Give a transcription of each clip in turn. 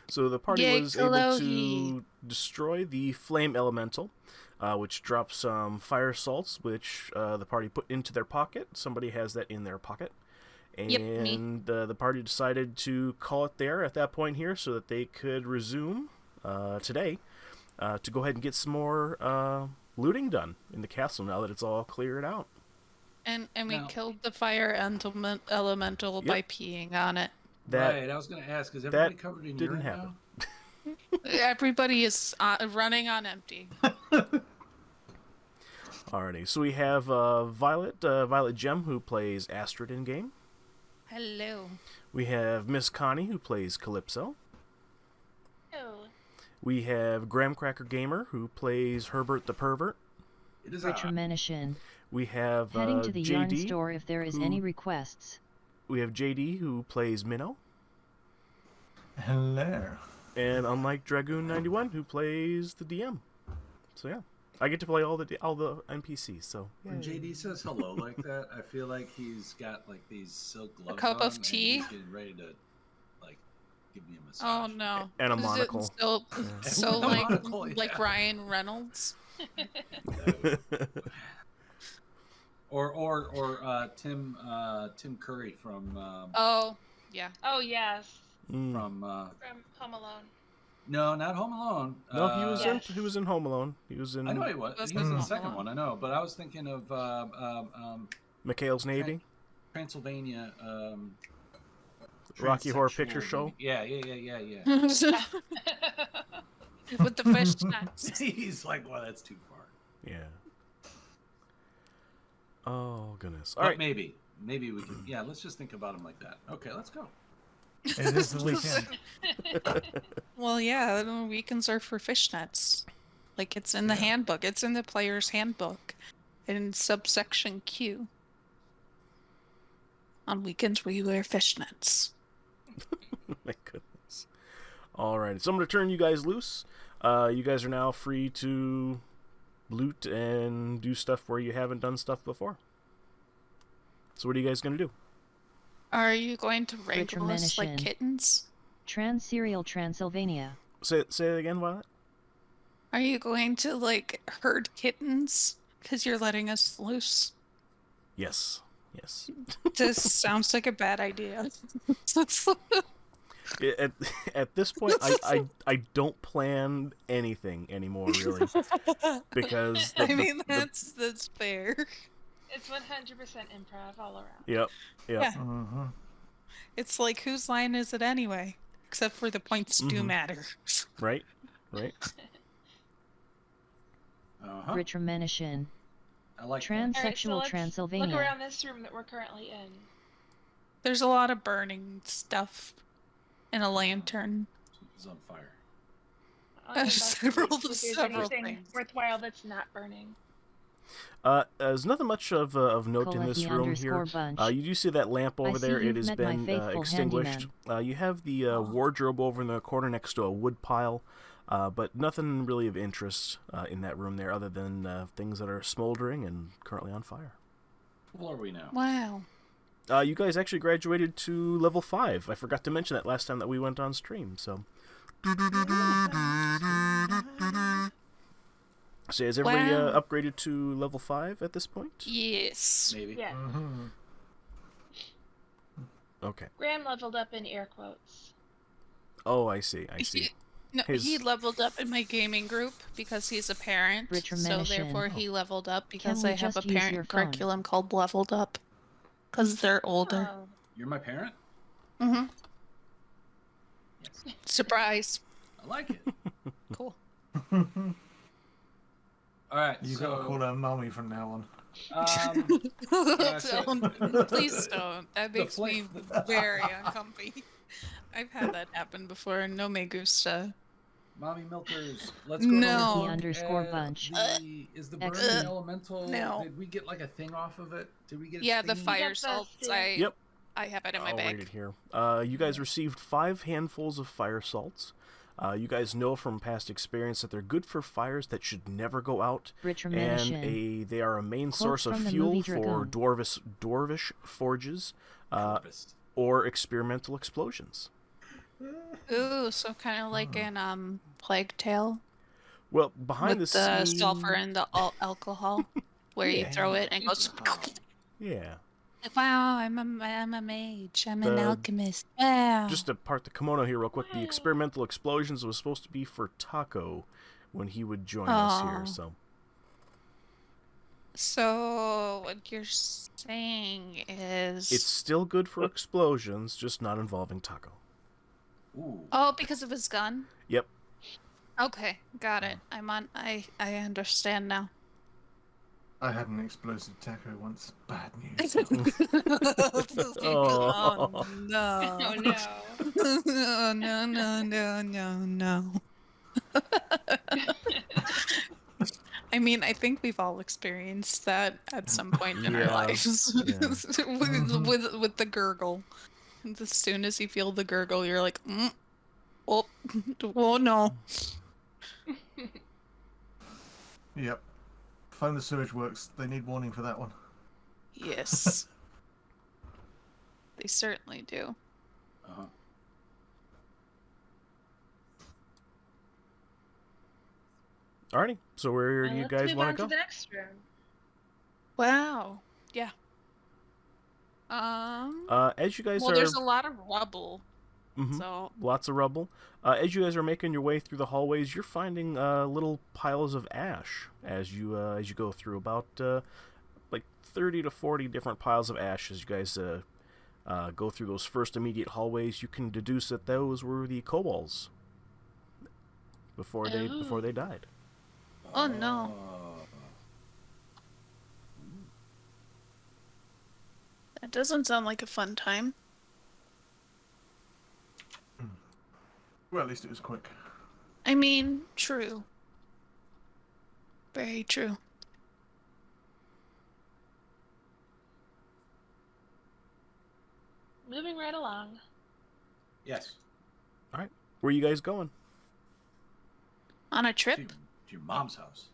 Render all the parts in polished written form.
So the party Yay, was able to Kalohi. destroy the flame elemental, which dropped some fire salts, which the party put into their pocket. Somebody has that in their pocket. Yep, me. And the party decided to call it there at that point here so that they could resume today to go ahead and get some more looting done in the castle now that it's all cleared out. And we killed the fire elemental by peeing on it. Right, I was going to ask, is everybody covered in urine now? Everybody is running on empty. Alrighty, so we have Violet Gem, who plays Astrid in game. Hello. We have Miss Connie, who plays Calypso. Hello. We have Graham Cracker Gamer, who plays Herbert the Pervert. It is Retromanition. We have Heading to the JD, yarn store if there is any requests. We have JD, who plays Minnow. Hello. And unlike Dragoon91, who plays the DM. So yeah, I get to play all the NPCs. So when JD says hello like that, I feel like he's got like these silk gloves a cup on of tea. And he's getting ready to like give me a massage. Oh no! And a monocle. So like Ryan Reynolds. or Tim Curry from. Oh yeah. Oh yes. From Home Alone. No, not Home Alone. No, he was in Home Alone. He was in. I know he was. He was in the second one. I know, but I was thinking of McHale's Navy. Transylvania. Rocky Horror Picture Show. Yeah. With the fish nuts. He's like, well, that's too far. Yeah. Oh goodness. All right. Maybe we can. Yeah, let's just think about him like that. Okay, let's go. It is the weekend. Well, yeah, weekends are for fishnets. Like, it's in the handbook. It's in the player's handbook. In subsection Q. On weekends, we wear fishnets. My goodness. All right, so I'm going to turn you guys loose. You guys are now free to loot and do stuff where you haven't done stuff before. So what are you guys going to do? Are you going to wrangle us like kittens? Trans-Serial Transylvania. Say it again, Violet. Are you going to, like, herd kittens? Because you're letting us loose? Yes. This sounds like a bad idea. At this point, I don't plan anything anymore, really. Because... that's fair. It's 100% improv all around. Yep. Yeah. It's like, whose line is it anyway? Except for the points do matter. Right. Retromanition. I like Transsexual Transylvania. Look around this room that we're currently in. There's a lot of burning stuff and a lantern. It's on fire. Several anything things. Worthwhile that's not burning. There's nothing much of note in this room here. You do see that lamp over there. It has been extinguished. You have the wardrobe over in the corner next to a wood pile, but nothing really of interest in that room there other than things that are smoldering and currently on fire. What are we now? Wow. You guys actually graduated to level 5. I forgot to mention that last time that we went on stream, so... So has everybody upgraded to level 5 at this point? Yes. Maybe. Yeah. Okay. Graham leveled up in air quotes. Oh, I see. He leveled up in my gaming group because he's a parent. So therefore he leveled up because I have a parent curriculum called Leveled Up. Because they're older. Oh. You're my parent? Mm-hmm. Yes. Surprise. I like it. Cool. All right, you gotta call her mommy from now on. Please don't. That makes me very uncomfy. I've had that happen before, and no me gusta. Mommy milkers, let's go. No. _bunch. Is the burning elemental? No. Did we get like a thing off of it? Did we get? The fire salts. Yep. I have it in my bag. I'll write it here. You guys received 5 handfuls of fire salts. You guys know from past experience that they're good for fires that should never go out, and they are a main source of fuel for dwarvish forges or experimental explosions. Ooh, so kind of like in Plague Tale Well, behind the with the scenes, sulfur and the alcohol, where you throw it and it goes. yeah. Wow, I'm a mage. I'm an The alchemist. Wow. just to part the kimono here real quick. The Wow. experimental explosions was supposed to be for Taco when he would join us here. So what you're saying is It's still good for explosions, just not involving Taco. Ooh. Oh, because of his gun? Yep. Okay, got it. I understand now. I had an explosive taco once. Bad news. Oh no. Oh no. Oh, no. I mean, I think we've all experienced that at some point in our Yeah, lives. yeah. with the gurgle. And as soon as you feel the gurgle, you're like, oh, oh no. Yep. Phone the sewage works. They need warning for that one. Yes. They certainly do. Uh-huh. Alrighty. So where do you guys want to go? To the next room. Wow. Yeah. As you guys well, are, there's a lot of rubble. Mhm. So Lots of rubble. As you guys are making your way through the hallways, you're finding little piles of ash as you go through. About like 30 to 40 different piles of ash as you guys go through those first immediate hallways. You can deduce that those were the kobolds before they died. Oh no. That doesn't sound like a fun time. Well, at least it was quick. I mean, true. Very true. Moving right along. Yes. Alright. Where are you guys going? On a To trip? your mom's house.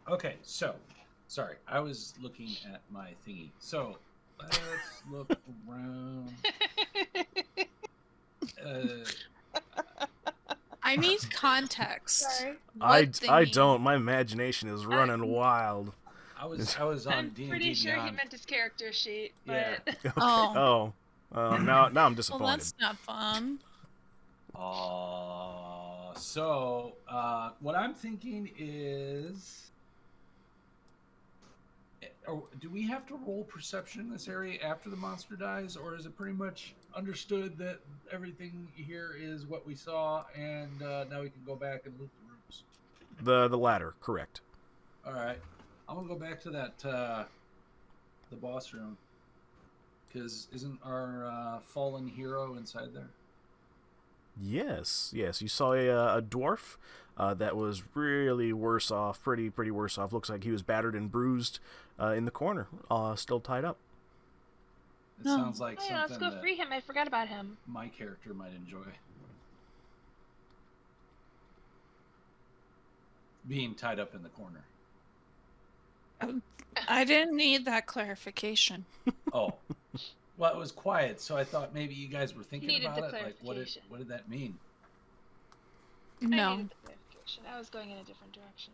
Okay, so sorry, I was looking at my thingy. So let's look around. I need context. Sorry. I thingy? don't. My imagination is running wild. I was on I'm D&D pretty sure he Beyond. meant his character sheet, but Yeah. Okay. Oh. Now I'm Well, disappointed. that's not fun. So what I'm thinking is, do we have to roll perception in this area after the monster dies, or is it pretty much understood that everything here is what we saw, and now we can go back and loot the rooms? The latter, correct. All right, I'm gonna go back to that the boss room, because isn't our fallen hero inside there? Yes. You saw a dwarf that was really worse off, pretty worse off. Looks like he was battered and bruised in the corner, still tied up. It No. sounds like oh, yeah, let's something go that free him. I forgot about him. my character might enjoy. Being tied up in the corner. I didn't need that clarification. Oh, well, it was quiet, so I thought maybe you guys were thinking needed about the it. Like, what did that mean? I No. needed the clarification. I was going in a different direction.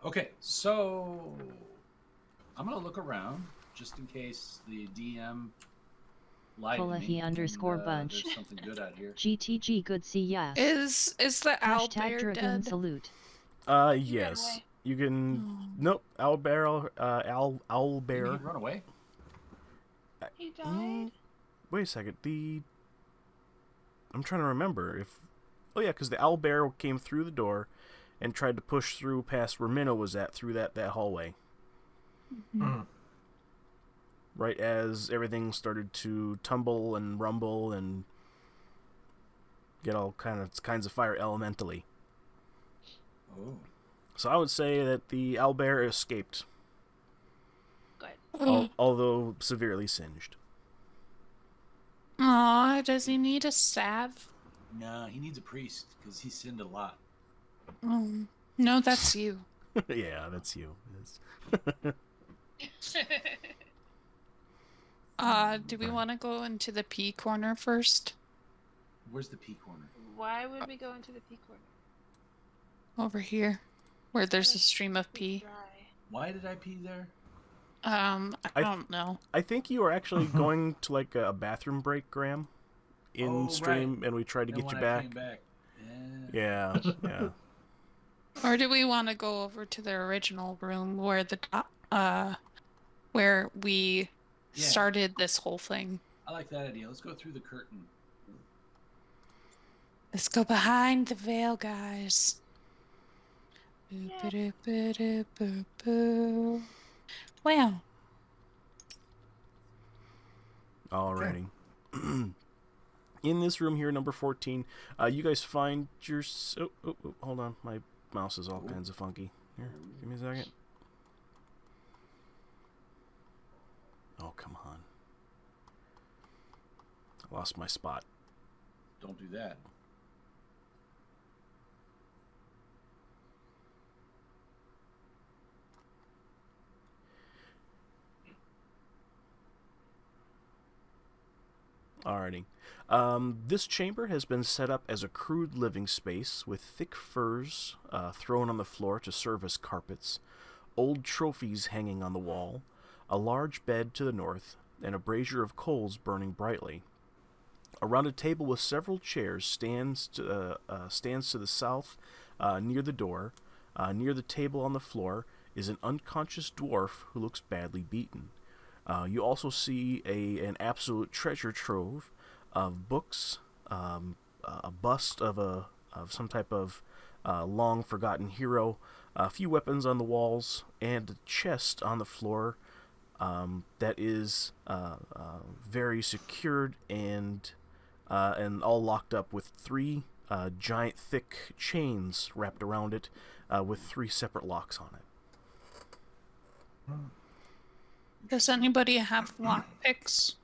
Okay, so I'm gonna look around just in case the DM lied to me. Pulahi and, _bunch. There's something good out here. GTG good see yes. Is the owl Hashtag bear Dragoon dead? salute. Yes. away. You can. Nope. Owl bear. Owl Didn't bear. he run away? He died. Wait a second. I'm trying to remember if. Oh yeah, because the owl bear came through the door, and tried to push through past where Minnow was at through that hallway. Mm. Right as everything started to tumble and rumble and get all kinds of fire elementally. Oh. So I would say that the owlbear escaped, Good. although severely singed. Aw, does he need a salve? No, he needs a priest because he sinned a lot. No, that's you. Yeah, that's you. Do we want to go into the P corner first? Where's the P corner? Why would we go into the P corner? Over here, where there's a stream of pee. Dry. Why did I pee there? I don't know. I think you were actually going to like a bathroom break, Graham, in stream, right. and we tried to And get you when back. I came back. Yeah, yeah. Or do we want to go over to the original room where where we started this whole thing? I like that idea. Let's go through the curtain. Let's go behind the veil, guys. Yeah. Wow. Alrighty. In this room here, number 14, you guys find your... hold on. My mouse is all kinds of funky. Here, give me a second. Oh, come on. I lost my spot. Don't do that. Alrighty. This chamber has been set up as a crude living space with thick furs thrown on the floor to serve as carpets, old trophies hanging on the wall, a large bed to the north, and a brazier of coals burning brightly. Around a table with several chairs stands to the south near the door. Near the table on the floor is an unconscious dwarf who looks badly beaten. You also see an absolute treasure trove of books, a bust of some type of long forgotten hero, a few weapons on the walls, and a chest on the floor that is very secured and all locked up with three giant thick chains wrapped around it with three separate locks on it. Does anybody have lockpicks?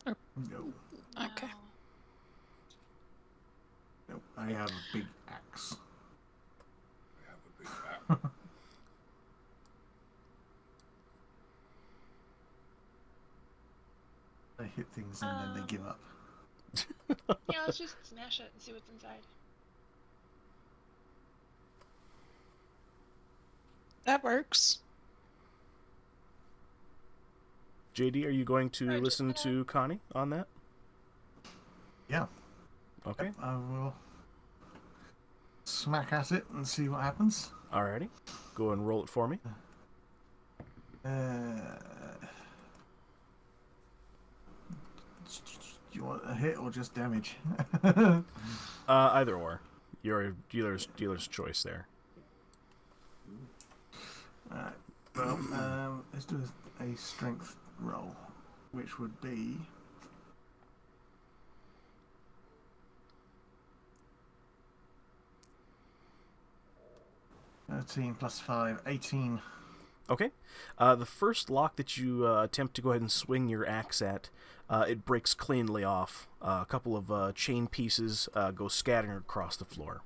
No. Okay. No, I have a big axe. I hit things and then they give up. Yeah, let's just smash it and see what's inside. That works. JD, are you going to listen to Connie on that? Yeah. Okay. Yep, I will smack at it and see what happens. Alrighty. Go and roll it for me. Do you want a hit or just damage? Either or. Your dealer's choice there. Alright. Well, let's do a strength roll, which would be 13 plus 5, 18. Okay. The first lock that you attempt to go ahead and swing your axe at, it breaks cleanly off. A couple of chain pieces go scattering across the floor.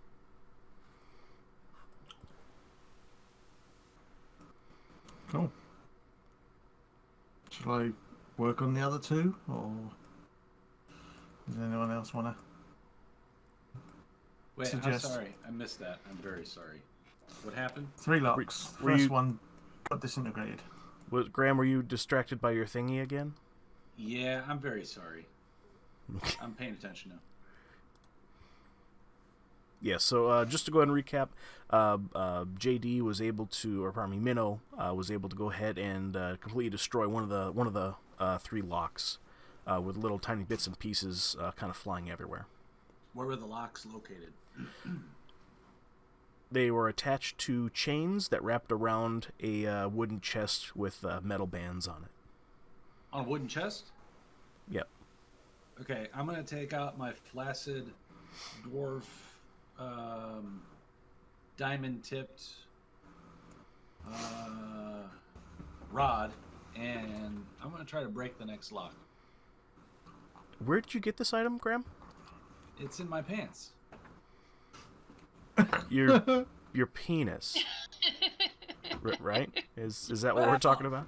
Cool. Shall I work on the other two, or does anyone else want to suggest? I'm sorry. I missed that. I'm very sorry. What happened? 3 locks. First one got disintegrated. Graham, were you distracted by your thingy again? Yeah, I'm very sorry. I'm paying attention now. Yeah, so just to go ahead and recap, JD was able to, or pardon me, Minnow was able to go ahead and completely destroy one of the 3 locks with little tiny bits and pieces kind of flying everywhere. Where were the locks located? They were attached to chains that wrapped around a wooden chest with metal bands on it. On a wooden chest? Yep. Okay, I'm going to take out my flaccid dwarf diamond-tipped rod, and I'm going to try to break the next lock. Where did you get this item, Graham? It's in my pants. Your penis. Right? Is that what we're talking about?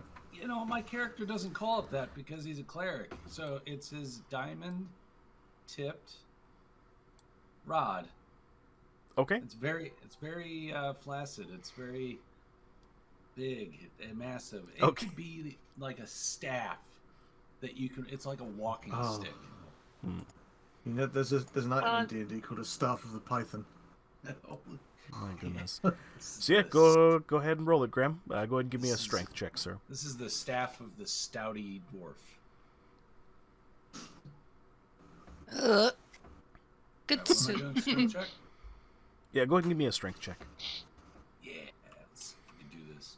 my character doesn't call it that because he's a cleric. So it's his diamond-tipped rod. Okay. It's very flaccid. It's very big and massive. It could be like a staff that you can. It's like a walking stick. There's an item in D&D called a Staff of the Python. Oh my goodness. So yeah, go ahead and roll it, Graham. Go ahead and give me a strength check, sir. This is the staff of the stouty dwarf. Good soup. Strength check? Yeah, go ahead and give me a strength check. Yeah, let's see if we can do this.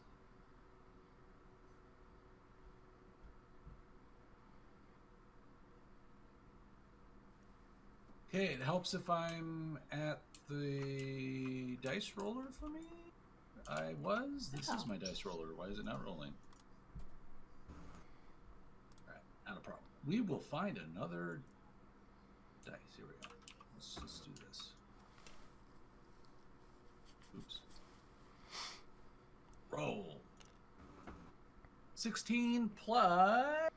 Okay, it helps if I'm at the dice roller for me. I was. This is my dice roller. Why is it not rolling? All right, not a problem. We will find another dice. Here we go. Let's do this. Oops. Roll. 16 plus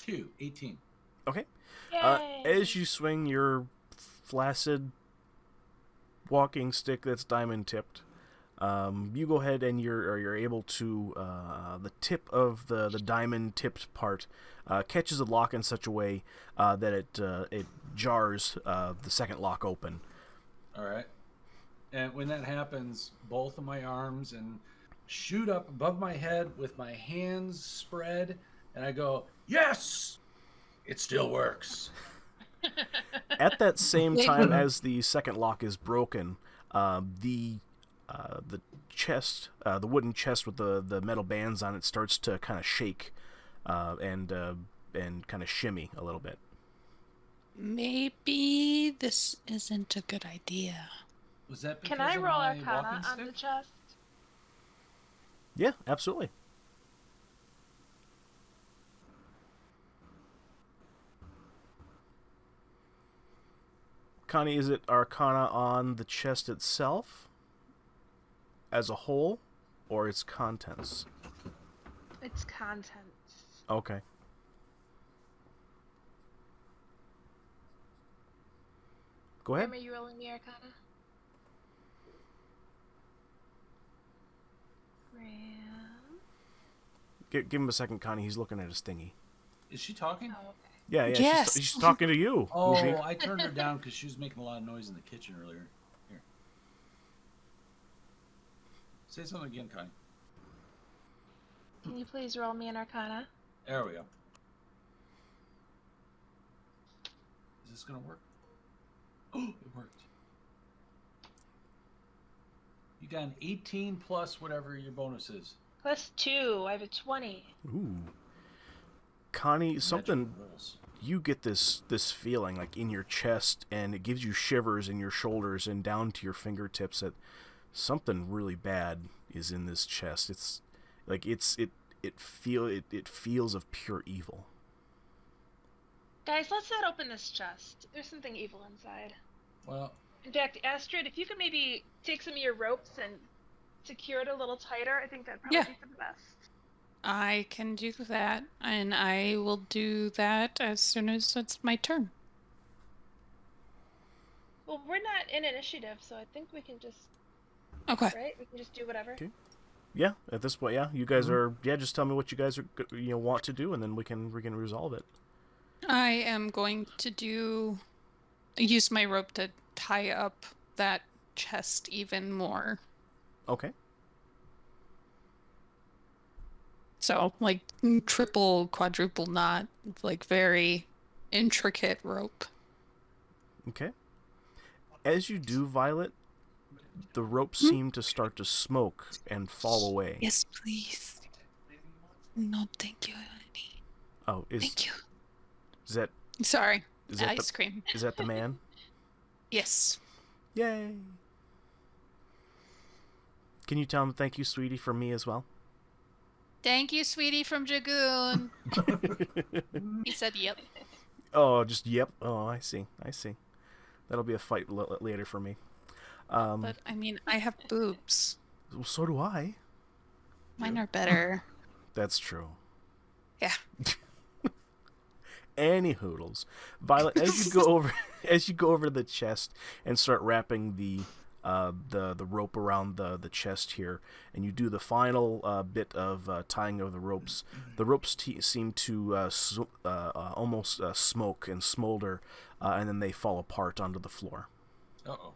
2, 18. Okay. As you swing your flaccid walking stick that's diamond tipped, you go ahead and you're able to the tip of the diamond tipped part catches a lock in such a way that it jars the second lock open. All right. And when that happens, both of my arms and shoot up above my head with my hands spread, and I go, "Yes, it still works." At that same time as the second lock is broken, the chest, the wooden chest with the metal bands on it, starts to kind of shake and kind of shimmy a little bit. Maybe this isn't a good idea. Was that because Can I of roll my Arcana walking on stick? the chest? Yeah, absolutely. Connie, is it Arcana on the chest itself as a whole, or its contents? It's contents. Okay. Go ahead. Graham, are you rolling the Arcana? Graham. Give him a second, Connie. He's looking at his thingy. Is she talking? Oh, okay. Yeah, Yes. she's talking to you. Oh, Goofy. I turned her down because she was making a lot of noise in the kitchen earlier. Here. Say something again, Connie. Can you please roll me an Arcana? There we go. Is this going to work? Oh, it worked. You got an 18 plus whatever your bonus is. Plus 2. I have a 20. Ooh. Connie, Magic something, rolls. you get this feeling like in your chest, and it gives you shivers in your shoulders and down to your fingertips that something really bad is in this chest. It's like it feels of pure evil. Guys, let's not open this chest. There's something evil inside. Well, In fact, Astrid, if you could maybe take some of your ropes and secure it a little tighter, I think that'd probably be for the best. I can do that, and I will do that as soon as it's my turn. Well, we're not in initiative, so I think we can just, Okay. right? We can just do whatever. Okay. Yeah, at this point, yeah, you guys are. Yeah, just tell me what you guys are, want to do, and then we can resolve it. I am going to use my rope to tie up that chest even more. Okay. So, like, triple, quadruple knot, like, very intricate rope. Okay. As you do, Violet, the ropes seem to start to smoke and fall away. Yes, please. No, thank you, honey. Oh, Thank you. Is that Sorry. is that Ice cream. Is that the man? Yes. Yay! Can you tell him thank you, sweetie, from me as well? Thank you, sweetie from Dragoon. He said yep. Oh, just yep. Oh, I see. That'll be a fight later for me. But, I mean, I have boobs. Well, so do I. Mine are better. That's true. Yeah. Any hoodles, Violet, as you go over to the chest and start wrapping the rope around the chest here, and you do the final bit of tying of the ropes. The ropes seem to almost smoke and smolder, and then they fall apart onto the floor. Uh-oh.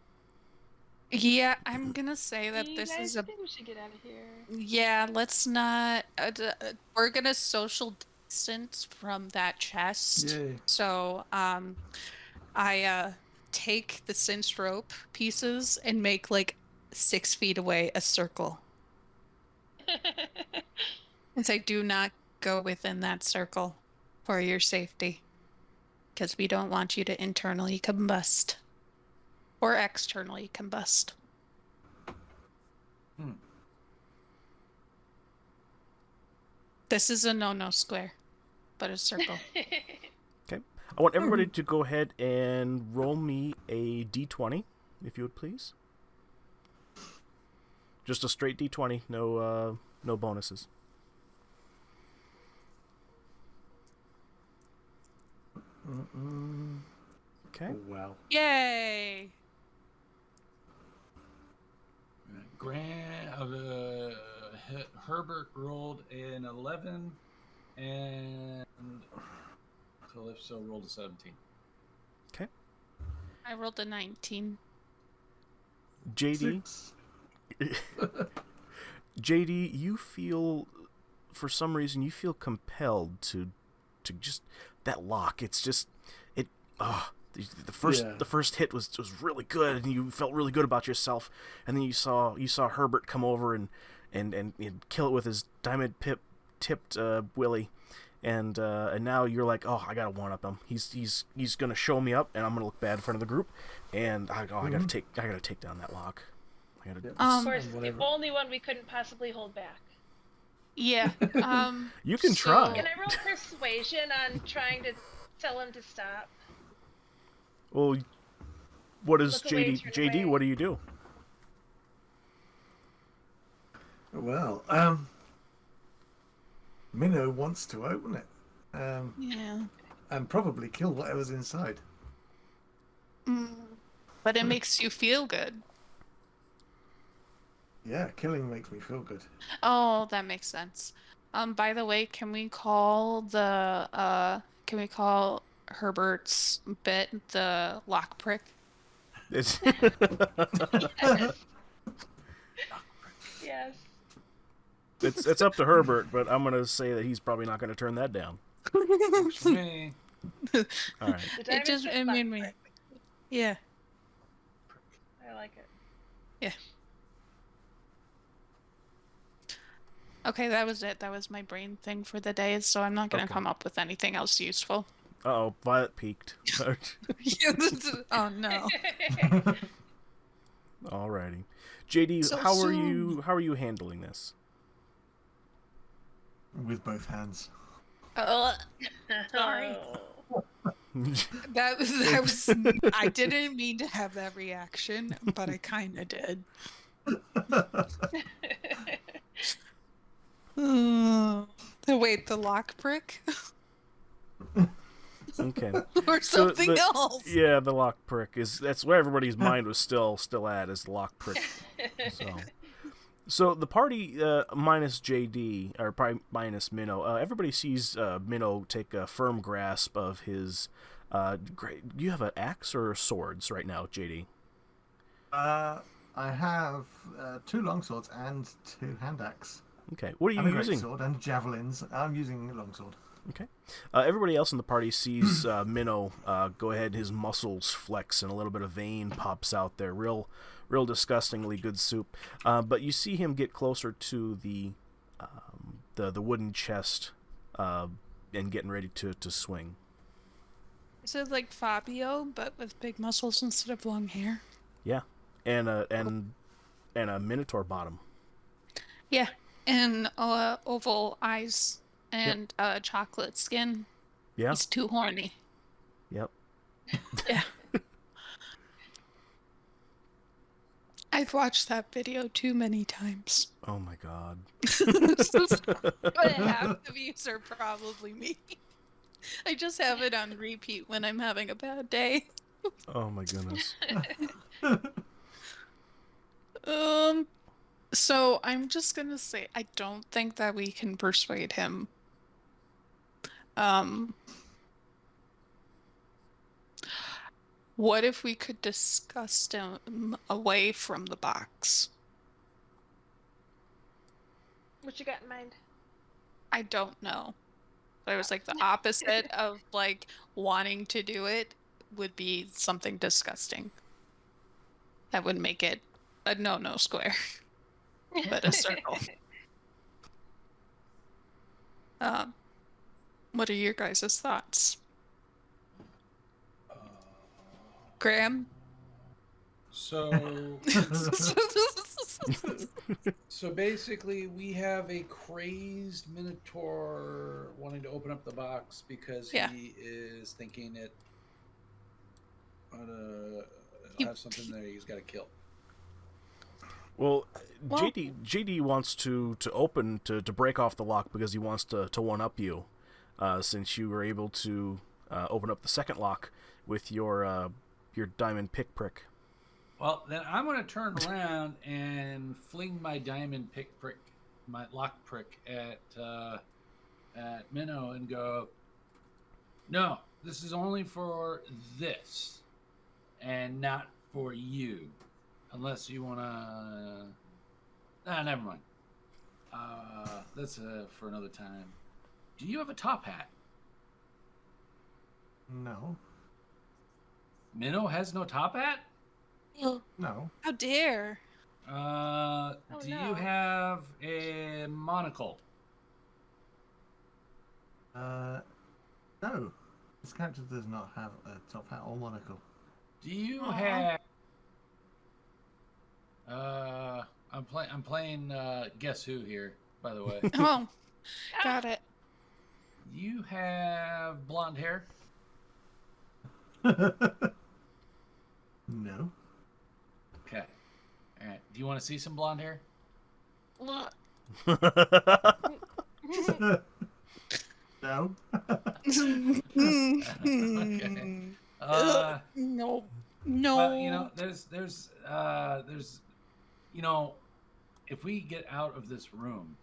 Yeah, I'm gonna say that You this guys is a. think we should get out of here. Yeah, let's not. We're gonna social distance from that chest. Yay. So, I take the cinched rope pieces and make like 6 feet away a circle. And say, do not go within that circle for your safety, because we don't want you to internally combust or externally combust. This is a no square, but a circle. Okay. I want everybody to go ahead and roll me a d20, if you would please. Just a straight d20, no bonuses. Okay. Oh, wow. Yay! Herbert rolled an 11, and Calypso rolled a 17. Okay. I rolled a 19. JD. JD, you feel, for some reason, you feel compelled to just that lock. It's just the first hit was really good, and you felt really good about yourself, and then you saw Herbert come over and kill it with his diamond tipped willy, and now you're like, oh, I gotta one up him. He's gonna show me up, and I'm gonna look bad in front of the group, and I gotta take down that lock. Of course, the only one we couldn't possibly hold back. Yeah. You can try. Can I roll persuasion on trying to tell him to stop? Well, what is Look away, JD? turn JD, away. what do you do? Well, Minnow wants to open it. Yeah. And probably kill whatever's inside. But it makes you feel good. Yeah, killing makes me feel good. Oh, that makes sense. By the way, can we call Herbert's bit the lock prick? It's Yes. it's up to Herbert, but I'm gonna say that he's probably not gonna turn that down. Me. All right. It made me. Yeah. I like it. Yeah. Okay, that was it. That was my brain thing for the day, so I'm not gonna come up with anything else useful. Uh-oh, Violet peaked. Oh no. Alrighty. JD, So how soon. are you handling this? With both hands. Sorry. That was I didn't mean to have that reaction, but I kind of did. Wait, the lock prick? Okay. Or something else. Yeah, the lock prick that's where everybody's mind was still at, is the lock prick. So the party minus JD, or probably minus Minnow, everybody sees Minnow take a firm grasp of his great. Do you have an axe or swords right now, JD? I have 2 longswords and 2 hand axe. Okay. What are you and a using? sword and javelins. I'm using a longsword. Okay. Everybody else in the party sees Minnow go ahead. His muscles flex and a little bit of vein pops out there. Real disgustingly good soup. But you see him get closer to the wooden chest and getting ready to swing. Is it like Fabio, but with big muscles instead of long hair? Yeah, and a minotaur bottom. Yeah, and oval eyes and chocolate skin. Yeah. He's too horny. Yep. Yeah. I've watched that video too many times. Oh my god. But half the views are probably me. I just have it on repeat when I'm having a bad day. Oh my goodness. So I'm just gonna say I don't think that we can persuade him. What if we could discuss him away from the box? What you got in mind? I don't know. But it was like the opposite of like wanting to do it would be something disgusting. That would make it a no square, but a circle. What are your guys' thoughts? Graham? So basically, we have a crazed Minotaur wanting to open up the box because he is thinking it have something there he's got to kill. Well, JD wants to break off the lock because he wants to one up you, since you were able to open up the second lock with your diamond pick prick. Well, then I'm going to turn around and fling my diamond pick prick, my lock prick at Minnow and go, no, this is only for this and not for you. Unless you want to... never mind. That's for another time. Do you have a top hat? No. Minnow has no top hat? No. How dare? Do you have a monocle? No. This character does not have a top hat or monocle. Do you have... I'm playing Guess Who here, by the way. Oh, got it. You have blonde hair? No. Okay. All right. Do you want to see some blonde hair? No. Okay. No. Well, there's if we get out of this room,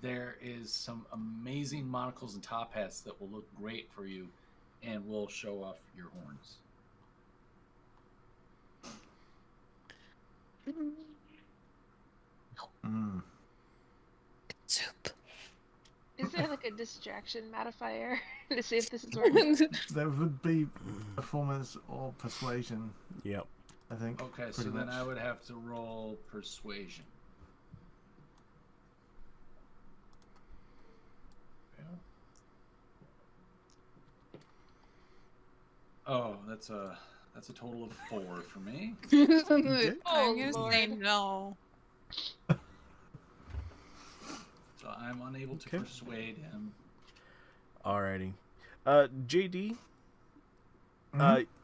there is some amazing monocles and top hats that will look great for you and will show off your horns. Soup. Is there like a distraction modifier to see if this is working? There would be performance or persuasion. Yep. I think. Okay, so then I would have to roll persuasion. Oh, that's a total of 4 for me. I'm gonna say no. So I'm unable to persuade him. Alrighty. JD,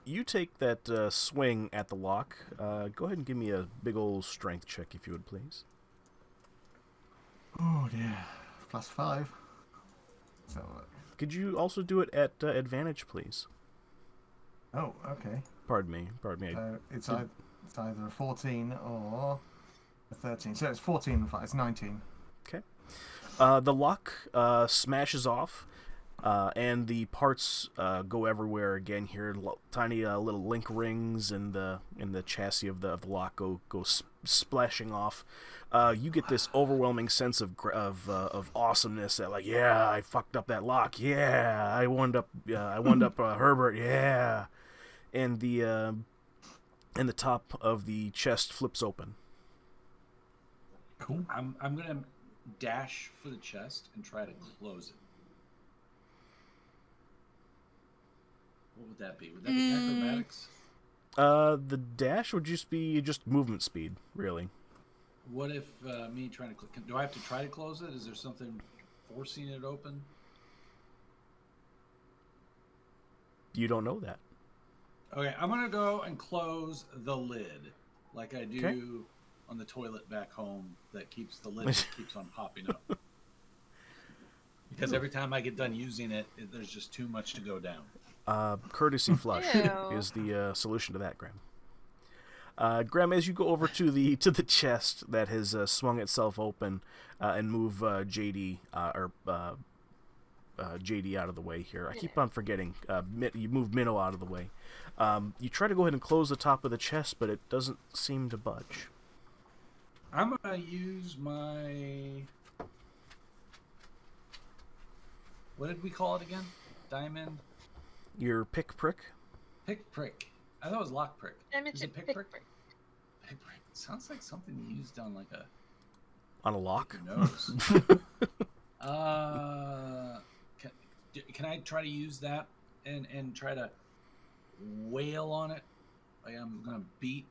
you take that swing at the lock. Go ahead and give me a big old strength check, if you would, please. Oh, dear. +5. So, could you also do it at advantage, please? Oh, okay. Pardon me. It's either a 14 or a 13. So it's 14 and 5. It's 19. Okay. The lock smashes off, and the parts go everywhere again here. Tiny little link rings in the chassis of the lock go splashing off. You get this overwhelming sense of awesomeness that, like, yeah, I fucked up that lock. Yeah, I wound up Herbert. Yeah, and the top of the chest flips open. Cool. I'm gonna dash for the chest and try to close it. What would that be? Would that be acrobatics? The dash would just be movement speed, really. What if me trying to do I have to try to close it? Is there something forcing it open? You don't know that. Okay, I'm gonna go and close the lid. like I do Okay. on the toilet back home that keeps the lid that keeps on popping up. Because every time I get done using it, there's just too much to go down. Courtesy flush Ew. is the solution to that, Graham. Graham, as you go over to the chest that has swung itself open and move JD JD out of the way here. I keep on forgetting. You move Minnow out of the way. You try to go ahead and close the top of the chest, but it doesn't seem to budge. I'm going to use my... What did we call it again? Diamond? Your pick prick? Pick prick. I thought it was lock prick. Is it pick prick? prick. Pick prick. It sounds like something you used on like a... On a lock? Your nose. Can I try to use that and try to wail on it? Like I'm gonna beat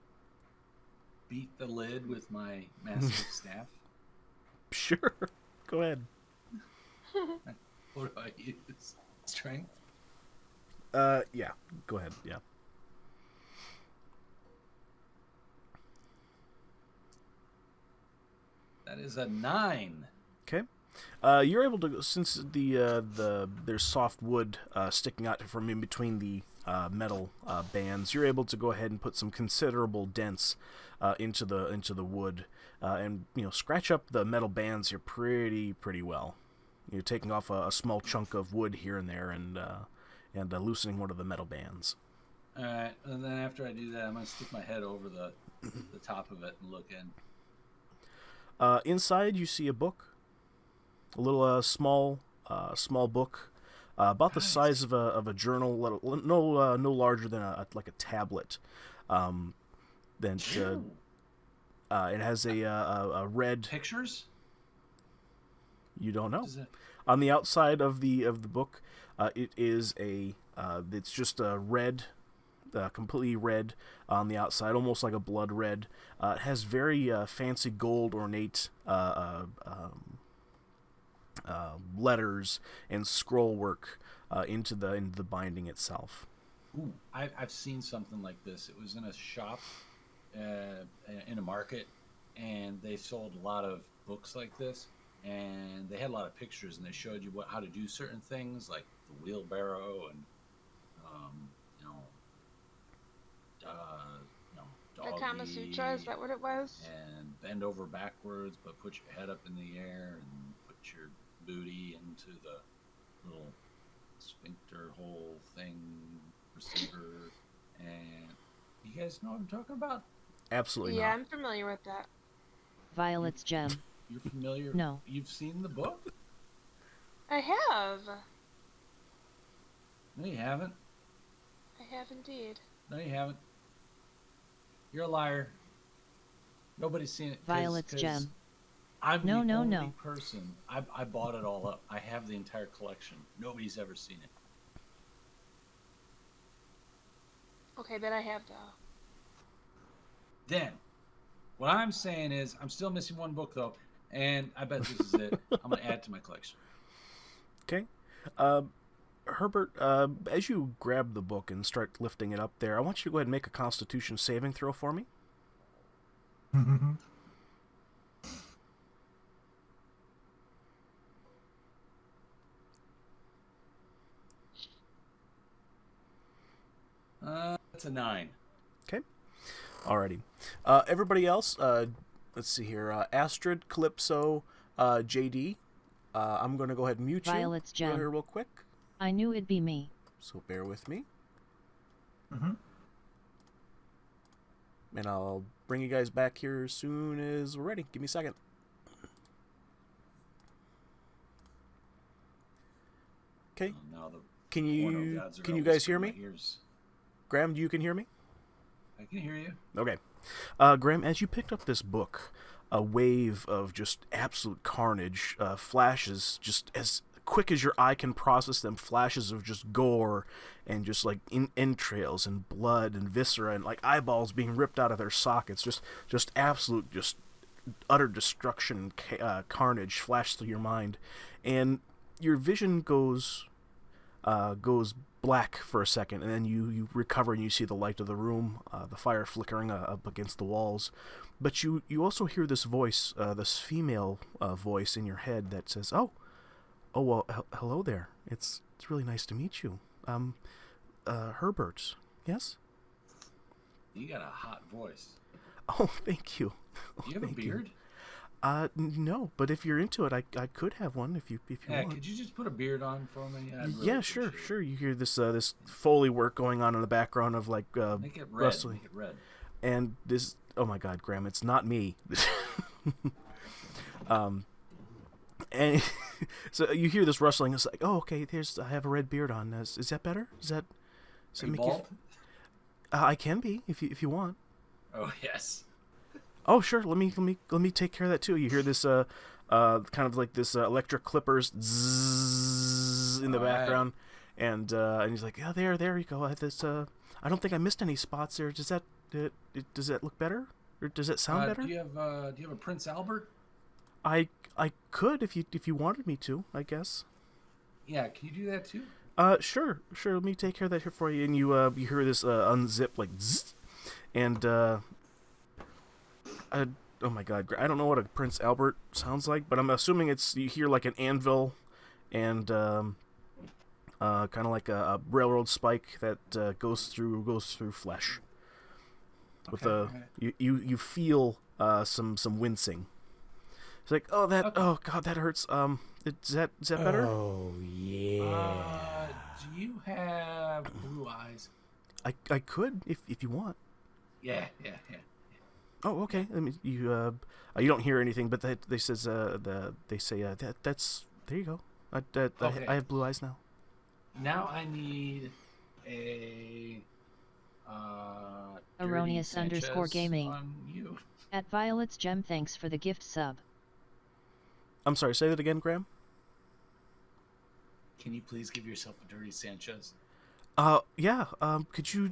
the lid with my massive staff. Sure. Go ahead. What do I use? Strength? Yeah. Go ahead. Yeah. That is a 9. Okay. You're able to, since there's soft wood sticking out from in between the metal bands, you're able to go ahead and put some considerable dents into the wood, and scratch up the metal bands here pretty well. You're taking off a small chunk of wood here and there, and loosening one of the metal bands. All right, and then after I do that, I'm gonna stick my head over the top of it and look in. Inside, you see a book, a little small book, about the size of a journal, no larger than a tablet. Then it has a red Pictures? You don't know. Is it... On the outside of the book, it is it's just a red. Completely red on the outside, almost like a blood red. It has very fancy gold ornate letters and scroll work into the binding itself. Ooh, I've seen something like this. It was in a shop in a market, and they sold a lot of books like this, and they had a lot of pictures, and they showed you how to do certain things, like the wheelbarrow and The doggy, Kama Sutra, is that what it was? and bend over backwards, but put your head up in the air and put your booty into the little sphincter hole thing receiver. And you guys know what I'm talking about? Absolutely Yeah, not. I'm familiar with that. Violet's gem. You're familiar? No. You've seen the book? I have. No, you haven't. I have indeed. No, you haven't. You're a liar. Nobody's seen it. Violet's gem. I'm No, the no, only no. person. I bought it all up. I have the entire collection. Nobody's ever seen it. Okay, but I have though. Then, what I'm saying is, I'm still missing one book though, and I bet this is it. I'm gonna add to my collection. Okay. Herbert, as you grab the book and start lifting it up there, I want you to go ahead and make a Constitution saving throw for me. That's a 9. Okay. Alrighty. Everybody else, let's see here. Astrid, Calypso, JD. I'm going to go ahead and mute Violet's you gem. here real quick. I knew it'd be me. So bear with me. Mm-hmm. And I'll bring you guys back here as soon as we're ready. Give me a second. Okay. Now the Can porno you gods are can gonna you guys whisper hear in my me? ears. Graham, you can hear me? I can hear you. Okay. Graham, as you picked up this book, a wave of just absolute carnage flashes, just as quick as your eye can process them, flashes of just gore and just like entrails and blood and viscera and like eyeballs being ripped out of their sockets. Just absolute, just utter destruction and carnage flash through your mind. And your vision goes goes black for a second, and then you recover and you see the light of the room, the fire flickering up against the walls. But you also hear this voice, this female voice in your head that says, "Oh, well, hello there. It's really nice to meet you. Herbert, yes?" You got a hot voice. Oh, thank you. Do you have a beard? No, but if you're into it, I could have one if you want. Could you just put a beard on for me? Yeah, sure. You hear this Foley work going on in the background of like Make it red. rustling. Make it red. And this, oh my God, Graham, it's not me. And so you hear this rustling. It's like, oh, okay. I have a red beard on. Is that better? Does that make bald? you? I can be if you want. Oh yes. Oh sure. Let me take care of that too. You hear this kind of like this electric clippers zzz in the background, and he's like, yeah, there you go. I don't think I missed any spots there. Does that look better, or does it sound better? Do you have a Prince Albert? I could if you wanted me to, I guess. Yeah, can you do that too? Sure. Let me take care of that here for you. And you hear this unzip like zzz, and oh my God, I don't know what a Prince Albert sounds like, but I'm assuming you hear like an anvil, and kind of like a railroad spike that goes through flesh. With you feel some wincing. It's like, oh God, that hurts. Is that better? Oh yeah. Do you have blue eyes? I could if you want. Yeah. Oh, okay. I mean, you don't hear anything, but they say that's there you go. Okay. I have blue eyes now. Now I need a Erroneous Dirty Sanchez _gaming. on you. At Violet's Gem, thanks for the gift sub. I'm sorry. Say that again, Graham. Can you please give yourself a Dirty Sanchez? Yeah. Could you?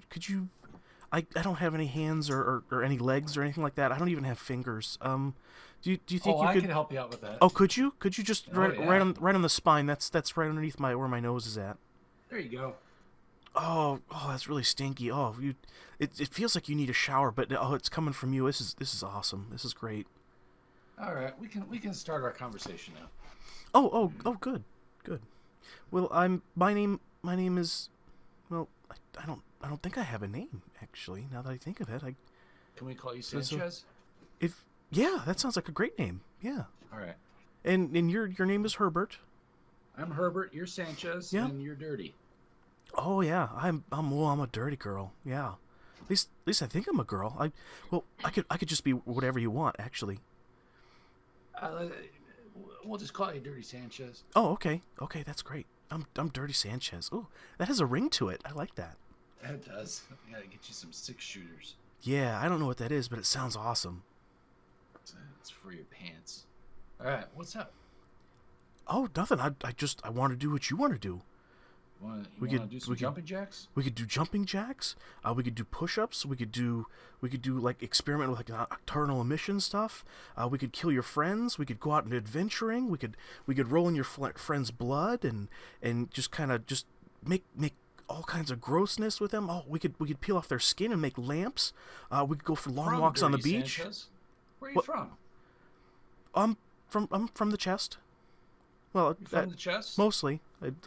I don't have any hands or any legs or anything like that. I don't even have fingers. Do you think you I could? can help you out with that. Oh, could you? Could you just right yeah. on the spine? That's right underneath where my nose is at. There you go. Oh, that's really stinky. Oh, it feels like you need a shower, but it's coming from you. This is awesome. This is great. All right, we can start our conversation now. Oh, good. Well, my name is, well, I don't think I have a name actually. Now that I think of it, Can we call you Sanchez? Yeah, that sounds like a great name. Yeah. All right. And your name is Herbert. I'm Herbert. You're Sanchez. Yeah. And you're Dirty. Oh yeah, I'm a dirty girl. Yeah. At least I think I'm a girl. I could just be whatever you want actually. We'll just call you Dirty Sanchez. Oh, okay, that's great. I'm Dirty Sanchez. Oh, that has a ring to it. I like that. That does. I gotta get you some 6-shooters. Yeah, I don't know what that is, but it sounds awesome. It's for your pants. All right, what's up? Oh, nothing. I want to do what you want to do. You want to do some jumping jacks? We could do jumping jacks. We could do push-ups. We could do like experiment with like nocturnal emission stuff. We could kill your friends. We could go out and adventuring. We could roll in your friend's blood and just kind of just make all kinds of grossness with them. Oh, we could peel off their skin and make lamps. We could go for long walks on the beach. Sanchez? Where are you from? I'm from the chest. Well, You from the chest? mostly,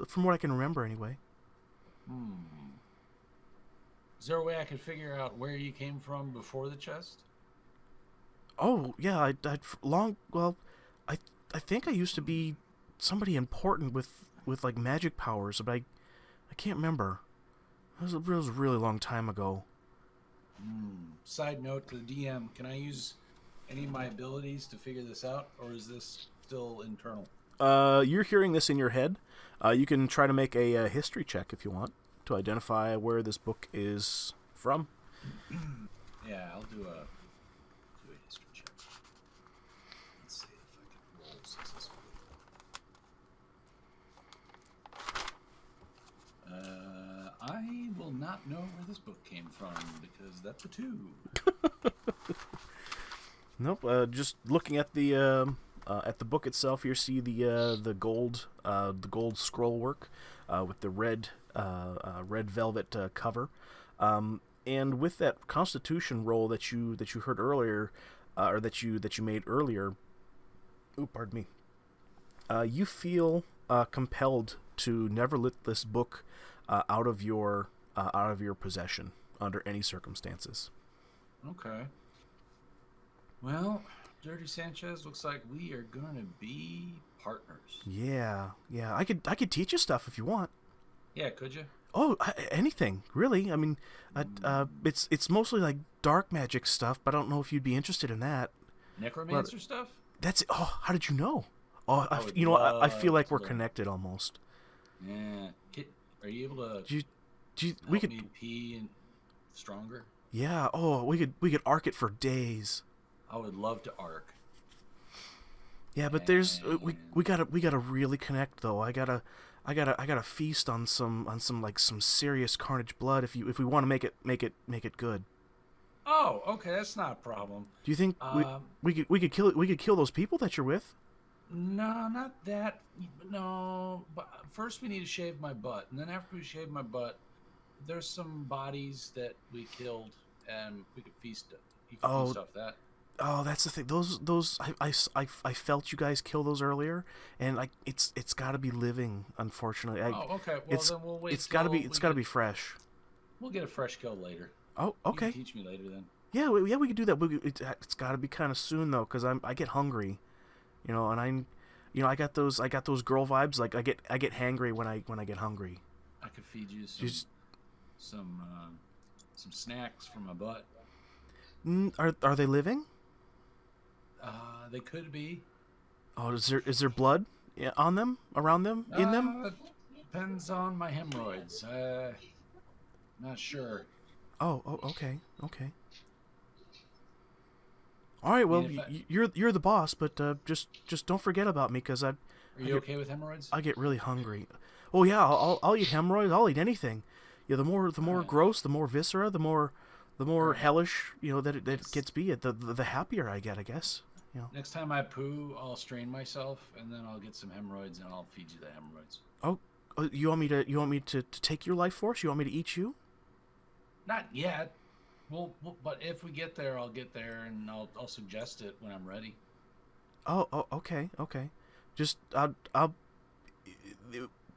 from what I can remember anyway. Is there a way I could figure out where you came from before the chest? Oh yeah, I think I used to be somebody important with like magic powers, but I can't remember. It was a really long time ago. Side note to the DM: can I use any of my abilities to figure this out, or is this still internal? You're hearing this in your head. You can try to make a history check if you want to identify where this book is from. Yeah, I'll do a history check. Let's see if I can roll successfully. I will not know where this book came from because that's a 2. Nope. Just looking at the At the book itself, you see the gold scroll work with the red velvet cover, and with that Constitution roll that you heard earlier, or that you made earlier. Ooh, pardon me. You feel compelled to never let this book out of your possession under any circumstances. Okay. Well, Dirty Sanchez, looks like we are gonna be partners. Yeah. I could teach you stuff if you want. Yeah, could you? Oh, anything really. I mean, it's mostly like dark magic stuff, but I don't know if you'd be interested in that. Necromancer stuff? That's it. Oh, how did you know? Oh, I feel like we're connected almost. Yeah. Are you able to we could me pee and stronger? Yeah. Oh, we could arc it for days. I would love to arc. Yeah, but there's we gotta really connect though. I gotta feast on some serious carnage blood if we want to make it good. Oh, okay, that's not a problem. Do you think we could kill those people that you're with? No, not that. No, but first we need to shave my butt, and then after we shave my butt, there's some bodies that we killed, and we could feast. You can feast off that. Oh, that's the thing. Those I felt you guys kill those earlier, and it's got to be living. Unfortunately, okay. Well, then we'll wait. It's got to be fresh. We'll get a fresh kill later. Oh, okay. You can teach me later then. Yeah, we could do that. It's got to be kind of soon though, because I get hungry, and I got those girl vibes. Like I get hangry when I get hungry. I could feed you some snacks from my butt. Are they living? They could be. Oh, is there blood on them, around them, in them? Depends on my hemorrhoids. Not sure. Oh, okay. All right, well, you're the boss, but just don't forget about me, because Are you okay with hemorrhoids? I get really hungry. Oh yeah, I'll eat hemorrhoids. I'll eat anything. Yeah, the more gross, the more viscera, the more hellish, that it gets be. The happier I get, I guess. Next time I poo, I'll strain myself, and then I'll get some hemorrhoids, and I'll feed you the hemorrhoids. Oh, you want me to take your life force? You want me to eat you? Not yet. Well, but if we get there, I'll get there, and I'll suggest it when I'm ready. Oh, okay. Just I'll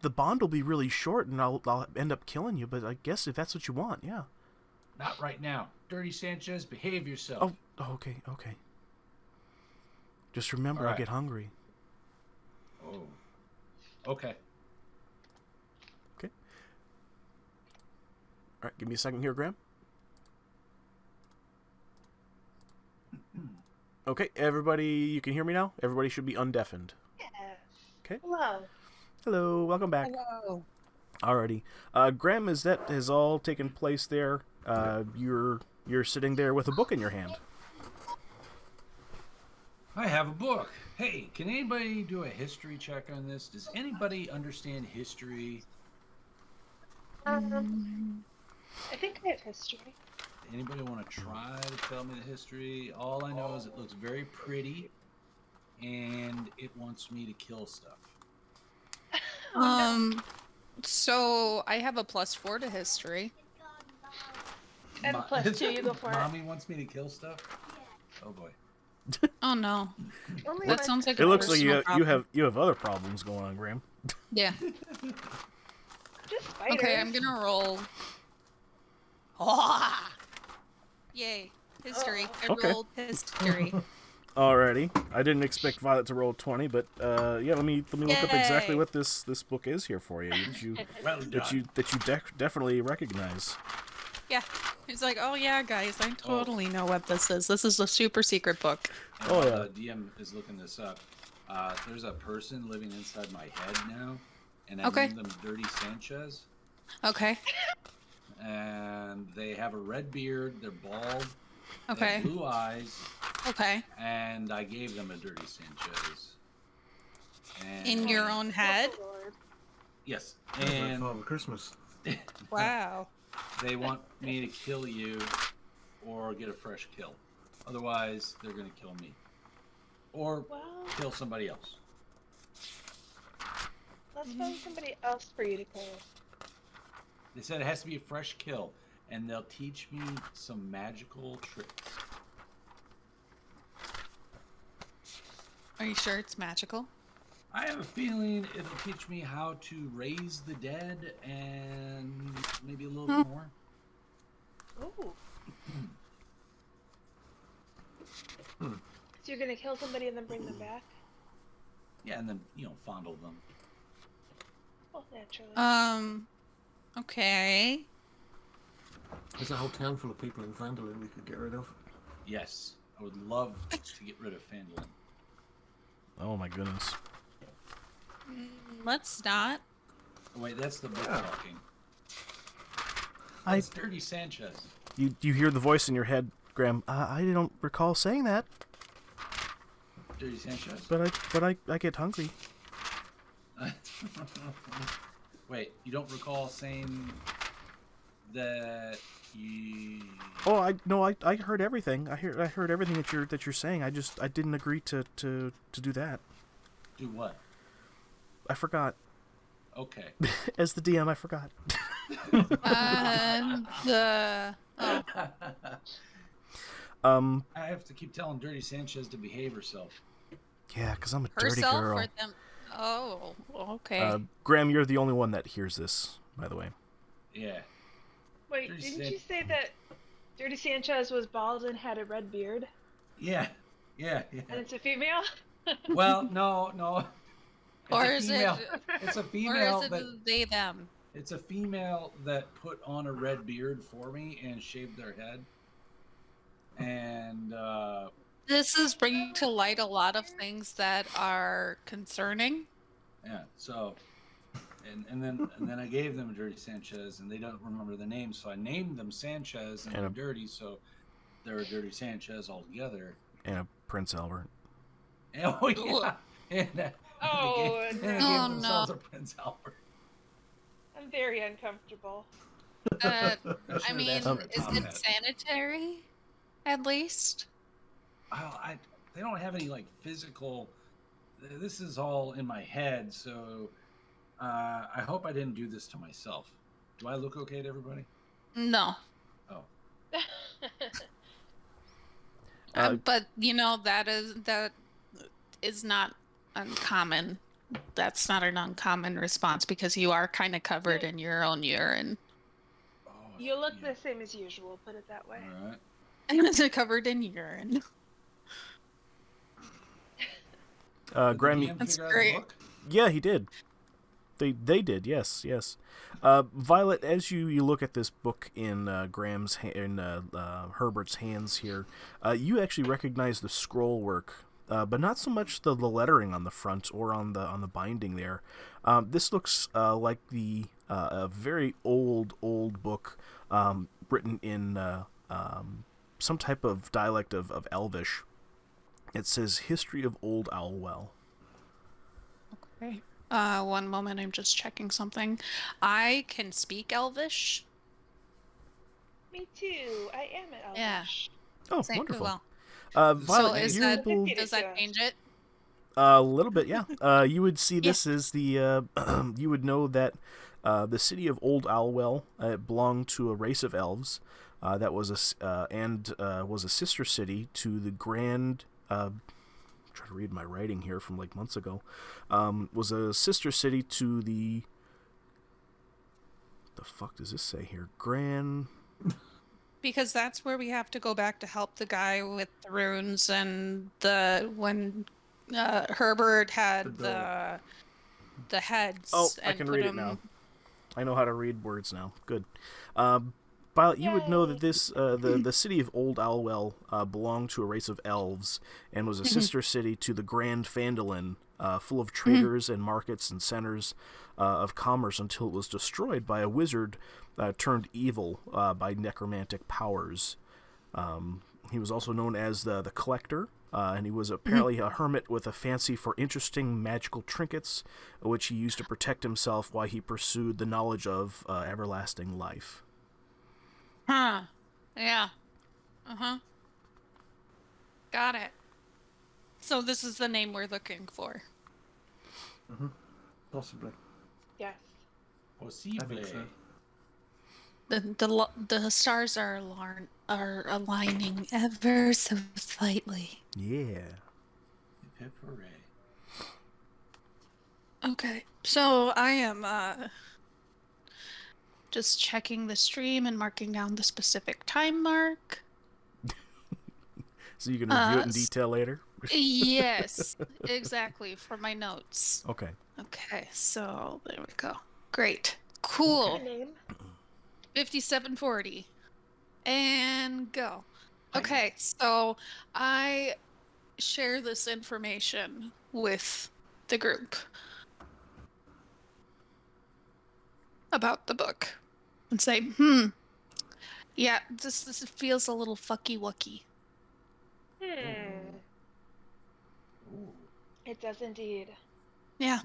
the bond will be really short, and I'll end up killing you. But I guess if that's what you want, yeah. Not right now. Dirty Sanchez, behave yourself. Oh, okay. Just remember, right. I get hungry. Oh. Okay. All right, give me a second here, Graham. Okay, everybody, you can hear me now? Everybody should be undeafened. Yeah. Okay. Hello, welcome back. Hello. Alrighty. Graham, as that has all taken place there, you're sitting there with a book in your hand. I have a book. Hey, can anybody do a history check on this? Does anybody understand history? I think I have history. Anybody want to try to tell me the history? All I know is it looks very pretty, and it wants me to kill stuff. So I have a +4 to history. And +2, you go for Mommy wants me to kill stuff? Oh boy. Oh no. Only That sounds like It a looks like you personal have other problems going on, Graham. Yeah. just spiders. Okay, I'm gonna roll. Oh! Yay. History. I Okay. rolled history. Alrighty. I didn't expect Violet to roll 20, but yeah, let me look up exactly Yay. what this book is here for you that you definitely recognize. Yeah. He's like, oh yeah, guys, I totally know what this is. This is a super secret book. And Oh, while yeah. the DM is looking this up, there's a person living inside my head now, and I Okay. named them Dirty Sanchez. Okay. And they have a red beard, they're bald, they Okay. have blue eyes, Okay. and I gave them a Dirty Sanchez. And In your own head? Oh, Lord. Yes. And And Father Christmas. Wow. they want me to kill you or get a fresh kill. Otherwise, they're going to kill me. or kill somebody else. Let's find somebody else for you to kill. They said it has to be a fresh kill, and they'll teach me some magical tricks. Are you sure it's magical? I have a feeling it'll teach me how to raise the dead and maybe a little bit more. Ooh. So you're gonna kill somebody and then bring them back? Yeah, and then, fondle them. Well, naturally. Okay. There's a whole town full of people in Vandalin we could get rid of. Yes, I would love to get rid of Fandolin. Oh my goodness. Let's not. Oh, wait, that's the book talking. That's Dirty Sanchez. You hear the voice in your head, Graham. I don't recall saying that. Dirty Sanchez? But I get hungry. Wait, you don't recall saying that you... Oh, I heard everything. I heard everything that you're saying. I didn't agree to do that. Do what? I forgot. Okay. As the DM, I forgot. I have to keep telling Dirty Sanchez to behave herself. Yeah, because I'm a dirty girl. Or them? Oh, okay. Graham, you're the only one that hears this, by the way. Yeah. Wait, didn't you say that Dirty Sanchez was bald and had a red beard? Yeah. And it's a female? Well, no. Or is it? It's a female. Or is it they them? It's a female that put on a red beard for me and shaved their head. And this is bringing to light a lot of things that are concerning. Yeah. So, and then I gave them a Dirty Sanchez, and they don't remember the name, so I named them Sanchez and they're dirty, so they're a Dirty Sanchez altogether. And a Prince Albert. Oh yeah. And they gave themselves a Prince Albert. I'm very uncomfortable. I mean, is it sanitary? At least. Well, they don't have any physical. This is all in my head, so I hope I didn't do this to myself. Do I look okay to everybody? No. Oh. But that is not uncommon. That's not an uncommon response because you are kind of covered in your own urine. Oh, you look the same as usual, put it that way. All right. I'm covered in urine. Graham, that's great. Yeah, he did. They did. Yes. Violet, as you look at this book in Herbert's hands here, you actually recognize the scroll work, but not so much the lettering on the front or on the binding there. This looks like a very old book written in some type of dialect of Elvish. It says History of Old Owlwell. Okay. One moment, I'm just checking something. I can speak Elvish. Me too. I am at Elvish. Yeah. Oh, Same, wonderful. Violet, so does that change it? A little bit, yeah. You would see this as the you would know that the city of Old Owlwell belonged to a race of elves that was was a sister city to the grand. Try to read my writing here from months ago. Was a sister city to the. The fuck does this say here? Grand. Because that's where we have to go back to help the guy with the runes and when Herbert had the heads. Oh, and I can read it now. I know how to read words now. Good. Violet, you would know that this the city of Old Owlwell belonged to a race of elves and was a sister city to the Grand Fandolin, full of traders and markets and centers of commerce until it was destroyed by a wizard turned evil by necromantic powers. He was also known as the Collector, and he was apparently a hermit with a fancy for interesting magical trinkets, which he used to protect himself while he pursued the knowledge of everlasting life. Huh. Yeah. Got it. So this is the name we're looking for. Mm-hmm. Possibly. Yes. Possible. I think so. The stars are aligning ever so slightly. Yeah. Hooray. Okay, so I am just checking the stream and marking down the specific time mark. So you can review it in detail later? Yes, exactly, for my notes. Okay. Okay, so there we go. Great. Cool. Your name? 5740. And go. Okay, so I share this information with the group about the book and say, yeah, this feels a little fucky-wucky. It does indeed. Yeah.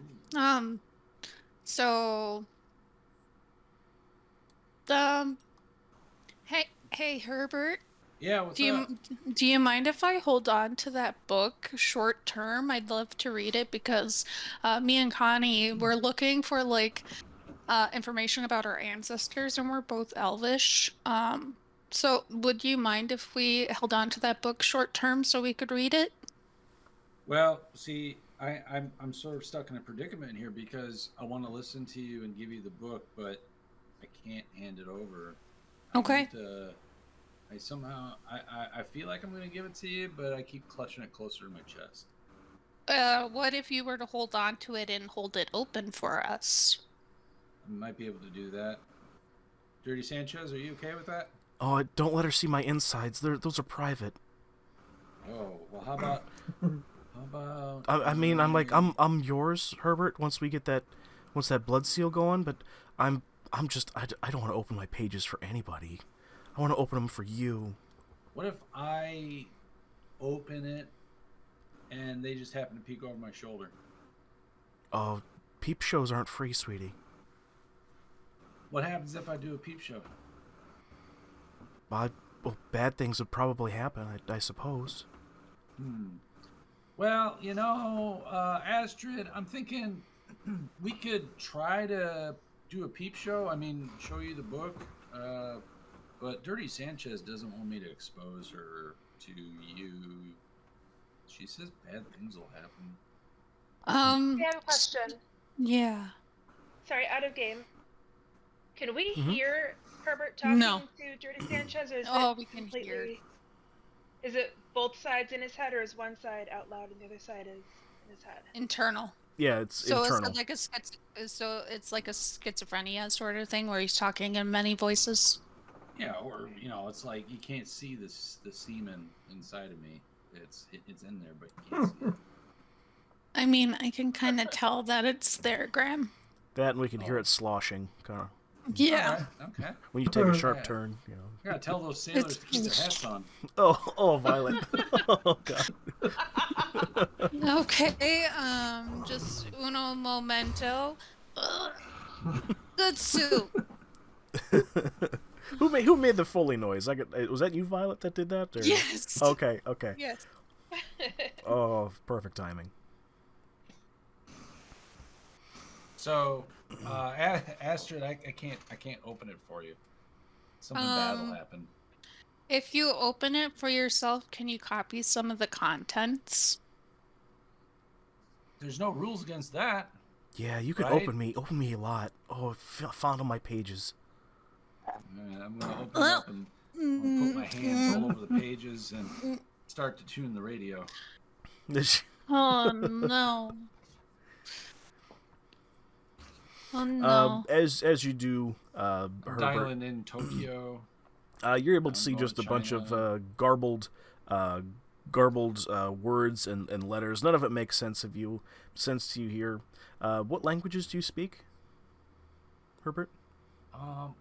So hey Herbert. Yeah, what's up? Do you mind if I hold on to that book short term? I'd love to read it because me and Connie were looking for information about our ancestors, and we're both Elvish. So would you mind if we held on to that book short term so we could read it? Well, see, I'm sort of stuck in a predicament here because I want to listen to you and give you the book, but I can't hand it over. Okay. I feel like I'm going to give it to you, but I keep clutching it closer to my chest. What if you were to hold on to it and hold it open for us? I might be able to do that. Dirty Sanchez, are you okay with that? Oh, don't let her see my insides. Those are private. Oh, well, how about... I mean, I'm yours, Herbert. Once that blood seal going, but I don't want to open my pages for anybody. I want to open them for you. What if I open it and they just happen to peek over my shoulder? Oh, peep shows aren't free, sweetie. What happens if I do a peep show? Well, bad things would probably happen, I suppose. Well, Astrid, I'm thinking we could try to do a peep show. I mean, show you the book. But Dirty Sanchez doesn't want me to expose her to you. She says bad things will happen. I have a question. Yeah. Sorry, out of game. Can we hear Herbert talking to Dirty Sanchez, or is we can completely... hear. Is it both sides in his head, or is one side out loud and the other side is in his head? Internal. Yeah, it's internal. So it's like a schizophrenia sort of thing where he's talking in many voices. Yeah, or it's like you can't see the semen inside of me. It's in there, but you can't see it. I mean, I can kind of tell that it's there, Graham. That, and we can hear it sloshing, kind of. Yeah. Right, okay. When you take a sharp turn, You gotta tell those sailors to keep their hats on. Oh, Violet. Oh, God. Okay, just uno momento. Good soup. Who made the Foley noise? Was that you, Violet, that did that? Or? Yes. Okay. Yes. Oh, perfect timing. So, Astrid, I can't open it for you. Something bad will happen. If you open it for yourself, can you copy some of the contents? There's no rules against that. Yeah, you can right? open me a lot. Oh, I found all my pages. I'm gonna open it up and I'm gonna put my hands all over the pages and start to tune the radio. Oh no. Oh no. As you do, Herbert, dialing in Tokyo. You're able to see just a bunch of garbled words and letters. None of it makes sense to you here. What languages do you speak, Herbert? Are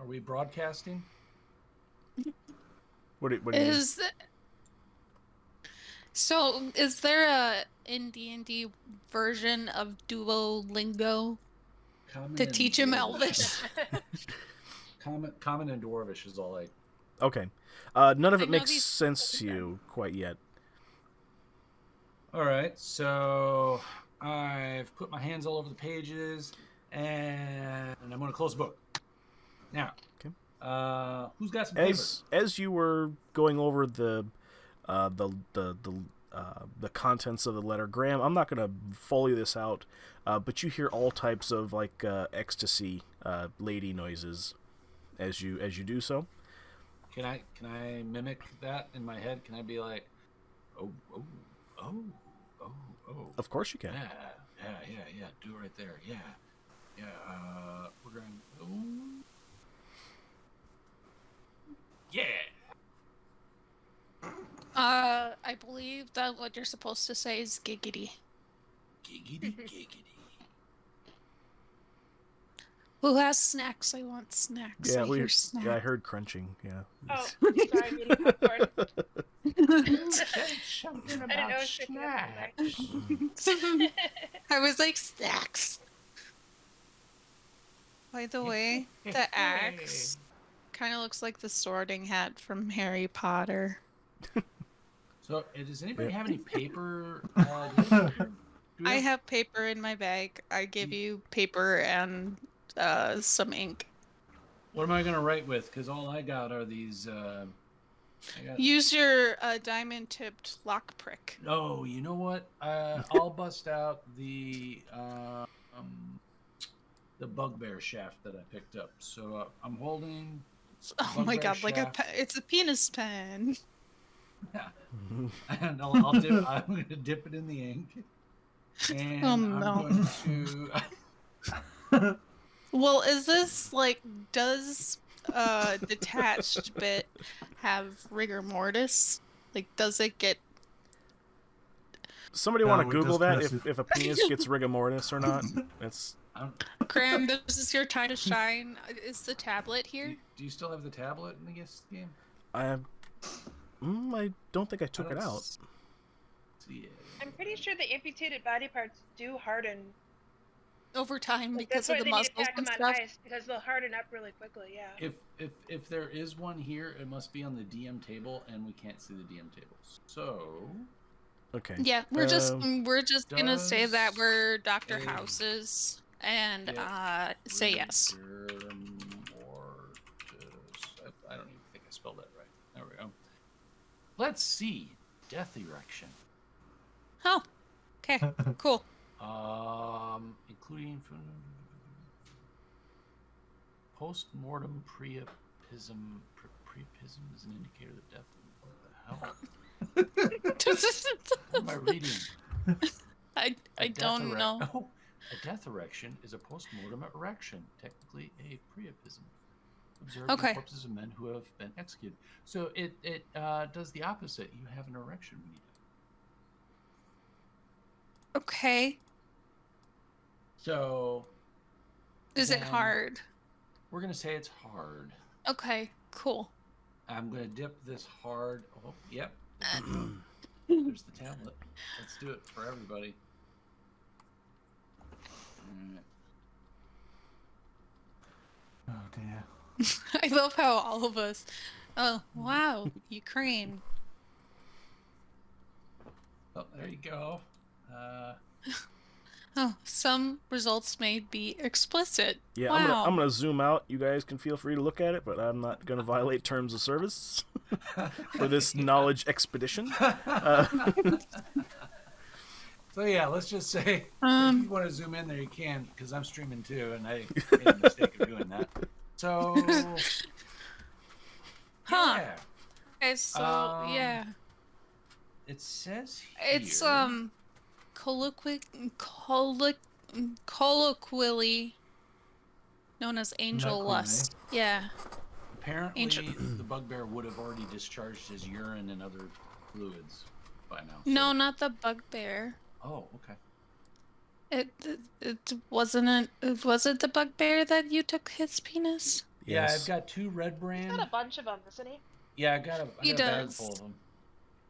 we broadcasting? What do you mean? So, is there a in D&D version of Duolingo to teach him Elvish? Common and Dwarvish is all I... Okay. None of it makes sense to you quite yet. All right, so I've put my hands all over the pages, and I'm going to close the book. Now, who's got some paper? As you were going over the contents of the letter, Graham, I'm not going to folio this out, but you hear all types of like ecstasy lady noises as you do so. Can I mimic that in my head? Can I be like, oh? Of course you can. Yeah. Do it right there. Yeah. We're going. Oh. Yeah. I believe that what you're supposed to say is giggity. Giggity. Who has snacks? I want snacks. Yeah, I hear snacks. I heard crunching. Yeah. Oh, sorry, I'm eating popcorn. Something I didn't know I was picking up snacks. I was like, snacks. By the way, the axe kind of looks like the sorting hat from Harry Potter. So, does anybody have any paper? I have paper in my bag. I give you paper and some ink. What am I going to write with? Because all I got are these... Use your diamond-tipped lock prick. Oh, you know what? I'll bust out the bugbear shaft that I picked up. So I'm holding... Oh my god, like it's a penis pen. Yeah. And I'm going to dip it in the ink. And I'm going to... Well, is this like, does detached bit have rigor mortis? Like, does it get... Somebody want to Google that if a penis gets rigor mortis or not? It's... Graham, this is your time to shine. Is the tablet here? Do you still have the tablet in the game? I don't think I took it out. See it. I'm pretty sure the amputated body parts do harden over time like, because of the muscles and stuff. Ice because they'll harden up really quickly. Yeah. If there is one here, it must be on the DM table, and we can't see the DM tables. So. Okay. Yeah, we're just gonna say that we're Dr. Houses and say yes. I don't even think I spelled that right. There we go. Let's see. Death erection. Oh. Okay. Cool. Including post-mortem priapism. Priapism is an indicator of death. What the hell? What am I reading? I don't know. Oh, a death erection is a post-mortem erection, technically a priapism. Observed in corpses of men who have been executed. So it does the opposite. You have an erection when you die. Okay. So. Is it hard? We're going to say it's hard. Okay, cool. I'm going to dip this hard. Oh, yep. There's the tablet. Let's do it for everybody. Oh, dear. I love how all of us... Oh, wow. Ukraine. Oh, there you go. Oh, some results may be explicit. Yeah, wow. I'm gonna zoom out. You guys can feel free to look at it, but I'm not gonna violate terms of service for this knowledge expedition. So yeah, let's just say if you want to zoom in there, you can, because I'm streaming too, and I made a mistake of doing that. So, yeah. Okay, so yeah. It says here. It's colloquially known as angel lust. Yeah. Apparently, the bugbear would have already discharged his urine and other fluids by now. So. No, not the bugbear. Oh, okay. It wasn't was it the bugbear that you took his penis? Yeah, I've got 2 red brand. He's got a bunch of them, doesn't he? Yeah, I got a bag full of them.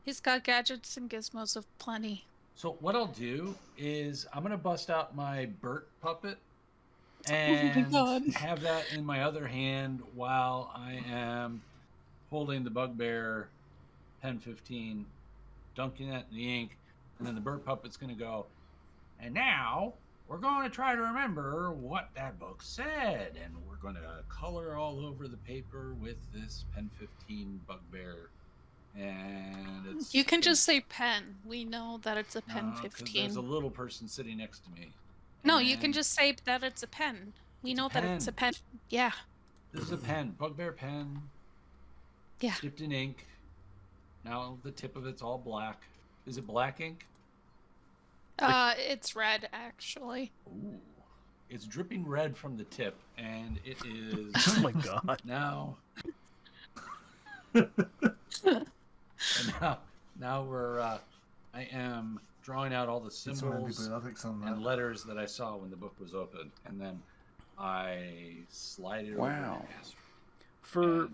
He's got gadgets and gizmos of plenty. So what I'll do is I'm gonna bust out my Bert puppet and have that in my other hand while I am holding the bugbear pen 15, dunking that in the ink, And then the bird puppet's going to go, and now we're going to try to remember what that book said. And we're going to color all over the paper with this Pen 15 bugbear. And it's... You can just say pen. We know that it's a pen 15. Because there's a little person sitting next to me. No, you can just say that it's a pen. We know that it's a pen. Yeah. This is a pen. Bugbear pen. Yeah. Dipped in ink. Now the tip of it's all black. Is it black ink? It's red, actually. Ooh. It's dripping red from the tip, and it is... Oh my god. Now... now we're... I am drawing out all the symbols and letters that I saw when the book was opened, and then I slide it over. Wow. For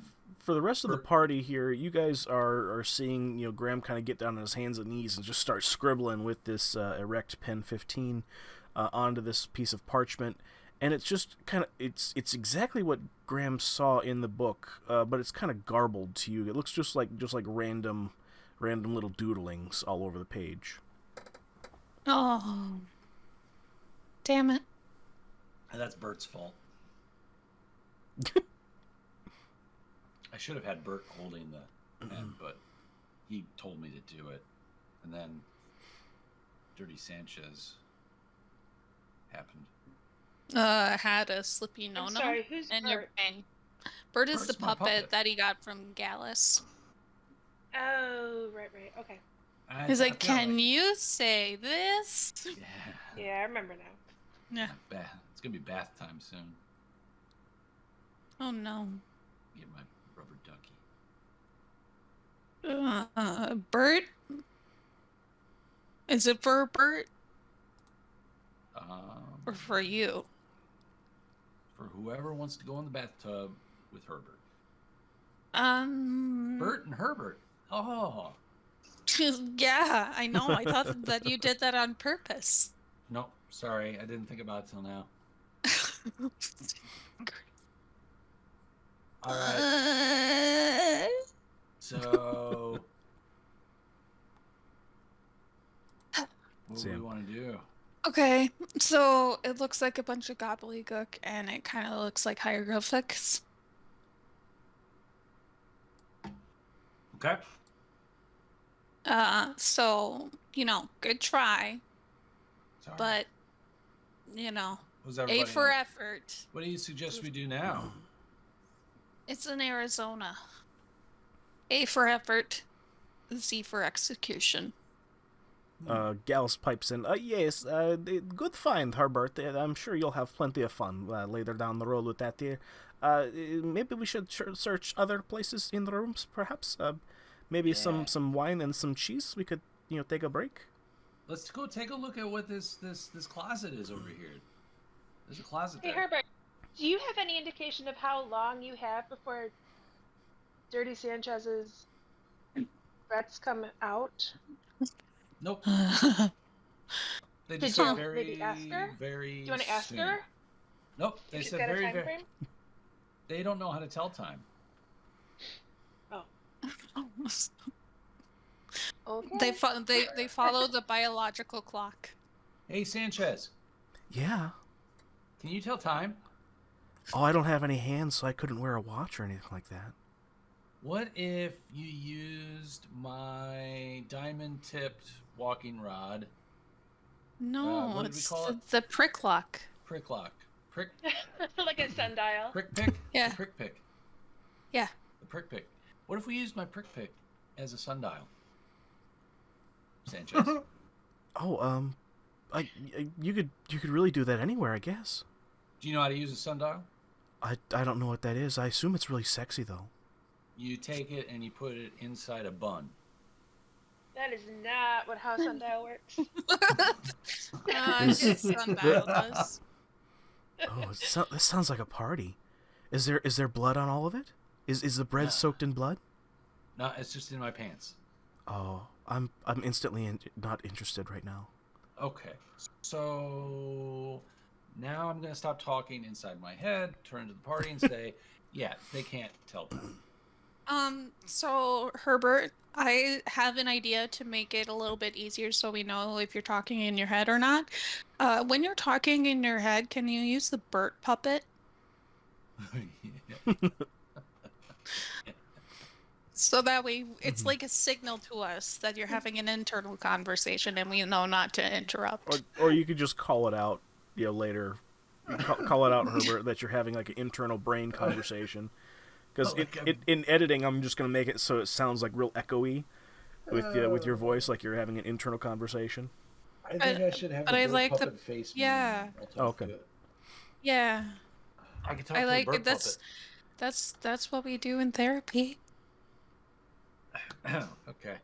the rest of the party here, you guys are seeing, Graham kind of get down on his hands and knees and just start scribbling with this erect pen 15 onto this piece of parchment, and it's just kind of it's exactly what Graham saw in the book, but it's kind of garbled to you. It looks just like random little doodlings all over the page. Oh, damn it! And that's Bert's fault. I should have had Bert holding the pen, but he told me to do it. And then Dirty Sanchez happened. Had a slippy no-no. I'm sorry, who's and Bert? you're paying. Bert is Bert's the my puppet that he got from Gallus. Oh, right, okay. He's like, can you say this? Yeah, I remember now. Yeah. It's going to be bath time soon. Oh, no. Get my rubber ducky. Bert? Is it for Bert? Or for you? For whoever wants to go in the bathtub with Herbert. Bert and Herbert. Oh. Yeah, I know. I thought that you did that on purpose. No, sorry. I didn't think about it till now. All right. So, what do we want to do? Okay, so it looks like a bunch of gobbledygook, and it kind of looks like hieroglyphics. Okay. So, good try. Sorry. But, A for effort. What do you suggest we do now? It's in Arizona. A for effort, Z for execution. Gallus pipes in. Yes, good find, Herbert. I'm sure you'll have plenty of fun later down the road with that there. Maybe we should search other places in the rooms, perhaps. Maybe some wine and some cheese. We could, take a break. Let's go take a look at what this closet is over here. There's a closet there. Hey, Herbert, do you have any indication of how long you have before Dirty Sanchez's threats come out? Nope. They Did just you said very, maybe ask her? very Do you want to ask soon. her? Nope. They If she's said got a very, time very. frame? They don't know how to tell time. Oh. Okay. They follow the biological clock. Hey, Sanchez, Yeah. can you tell time? Oh, I don't have any hands, so I couldn't wear a watch or anything like that. What if you used my diamond-tipped walking rod? No, what did we it's call it? the prick lock. Prick lock. Prick. Like a sundial. Prick pick. Yeah. The prick pick. Yeah. The prick pick. What if we used my prick pick as a sundial? Sanchez. Oh, you could really do that anywhere, I guess. Do you know how to use a sundial? I don't know what that is. I assume it's really sexy though. You take it and you put it inside a bun. That is not what how sundial works. Sundial does. Oh, this sounds like a party. Is there blood on all of it? Is the bread soaked in blood? No, it's just in my pants. Oh, I'm instantly not interested right now. Okay. So now I'm going to stop talking inside my head, turn to the party and say, yeah, they can't tell time. So Herbert, I have an idea to make it a little bit easier so we know if you're talking in your head or not. When you're talking in your head, can you use the Bert puppet? So that way it's like a signal to us that you're having an internal conversation and we know not to interrupt. Or you could just call it out, later. Call it out, Herbert, that you're having like an internal brain conversation. Because in editing, I'm just going to make it so it sounds like real echoey with your voice, like you're having an internal conversation. I think I should have a Bert puppet face. Yeah. Okay. Yeah. I can talk to the Bert puppet. That's what we do in therapy. Okay.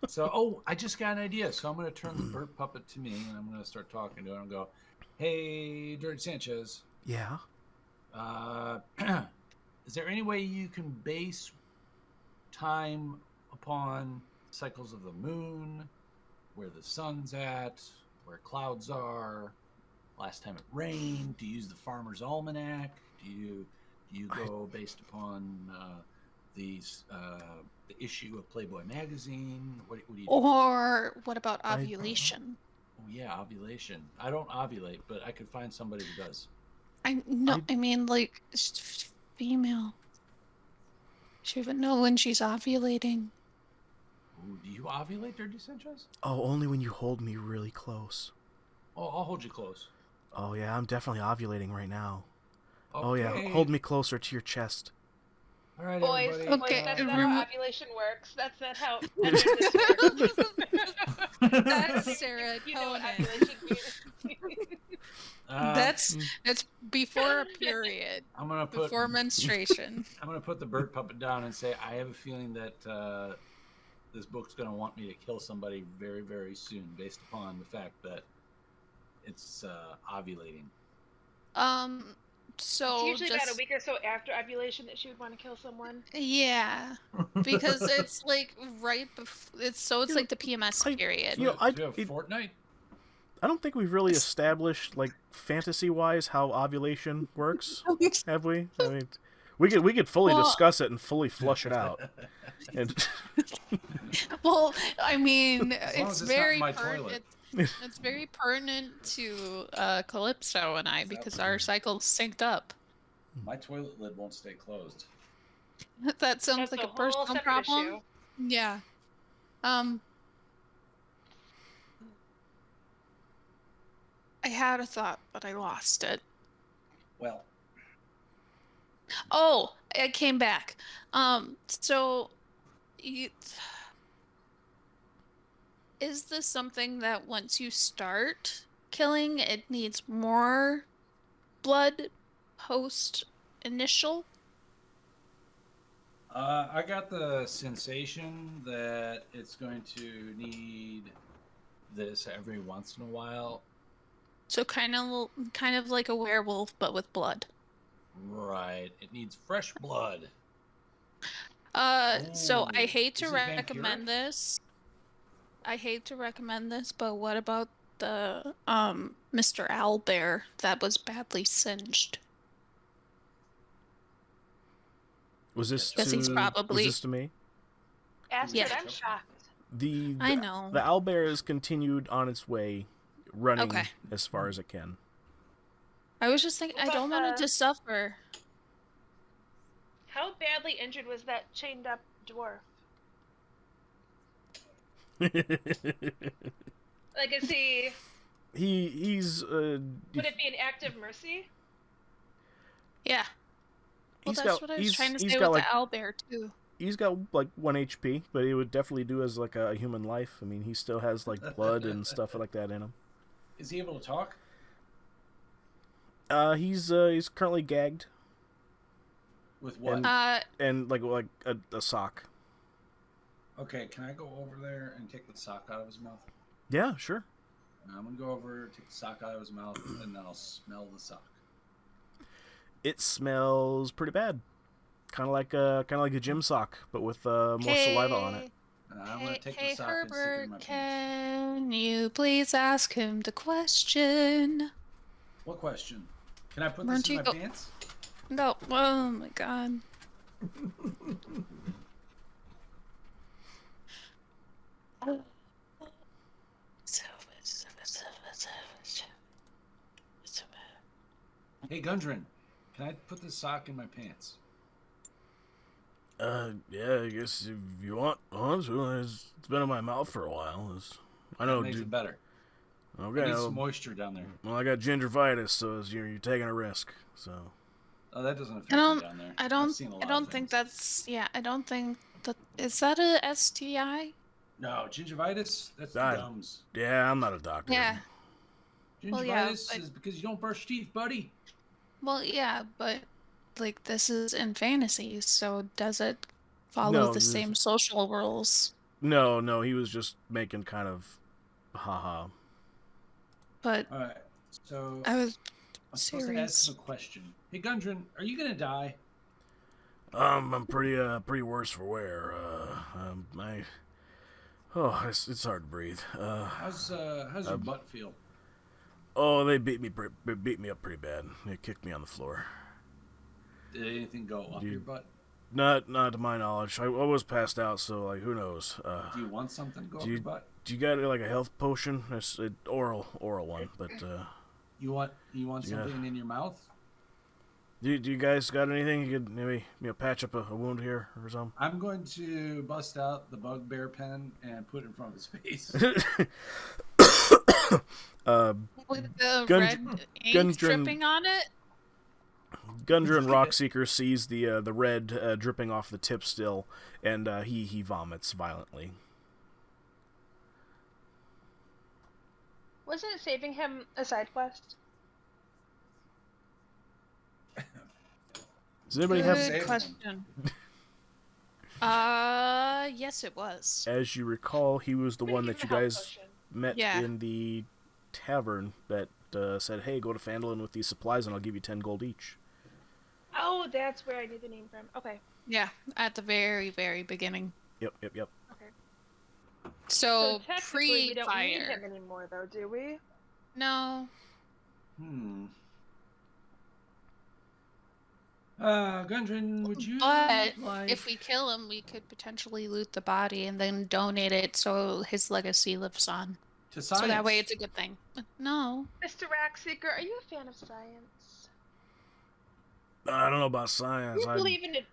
So, I just got an idea. So I'm going to turn the Bert puppet to me, and I'm going to start talking to it and go, "Hey, Dirty Sanchez. Yeah. Is there any way you can base time upon cycles of the moon, where the sun's at, where clouds are, last time it rained? Do you use the Farmer's Almanac? Do you go based upon the issue of Playboy magazine? What do you do? Or what about ovulation? Oh yeah, ovulation. I don't ovulate, but I could find somebody who does. I mean, like, female. She would know when she's ovulating. Ooh, do you ovulate, Dirty Sanchez? Oh, only when you hold me really close. Oh, I'll hold you close. Oh yeah, I'm definitely ovulating right now. Okay. Oh yeah, hold me closer to your chest. All right, Boys, everybody. boys, that's not how ovulation works. That's not how. That's serotonin. You know what ovulation means. That's before a period. Before menstruation. I'm gonna put the Bert puppet down and say I have a feeling that this book's gonna want me to kill somebody very, very soon, based upon the fact that it's ovulating. So it's usually about a week or so after ovulation that she would want to kill someone. Yeah, because it's like right before. It's like the PMS period. Do you have Fortnite? I don't think we've really established, like, fantasy-wise how ovulation works, have we? I mean, we could fully discuss it and fully flush it out. And well, I mean, it's very pertinent. It's very pertinent to Calypso and I because our cycles synced up. My toilet lid won't stay closed. That sounds like a personal problem. Issue. Yeah. I had a thought, but I lost it. Well. Oh, it came back. So, is this something that once you start killing, it needs more blood post initial? I got the sensation that it's going to need this every once in a while. So kind of like a werewolf, but with blood. Right. It needs fresh blood. So I hate to recommend this. But what about the Mr. Owlbear that was badly singed? Was this to me? Astrid, Yeah. I'm shocked. I know. The owlbear has continued on its way, running as far as it can. I was just thinking, I don't want it to suffer. How badly injured was that chained up dwarf? Like, is he? He's. Would it be an act of mercy? Yeah. Well, that's what I was trying to say with the owlbear too. He's got like 1 HP, but it would definitely do as like a human life. I mean, he still has like blood and stuff like that in him. Is he able to talk? He's currently gagged. With what? And like a sock. Okay, can I go over there and take the sock out of his mouth? Yeah, sure. I'm gonna go over, take the sock out of his mouth, and then I'll smell the sock. It smells pretty bad. Kind of like a gym sock, but with more saliva on it. I'm gonna take the sock Herbert, and stick it in my pants. can you please ask him the question? What question? Can I put this in my pants? No. Oh my god. Hey, Gundren, can I put this sock in my pants? Yeah, I guess if you want to. It's been in my mouth for a while. I know, That makes it better. Okay. I need some moisture down there. Well, I got gingivitis, so you're taking a risk. So. Oh, that doesn't affect me down there. I don't think that's. Yeah, I don't think that. Is that a STI? No, gingivitis. That's the gums. Yeah, I'm not a doctor. Yeah. Gingivitis is because you don't brush teeth, buddy. Well, yeah, but like this is in fantasy, so does it follow the same social rules? No, he was just making kind of haha. But all right, so I'm supposed to ask him a question. Hey, Gundren, are you gonna die? I'm pretty worse for wear. It's hard to breathe. How's your butt feel? Oh, they beat me up pretty bad. They kicked me on the floor. Did anything go up your butt? Not to my knowledge. I was passed out, so like who knows? Do you want something to go up your butt? Do you got like a health potion? It's an oral one, but you want something in your mouth? Do you guys got anything? You could maybe patch up a wound here or something. I'm going to bust out the bugbear pen and put it in front of his face. With the red ink dripping on it. Gundren Rockseeker sees the red dripping off the tip still, and he vomits violently. Wasn't it saving him a side quest? Does anybody have a question? Yes, it was. As you recall, he was the one that you guys met in the tavern that said, "Hey, go to Phandalin with these supplies, and I'll give you 10 gold each." Oh, that's where I knew the name from. Okay. Yeah, at the very, very beginning. Yep. Okay. So technically, we don't need him anymore, though, do we? No. Gundren, would you? But if we kill him, we could potentially loot the body and then donate it so his legacy lives on. To science. So that way it's a good thing. No. Mr. Rockseeker, are you a fan of science? I don't know about science. Do you believe in it?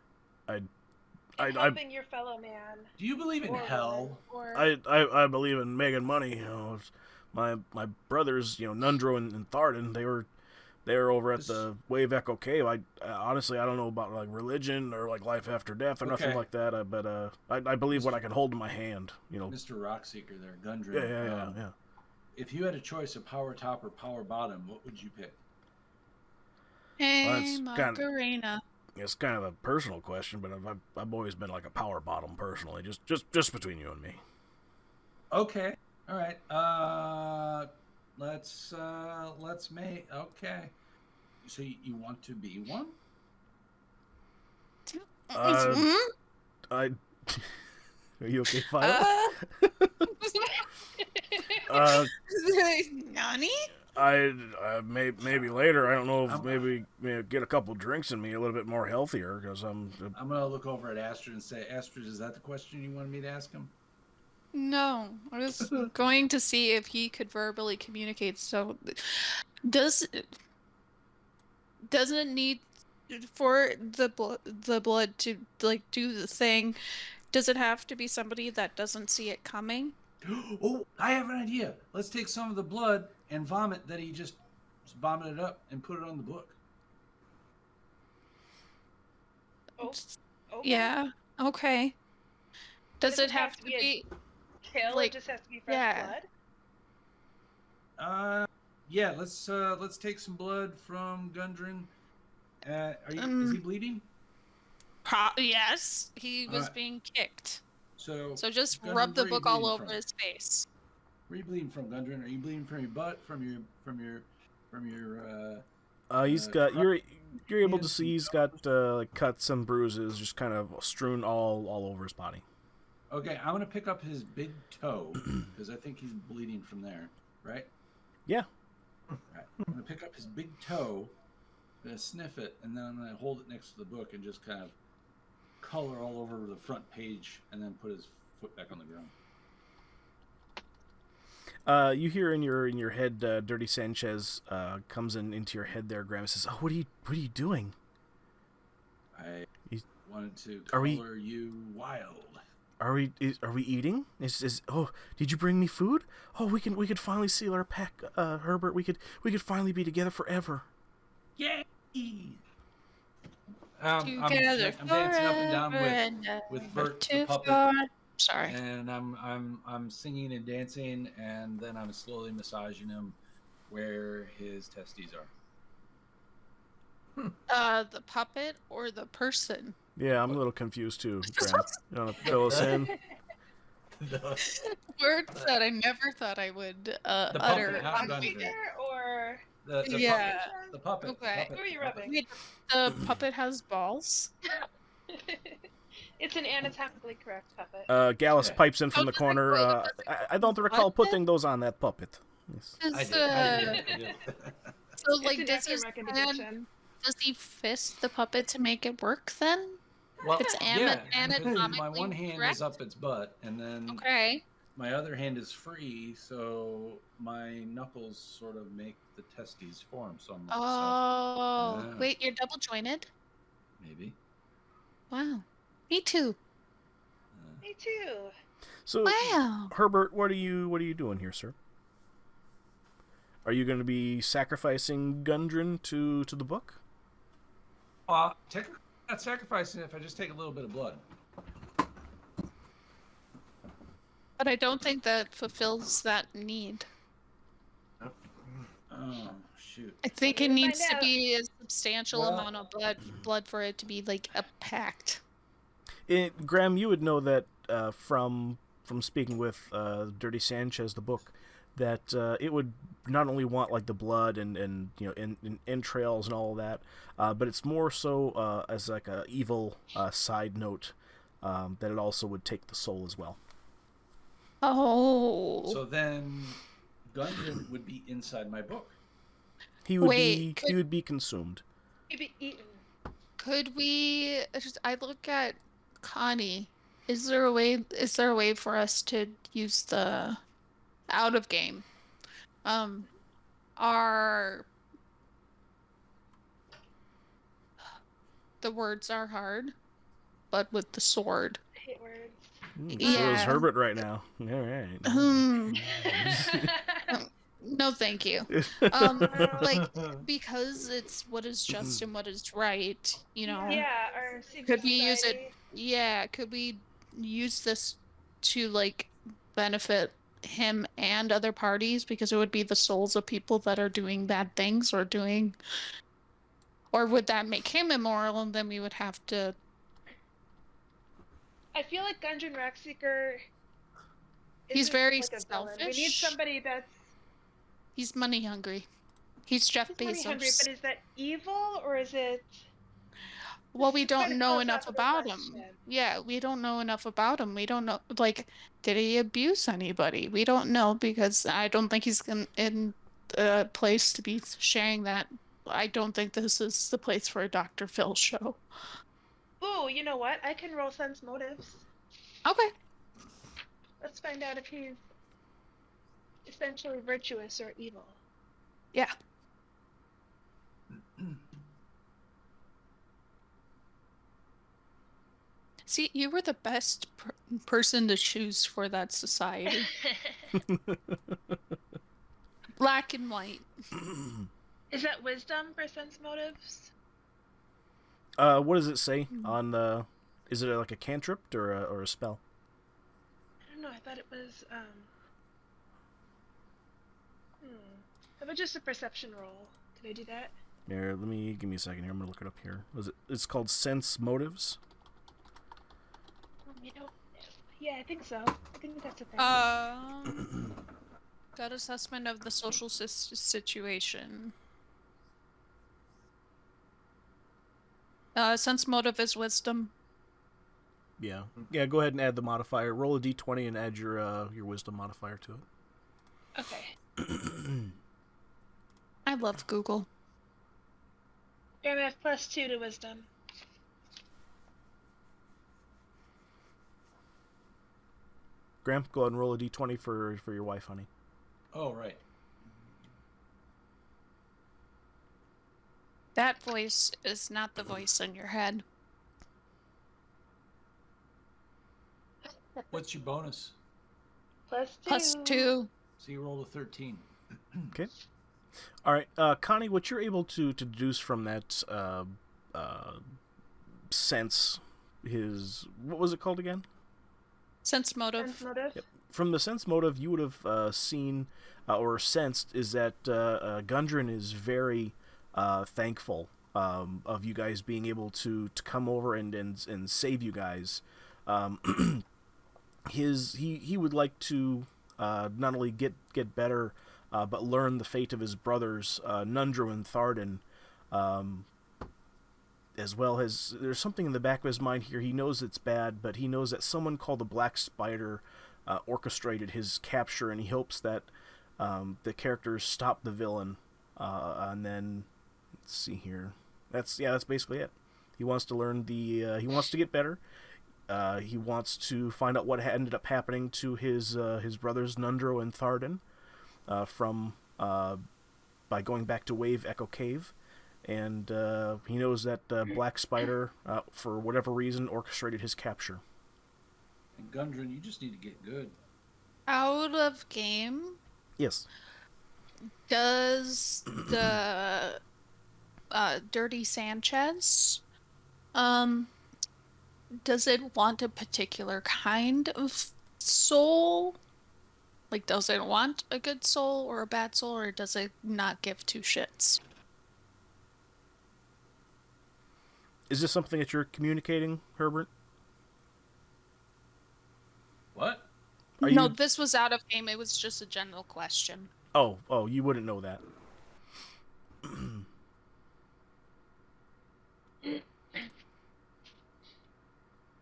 Helping your fellow man. Do you believe in hell? I believe in making money. My brothers, Nundro and Tharden, they were over at the Wave Echo Cave. Honestly, I don't know about like religion or like life after death or nothing like that. But I believe what I can hold in my hand. Mr. Rockseeker, there, Gundren. Yeah. If you had a choice of power top or power bottom, what would you pick? Hey, Macarena. It's kind of a personal question, but I've always been like a power bottom personally. Just between you and me. Okay. All right. Let's make. Okay. So you want to be one? Are you okay, Violet? Nani? Maybe later. I don't know if maybe get a couple drinks in me a little bit more healthier because I'm gonna look over at Astrid and say, Astrid, is that the question you wanted me to ask him? No, I was going to see if he could verbally communicate. So, doesn't it need for the blood to like do the thing? Does it have to be somebody that doesn't see it coming? Oh, I have an idea. Let's take some of the blood and vomit that he just vomited up and put it on the book. Oh, okay. Yeah. Okay. Does it have to be kill? Like, it just has to be fresh blood. Yeah. Let's take some blood from Gundren. Is he bleeding? Yes, he was being kicked. So just Gundren, rub the book all over his face. Where are you bleeding from, Gundren? Are you bleeding from your butt? From your he's got. You're able to see he's got like cuts and bruises, just kind of strewn all over his body. Okay, I'm gonna pick up his big toe because I think he's bleeding from there, right? Yeah. Right. I'm gonna pick up his big toe sniff it, and then I hold it next to the book and just kind of color all over the front page, and then put his foot back on the ground. You hear in your head, Dirty Sanchez comes into your head there, Graham, and says, "Oh, what are you doing?" I wanted to Are we- color you wild. Are we eating? Oh, did you bring me food? Oh, we could finally seal our pack, Herbert. We could finally be together forever. Yay! Together I'm dancing up and down with Bert the puppet, Sorry. and I'm singing and dancing, and then I'm slowly massaging him where his testes are. The puppet or the person? Yeah, I'm a little confused too, Graham. You want to fill us in? Words that I never thought I would utter. puppet, not on Gunter. video. Or The Yeah. puppet. The puppet. Okay. The Who are you puppet. rubbing? Wait, the puppet has balls? it's an anatomically correct puppet. Gallus Yeah. pipes in from the does it corner. go? I don't recall putting those on that puppet. Yes. I Is, did. I did. So, It's like, an does accurate recommendation. he fist the puppet to make it work then? Well, It's yeah, anatomically my one hand correct? is up its butt, and then Okay. my other hand is free, so my knuckles sort of make the testes form. So I'm Oh, Yeah. wait, you're double jointed? maybe. Wow. Me too. Me too. So, Wow. Herbert, what are you doing here, sir? Are you going to be sacrificing Gundren to the book? Technically not sacrificing if I just take a little bit of blood. But I don't think that fulfills that need. Oh shoot! I think We're it gonna needs find to out. be a substantial Well- amount of blood for it to be like a pact. Graham, you would know that from speaking with Dirty Sanchez, the book, that it would not only want like the blood and you know and entrails and all of that, but it's more so as like a evil side note that it also would take the soul as well. Oh. So then, Gundren would be inside my book. He would Wait, he would be consumed. He'd be eaten. Could we? I look at Connie. Is there a way for us to use the out of game? Our the words are hard, but with the sword. I hate words. So is Yeah. Herbert right now. All right. No, thank you. Like because it's what is just and what is right. You know. Yeah, our secret Could we use it? society. Yeah, could we use this to like benefit him and other parties because it would be the souls of people that are doing bad things or would that make him immoral and then we would have to I feel like Gungeon Rockseeker. He's isn't very like a villain. We need selfish. somebody that's he's money hungry. He's Jeff he's money Bezos. hungry, but is that evil or is it? Well, we This is kinda don't know close enough off of the about him. question. Yeah, we don't know enough about him. We don't know, like, did he abuse anybody? We don't know because I don't think he's in a place to be sharing that. I don't think this is the place for a Dr. Phil show. Ooh, you know what? I can roll sense motives. Okay. Let's find out if he's essentially virtuous or evil. Yeah. See, you were the best person to choose for that society. Black and white. Is that wisdom for sense motives? What does it say on the? Is it like a cantrip or a spell? I don't know. I thought it was. How about just a perception roll? Can I do that? Here, give me a second here. I'm gonna look it up here. It's called Sense Motives. I don't know. Yeah, I think so. I think that's a thing. That assessment of the social situation. Sense motive is wisdom. Yeah. Go ahead and add the modifier. Roll a d20 and add your wisdom modifier to it. Okay. I love Google. Gonna have +2 to wisdom. Graham, go ahead and roll a d20 for your wife, honey. Oh, right. That voice is not the voice in your head. What's your bonus? +2. +2. So you rolled a 13. Okay. All right, Connie, what you're able to deduce from that sense, what was it called again? Sense motive. Sense motive. Yep. From the sense motive, you would have seen or sensed is that Gundren is very thankful of you guys being able to come over and save you guys. He would like to not only get better, but learn the fate of his brothers, Nundro and Tharden, as well as there's something in the back of his mind here. He knows it's bad, but he knows that someone called the Black Spider orchestrated his capture, and he hopes that the characters stop the villain. And then, let's see here. That's basically it. He wants to learn he wants to get better. He wants to find out what ended up happening to his brothers Nundro and Tharden by going back to Wave Echo Cave. And he knows that Black Spider, for whatever reason, orchestrated his capture. And Gundren, you just need to get good. Out of game, Yes. does the Dirty Sanchez, does it want a particular kind of soul? Like, does it want a good soul or a bad soul, or does it not give two shits? Is this something that you're communicating, Herbert? What? No, this was out of game. It was just a general question. Oh, you wouldn't know that.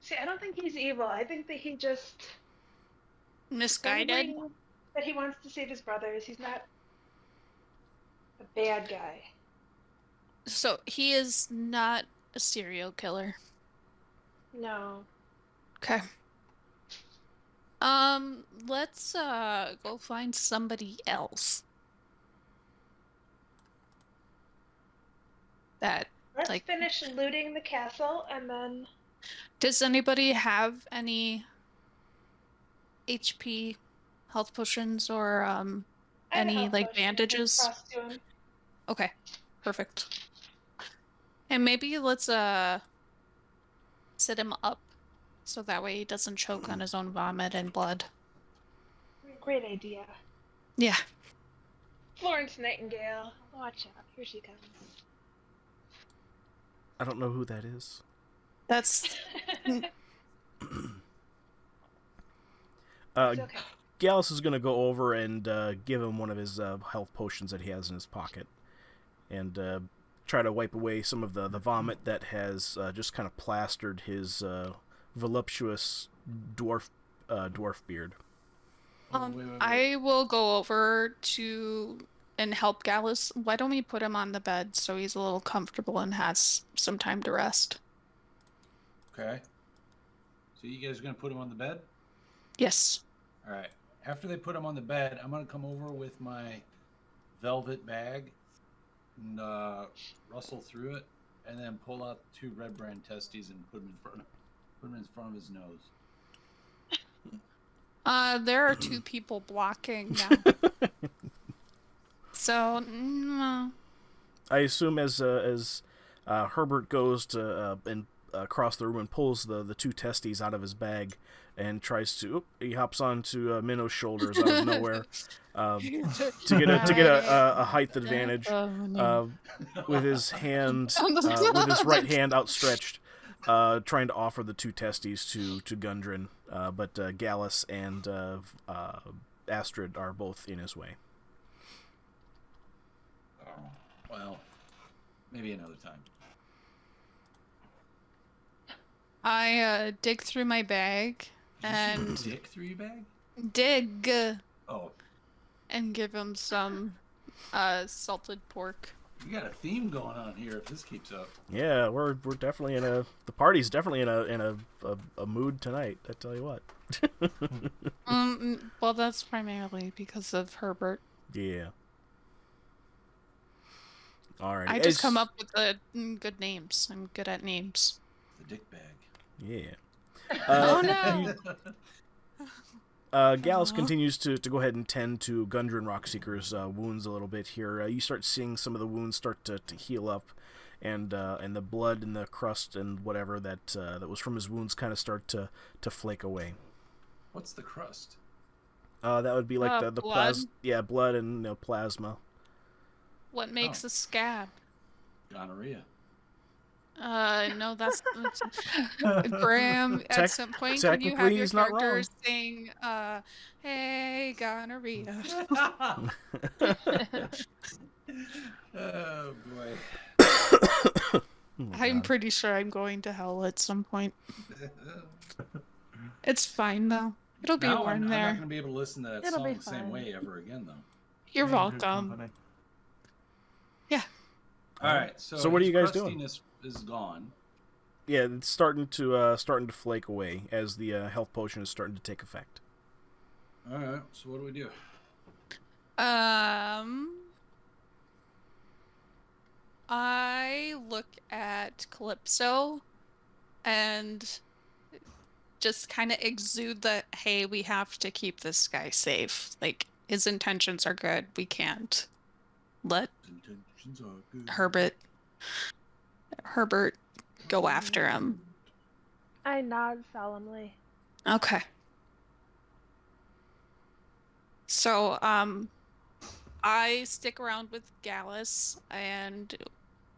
See, I don't think he's evil. I think that he just Misguided? that he wants to save his brothers. He's not a bad guy. So he is not a serial killer. No. Okay. Let's go find somebody else. Let's Like, finish looting the castle and then. does anybody have any HP health potions or I have a any health like potion. bandages? Cross to him. Okay, perfect. And maybe let's sit him up so that way he doesn't choke on his own vomit and blood. Great idea. Yeah. Florence Nightingale. Watch out. Here she comes. I don't know who that is. That's It's okay. Gallus is going to go over and give him one of his health potions that he has in his pocket, and try to wipe away some of the vomit that has just kind of plastered his voluptuous dwarf beard. Wait. I will go over to and help Gallus. Why don't we put him on the bed so he's a little comfortable and has some time to rest? Okay. So you guys are going to put him on the bed? Yes. All right. After they put him on the bed, I'm going to come over with my velvet bag and rustle through it, and then pull out 2 red brand testes and put them in front of his nose. There are 2 people blocking now. So, I assume as Herbert goes to across the room and pulls the 2 testes out of his bag and tries to, he hops onto Minnow's shoulders out of nowhere to get a height advantage with his hand with his right hand outstretched, trying to offer the 2 testes to Gundren, but Gallus and Astrid are both in his way. Oh, well, maybe another time. I dig through my bag and Dick through your bag? dig Oh, and give him some salted pork. We got a theme going on here if this keeps up. Yeah, we're definitely the party's definitely in a mood tonight. I tell you what. Well, that's primarily because of Herbert. Yeah. All right. I just come up with the good names. I'm good at names. The dick bag. Yeah. Oh no. Gallus continues to go ahead and tend to Gundren Rockseeker's wounds a little bit here. You start seeing some of the wounds start to heal up, and the blood and the crust and whatever that was from his wounds kind of start to flake away. What's the crust? That would be like the blood? plasma. Yeah, blood and plasma. What makes a scab? Gonorrhea. No, that's Graham. At some point, can you have your characters sing, "Hey, gonorrhea"? Oh boy. I'm pretty sure I'm going to hell at some point. It's fine though. It'll be warm I'm there. not going to be able to listen to that song the same way ever again, though. You're welcome. Yeah. All right. So what are you guys doing? Is gone. Yeah, it's starting to flake away as the health potion is starting to take effect. All right. So what do we do? I look at Calypso and just kind of exude that, hey, we have to keep this guy safe. Like, his intentions are good. We can't let Herbert go after him. I nod solemnly. Okay. So, I stick around with Gallus, and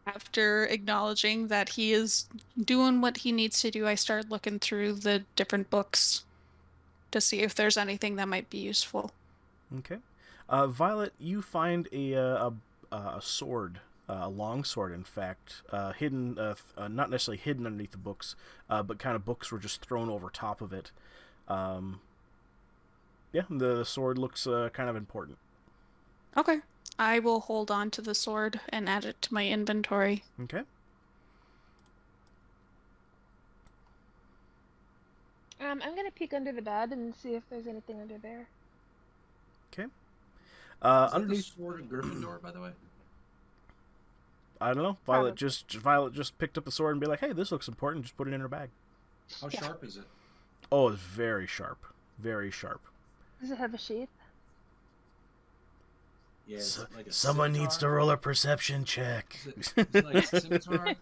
after acknowledging that he is doing what he needs to do, I start looking through the different books to see if there's anything that might be useful. Okay. Violet, you find a sword, a long sword, in fact, hidden, not necessarily hidden underneath the books, but kind of books were just thrown over top of it. Yeah, the sword looks kind of important. Okay. I will hold on to the sword and add it to my inventory. Okay. I'm gonna peek under the bed and see if there's anything under there. Okay. Is Underneath that the sword of Gryffindor, by the way? I don't know. Violet just picked up the sword and be like, "Hey, this looks important." Just put it in her bag. How sharp is it? Oh, it's very sharp. Very sharp. Does it have a sheath? Yeah, like someone scimitar? needs to roll a perception check. Is it like a scimitar?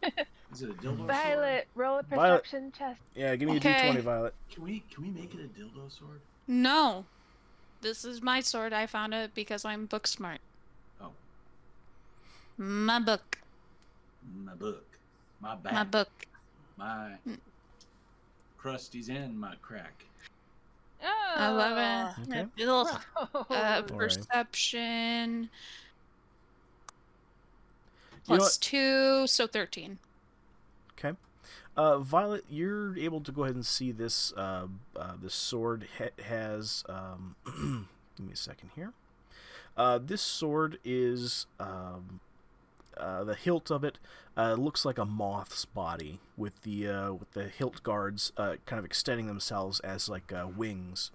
Is it a dildo Violet, roll a perception check. Yeah, give me a d20, Violet. Can we make it a dildo sword? No. This is my sword. I found it because I'm book smart. Oh. My book. My book. My back. My book. My crusties and my crack. Oh. 11. Okay. Perception. You know Plus 2, so 13. Okay. Violet, you're able to go ahead and see this this sword has give me a second here. This sword is the hilt of it looks like a moth's body with the hilt guards kind of extending themselves as like wings.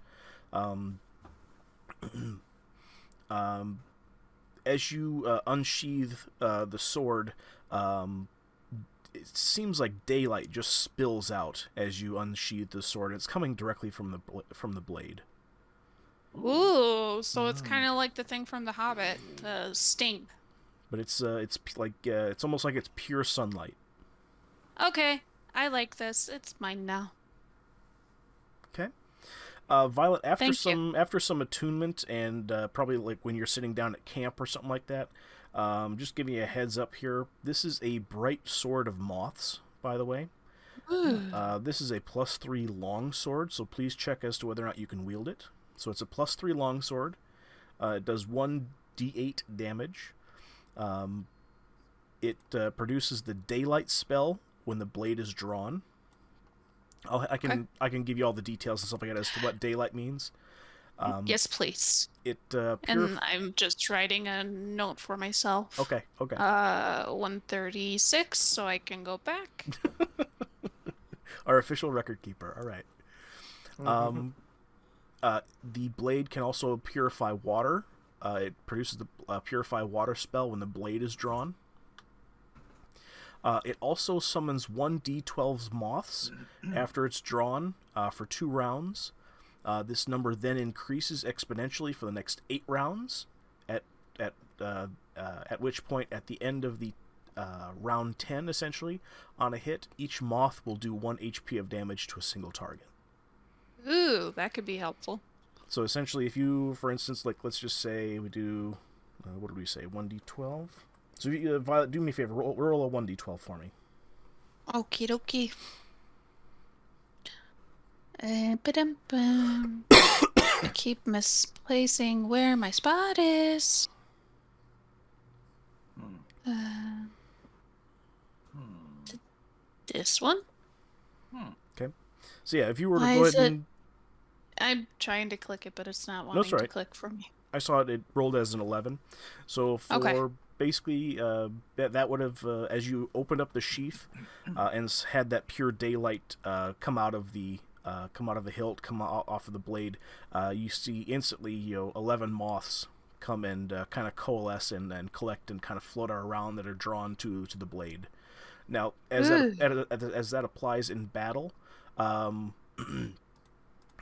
As you unsheath the sword, it seems like daylight just spills out as you unsheath the sword. It's coming directly from the blade. Ooh, so it's kind of like the thing from The Hobbit, the sting. But it's like it's almost like it's pure sunlight. Okay, I like this. It's mine now. Okay. Violet, after some attunement and probably like when you're sitting down at camp or something like that, just giving you a heads up here. This is a bright sword of moths, by the way. This is a +3 long sword, so please check as to whether or not you can wield it. So it's a +3 long sword. It does 1d8 damage. It produces the daylight spell when the blade is drawn. I can give you all the details and stuff like that as to what daylight means. Yes, please. And I'm just writing a note for myself. Okay. 136, so I can go back. Our official record keeper. All right. The blade can also purify water. It produces the purify water spell when the blade is drawn. It also summons 1d12's moths after it's drawn for 2 rounds. This number then increases exponentially for the next 8 rounds. At which point, at the end of the round 10, essentially, on a hit, each moth will do 1 HP of damage to a single target. Ooh, that could be helpful. So essentially, if you, for instance, like let's just say we do, what did we say, 1d12? So Violet, do me a favor, roll a 1d12 for me. Okie dokie. Ba-dum-bum. I keep misplacing where my spot is. This one? Okay. So yeah, if you were to go ahead and... I'm trying to click it, but it's not wanting to click for me. I saw it rolled as an 11. So for basically, that would have, as you opened up the sheath and had that pure daylight come out of the hilt, come off of the blade, you see instantly, 11 moths come and kind of coalesce and collect and kind of flutter around that are drawn to the blade. Now, as that applies in battle,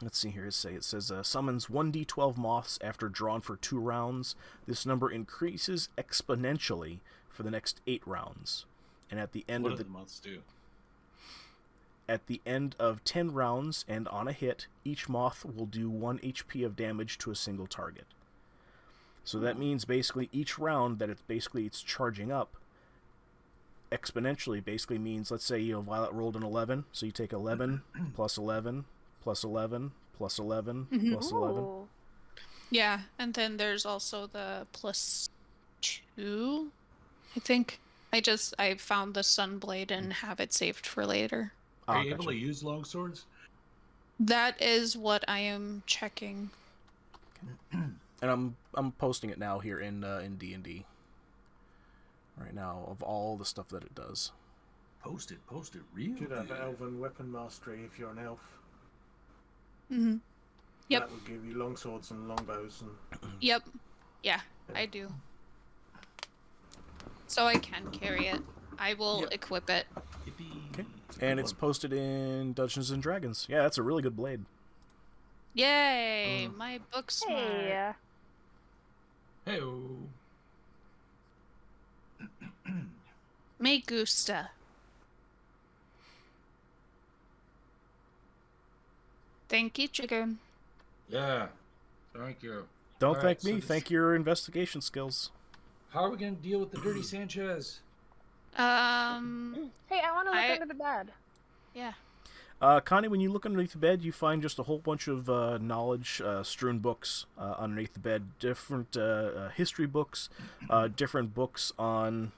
let's see here. It says summons 1d12 moths after drawn for 2 rounds. This number increases exponentially for the next 8 rounds, and at the end what do the moths do? At the end of 10 rounds and on a hit, each moth will do 1 HP of damage to a single target. So that means basically each round that it's charging up exponentially basically means, let's say Violet rolled an 11, so you take 11 plus 11 plus 11 plus 11 plus 11. Yeah, and then there's also the plus 2, I think. I found the Sunblade and have it saved for later. Are you able to use longswords? That is what I am checking. And I'm posting it now here in D&D. Right now, of all the stuff that it does. Post it real good. You should have elven weapon mastery if you're an elf. Mm-hmm. Yep. That would give you longswords and longbows. Yep. Yeah, I do. So I can carry it. I will equip it. Okay. And it's posted in Dungeons and Dragons. Yeah, that's a really good blade. Yay! My book's smart. Hey. Hey-o. Me gusta. Thank you, chicken. Yeah. Thank you. Don't thank me. Thank your investigation skills. How are we going to deal with the dirty Sanchez? Hey, I want to look under the bed. Yeah. Connie, when you look underneath the bed, you find just a whole bunch of knowledge-strewn books underneath the bed. Different history books, different books on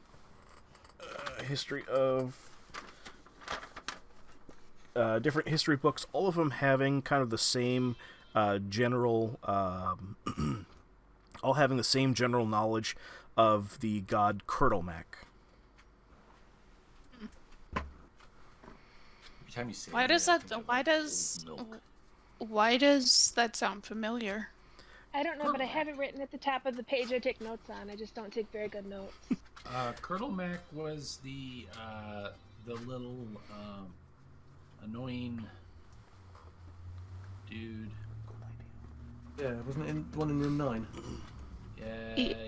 history of... different history books, all of them having kind of the same general... all having the same general knowledge of the god Kurtlemak. Time you say why does that sound familiar? I don't know, but I have it written at the top of the page I take notes on. I just don't take very good notes. Kurtlemak was the little annoying dude. Yeah, wasn't it one in room 9?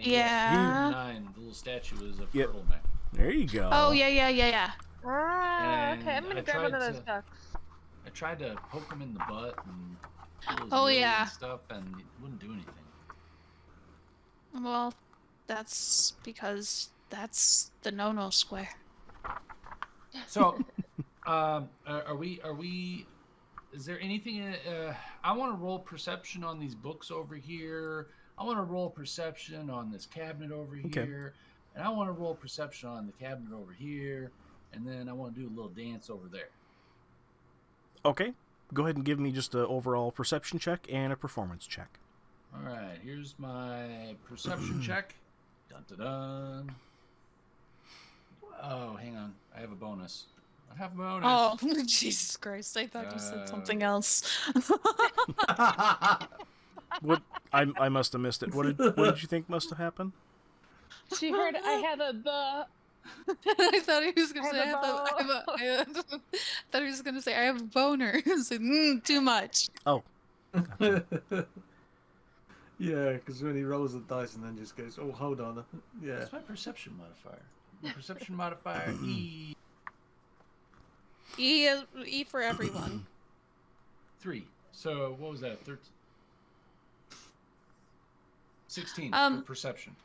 Yeah. Room 9, the little statue was of Kurtlemak. There you go. Oh, yeah. Ah, okay, I'm gonna grab one of those ducks. I tried to poke him in the butt and and stuff, and it wouldn't do anything. Well, that's because that's the no-no square. So, are we? Is there anything? I want to roll perception on these books over here. I want to roll perception on this cabinet over here, and I want to roll perception on the cabinet over here. And then I want to do a little dance over there. Okay. Go ahead and give me just an overall perception check and a performance check. All right, here's my perception check. Dun dun dun. Oh, hang on. I have a bonus. Oh, Jesus Christ. I thought you said something else. What? I must have missed it. What did you think must have happened? She heard I have a I thought he was going to say, I thought he was going to say, I have a boner. I was like, too much. Oh. Gotcha. Yeah, because when he rolls the dice and then just goes, oh, hold on. Yeah. That's my perception modifier. My perception modifier, E. E for everyone. 3. So, what was that? 13? 16 for perception.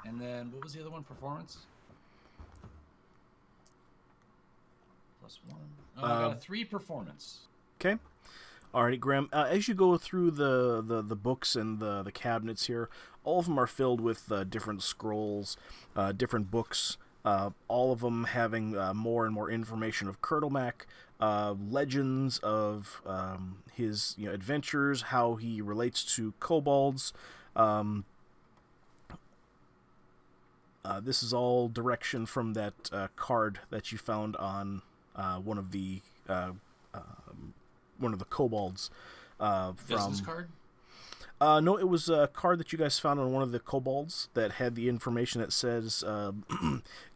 And then, what was the other one? Performance? +1. Oh, I got a 3 performance. Okay. Alrighty, Graham. As you go through the books and the cabinets here, all of them are filled with different scrolls, different books, all of them having more and more information of Kurtlemak, legends of his adventures, how he relates to kobolds. This is all direction from that card that you found on one of the kobolds. Business card? No, it was a card that you guys found on one of the kobolds that had the information that says,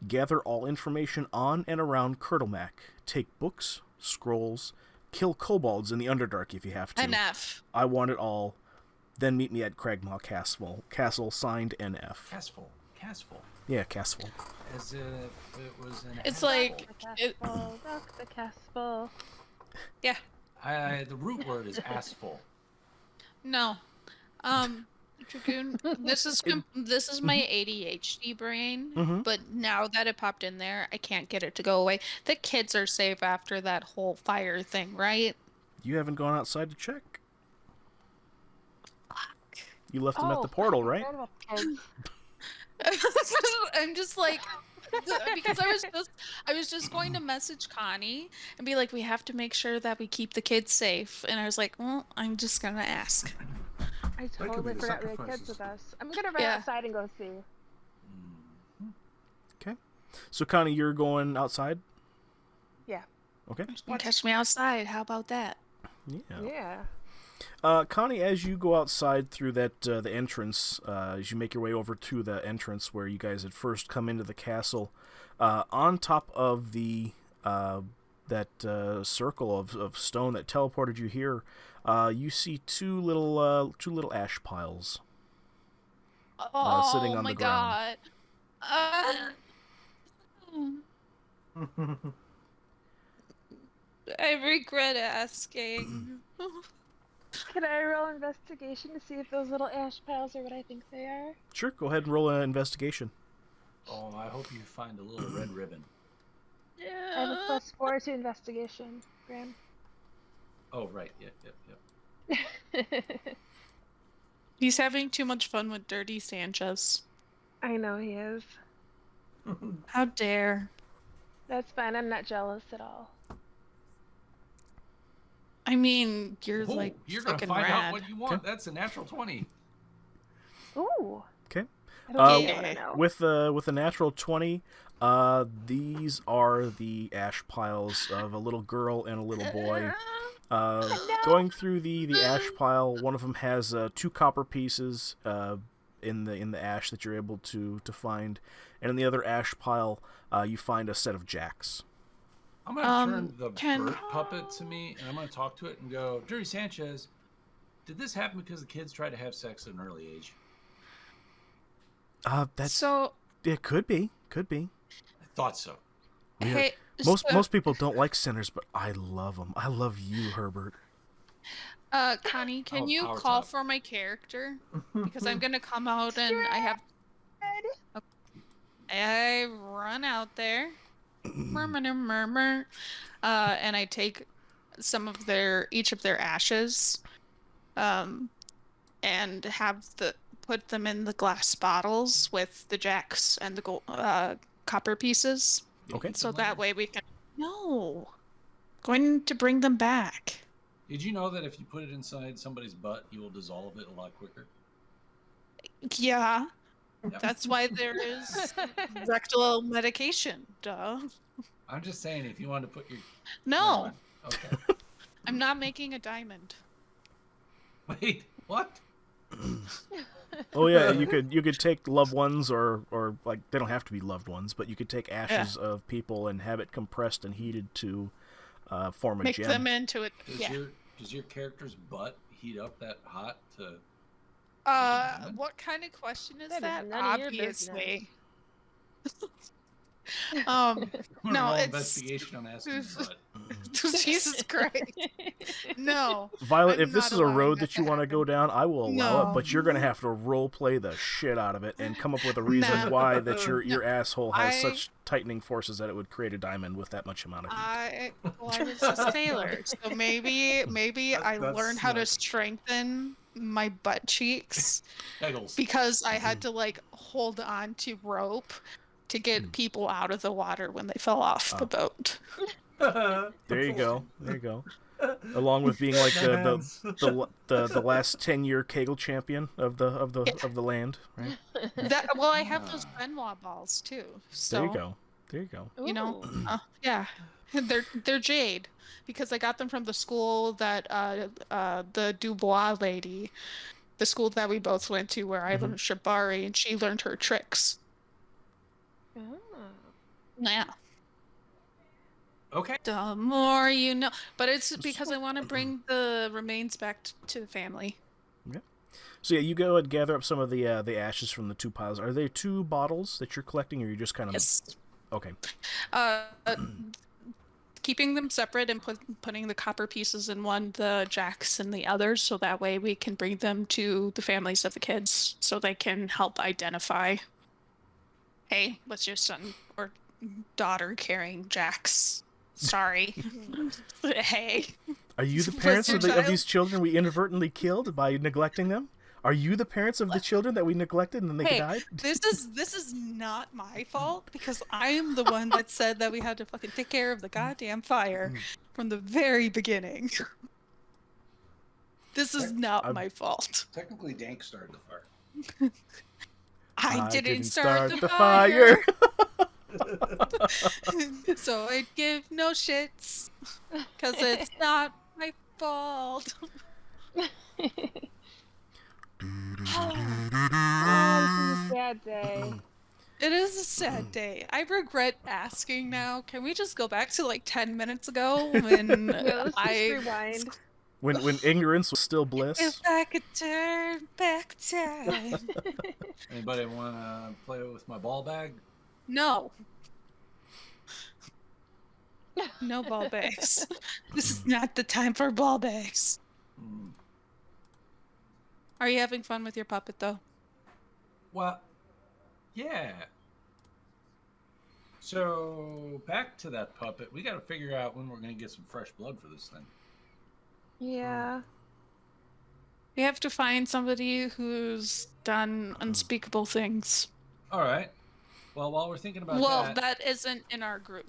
gather all information on and around Kurtlemak. Take books, scrolls, kill kobolds in the Underdark if you have to. NF. I want it all. Then meet me at Cragmaw Castle, signed NF. Castful. Yeah, Castle. As if it was an It's asshole. like... Rock the castle. Yeah. The root word is assful. No. Dragoon, this is my ADHD brain, but now that it popped in there, I can't get it to go away. The kids are safe after that whole fire thing, right? You haven't gone outside to check. Fuck. You left them at the portal, right? I'm just like, because I was just going to message Connie and be like, we have to make sure that we keep the kids safe, and I was like, well, I'm just gonna ask. I totally forgot we had kids with us. I'm gonna run outside and go see. Okay. So Connie, you're going outside? Yeah. Okay. Catch me outside. How about that? Yeah. Connie, as you go outside through that the entrance, as you make your way over to the entrance where you guys had first come into the castle, on top of the that circle of stone that teleported you here, you see two little ash piles sitting on the ground. God. I regret asking. Can I roll investigation to see if those little ash piles are what I think they are? Sure, go ahead and roll an investigation. Oh, I hope you find a little red ribbon. I have a +4 to investigation, Graham. Oh, right. Yep. He's having too much fun with Dirty Sanchez. I know he is. How dare. That's fine. I'm not jealous at all. I mean, you're like you're gonna fucking find rad. out what you want. Okay. That's a natural 20. Ooh. Okay. With a natural 20, these are the ash piles of a little girl and a little boy. Going through the ash pile, one of them has 2 copper pieces in the ash that you're able to find, and in the other ash pile, you find a set of jacks. I'm gonna turn the bird puppet to me, and I'm gonna talk to it and go, Dirty Sanchez, did this happen because the kids tried to have sex at an early age? It could be. I thought so. Yeah. Hey, most people don't like sinners, but I love them. I love you, Herbert. Connie, can you call for my character? Because I'm gonna come out and I run out there, murmur, and I take some of each of their ashes, and put them in the glass bottles with the jacks and the gold, copper pieces. Okay. So that way we can. Going to bring them back. Did you know that if you put it inside somebody's butt, he will dissolve it a lot quicker? Yeah. Yep. That's why there is rectal medication. Duh. I'm just saying, if you want to put your... No. Okay. I'm not making a diamond. Wait, what? Oh yeah, you could take loved ones or like they don't have to be loved ones, but you could take ashes of people and have it compressed and heated to form a Make gem. them into it. Does your character's butt heat up that hot to... What kind of question is That that? is none of your Obviously. No, no, it's investigation on Aston's butt. Jesus Christ. No. Violet, I'm if this not is a allowing road that that to you want to happen. go down, I will allow it, No. but you're going to have to role play the shit out of it and come up with a reason No. why that your asshole has I- such tightening forces that it would create a diamond with that much amount of heat. I was a sailor, so maybe I That's learned how to smart. strengthen my butt cheeks Kegels. because I had to like hold on to rope to get people out of the water when they fell off the boat. There you go. There you go. Along with being like the last 10-year Kegel champion of the land, right? Well, I have those Benoit balls too. So There you go. There you go. you know, Ooh. yeah, they're jade because I got them from the school that the Dubois lady, the school that we both went to where I learned shibari and she learned her tricks. Oh. Yeah. Okay. The more you know, but it's because I want to bring the remains back to the family. So yeah, you go and gather up some of the ashes from the two piles. Are there two bottles that you're collecting, or are you just kind of... Yes. Okay. Keeping them separate and putting the copper pieces in one, the jacks in the other, so that way we can bring them to the families of the kids so they can help identify, hey, was your son or daughter carrying jacks? Sorry. Hey. Are you the Was parents your of child- these children we inadvertently killed by neglecting them? Are you the parents of the children that we neglected and then they Hey, died? this is not my fault because I am the one that said that we had to fucking take care of the goddamn fire from the very beginning. This is not my fault. Technically, Dank started the fire. I didn't start the fire. So I give no shits because it's not my fault. Oh, this is a sad day. It is a sad day. I regret asking now. Can we just go back to like 10 minutes ago when Yeah, let's just rewind. When ignorance was still bliss? If I could turn back time. Anybody want to play with my ball bag? No. No ball bags. This is not the time for ball bags. Hmm. Are you having fun with your puppet though? Well, yeah. So, back to that puppet. We got to figure out when we're going to get some fresh blood for this thing. Yeah. We have to find somebody who's done unspeakable things. All right. Well, while we're thinking about Well, that isn't in our group.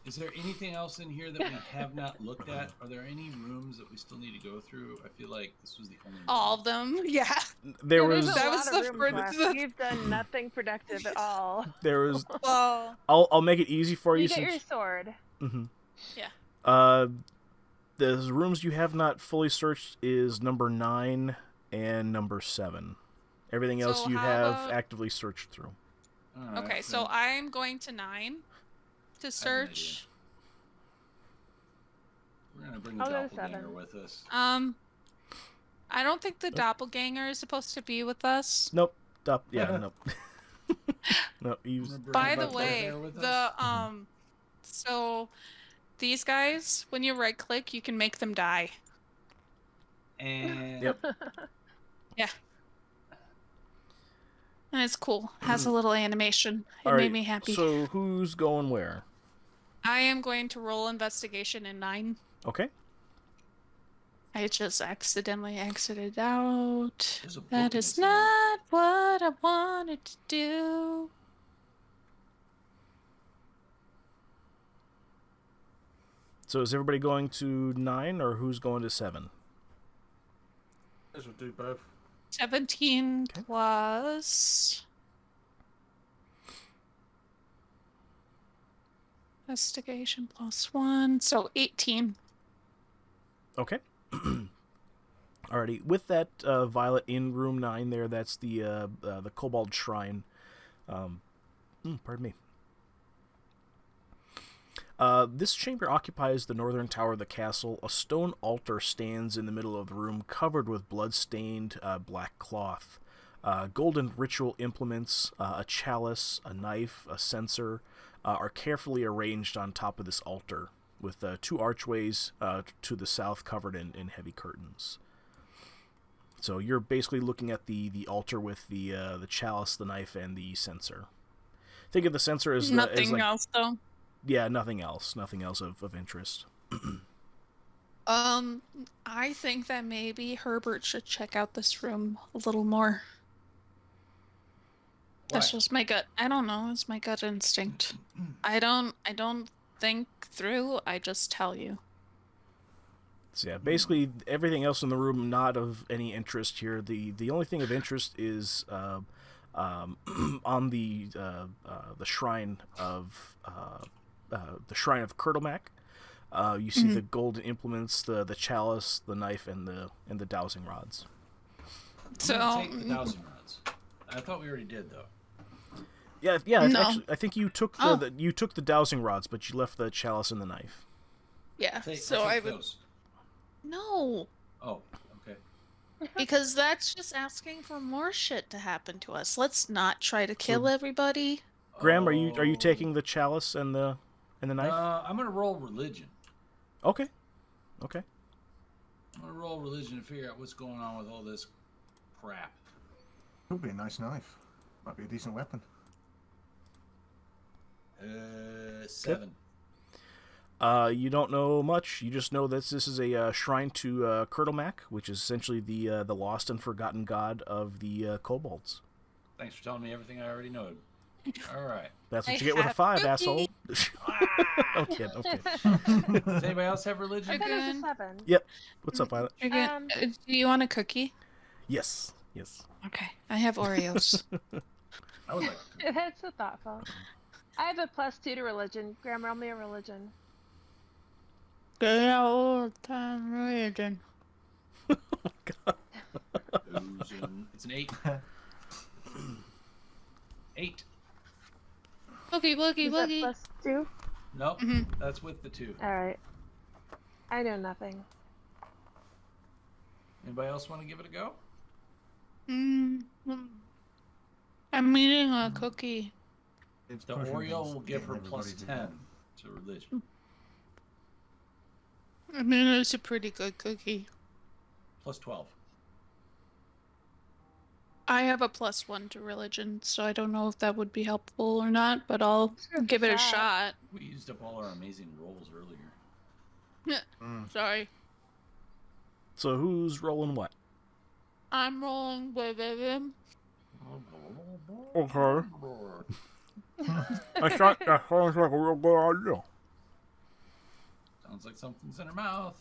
is there anything else in here that we have not looked at? Are there any rooms that we still need to go through? I feel like this was the only room. All of them, yeah. There Yeah, was there's a That lot was of the rooms first- left. You've done nothing productive at all. there was. Well, I'll make it easy for you. You get Since, your sword. yeah. The rooms you have not fully searched is number 9 and number 7. Everything else So you how have about- actively searched through. All right, Okay, so then I'm going to 9 to search. we're going to bring the I'll go to doppelganger 7. with us. I don't think the doppelganger is supposed to be with us. Nope. Yeah, nope. No, you. We're gonna bring By the doppelganger way, with the us. so these guys, when you right click, you can make them die. And Yep. And it's cool. Has a little animation. It All made right, me happy. So who's going where? I am going to roll investigation in 9. Okay. I just accidentally exited out. There's a book That in is its hand. not what I wanted to do. So is everybody going to 9, or who's going to 7? As we'll do both. 17 plus investigation +1, so 18. Okay. Alrighty. With that, Violet, in room 9 there, that's the Kobold Shrine. Pardon me. This chamber occupies the northern tower of the castle. A stone altar stands in the middle of the room, covered with blood-stained black cloth. Golden ritual implements, a chalice, a knife, a censer, are carefully arranged on top of this altar, with 2 archways to the south covered in heavy curtains. So you're basically looking at the altar with the chalice, the knife, and the censer. Think of the censer as Nothing like, else, though. Yeah, nothing else. Nothing else of interest. I think that maybe Herbert should check out this room a little more. That's just my gut. I don't know. It's my gut instinct. I don't think through. I just tell you. So yeah, basically everything else in the room not of any interest here. The only thing of interest is on the shrine of Kurtlemak. You see the golden implements, the chalice, the knife, and the dowsing rods. So take the dowsing rods. I thought we already did though. Yeah. No. Actually, I think you took you took the dowsing rods, but you left the chalice and the knife. Yeah. So I would. Those. No. Oh, okay. Because that's just asking for more shit to happen to us. Let's not try to kill everybody. Graham, are you taking the chalice and the knife? I'm gonna roll religion. Okay. I'm gonna roll religion to figure out what's going on with all this crap. Could be a nice knife. Might be a decent weapon. 7. You don't know much. You just know that this is a shrine to Kurtlemak, which is essentially the lost and forgotten god of the kobolds. Thanks for telling me everything I already know. All right. That's what you get with a 5, asshole. I'm kidding. Okay. Does anybody else have religion? I thought it was a 7. Yep. What's up, Violet? Do you want a cookie? Yes. Okay. I have Oreos. I would like to. That's so thoughtful. I have a +2 to religion. Graham, roll me a religion. Good old time religion. It's an 8. 8. Boogie. Is that +2? Nope. That's with the 2. All right. I know nothing. Anybody else want to give it a go? I'm eating a cookie. It's The pushing Oreo things, will give her getting everybody +10 to go. to religion. I mean, it's a pretty good cookie. +12. I have a +1 to religion, so I don't know if that would be helpful or not, but I'll give it a shot. We used up all our amazing rolls earlier. Sorry. So who's rolling what? I'm rolling with him. Okay. That sounds like a real good idea. Sounds like something's in her mouth.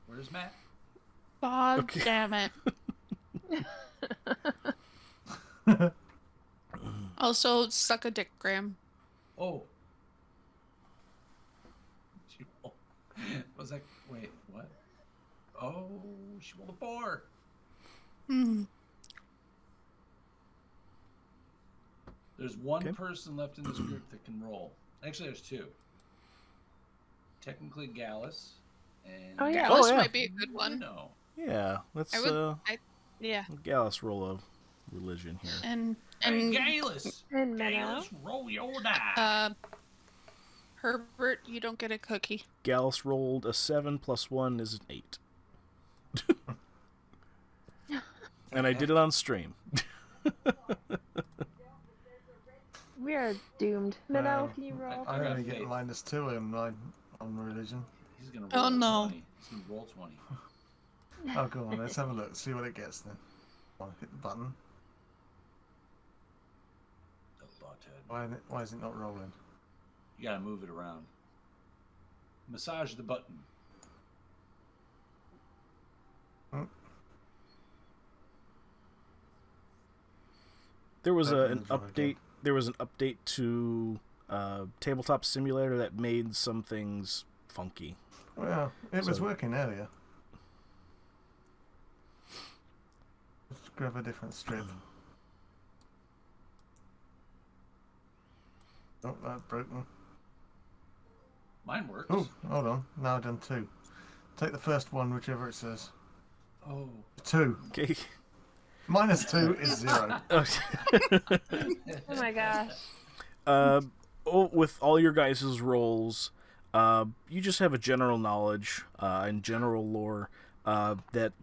Where's Matt? God damn it. Also, suck a dick, Graham. Oh. Was that? Wait, what? Oh, she rolled a 4. There's one person left in this group that can roll. Actually, there's 2. Technically, Gallus. And Gallus might be a good one. No. Yeah, let's Yeah. Gallus roll a religion here. And Gallus. And Gallus, roll your die. Herbert, you don't get a cookie. Gallus rolled a 7 + 1 is an 8. And I did it on stream. We are doomed. Minnow, can you roll? I got only get faith. -2 on religion. He's gonna roll Oh, no. 20. He's gonna roll 20. Oh, go on, let's have a look, see what it gets then. I'll hit the button. The button. Why is it not rolling? You gotta move it around. massage the button. There was an update. There was an update to Tabletop Simulator that made some things funky. Well, it was working earlier. Let's grab a different strip. Oh, that's broken. Mine works. Oh, hold on. Now I've done 2. Take the first one, whichever it says. Oh. 2. Okay. -2 is 0. Oh my gosh. With all your guys' roles, you just have a general knowledge and general lore that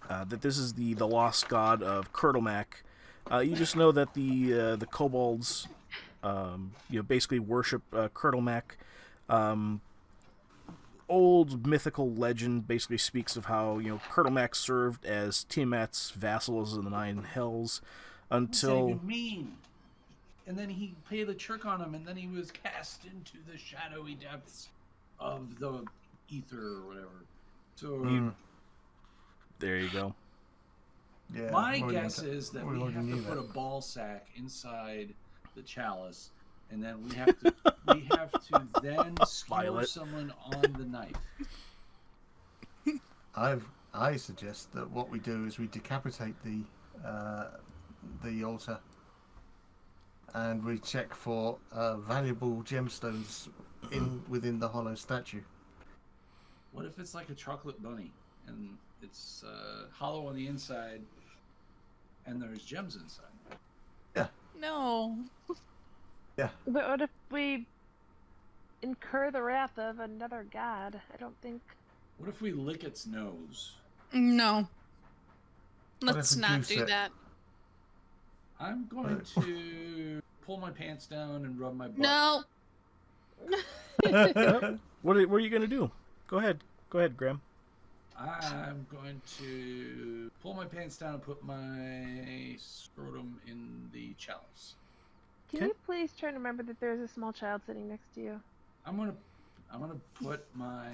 that this is the lost god of Kurtlemak. You just know that the kobolds, basically worship Kurtlemak. Old mythical legend basically speaks of how Kurtlemak served as Tiamat's vassals in the Nine Hells until. What's that even mean? And then he played a trick on him, and then he was cast into the shadowy depths of the ether or whatever. So there you go. Yeah. My guess is that we have to put a ball sack inside the chalice, and then we have to then skewer someone on the knife. I suggest that what we do is we decapitate the altar, and we check for valuable gemstones within the hollow statue. What if it's like a chocolate bunny and it's hollow on the inside and there's gems inside? Yeah. No. Yeah. But what if we incur the wrath of another god? I don't think. What if we lick its nose? No. Let's not do that. I'm going to pull my pants down and rub my butt. No. What are you going to do? Go ahead, Graham. I'm going to pull my pants down and put my scrotum in the chalice. Can you please try to remember that there's a small child sitting next to you? I'm gonna put my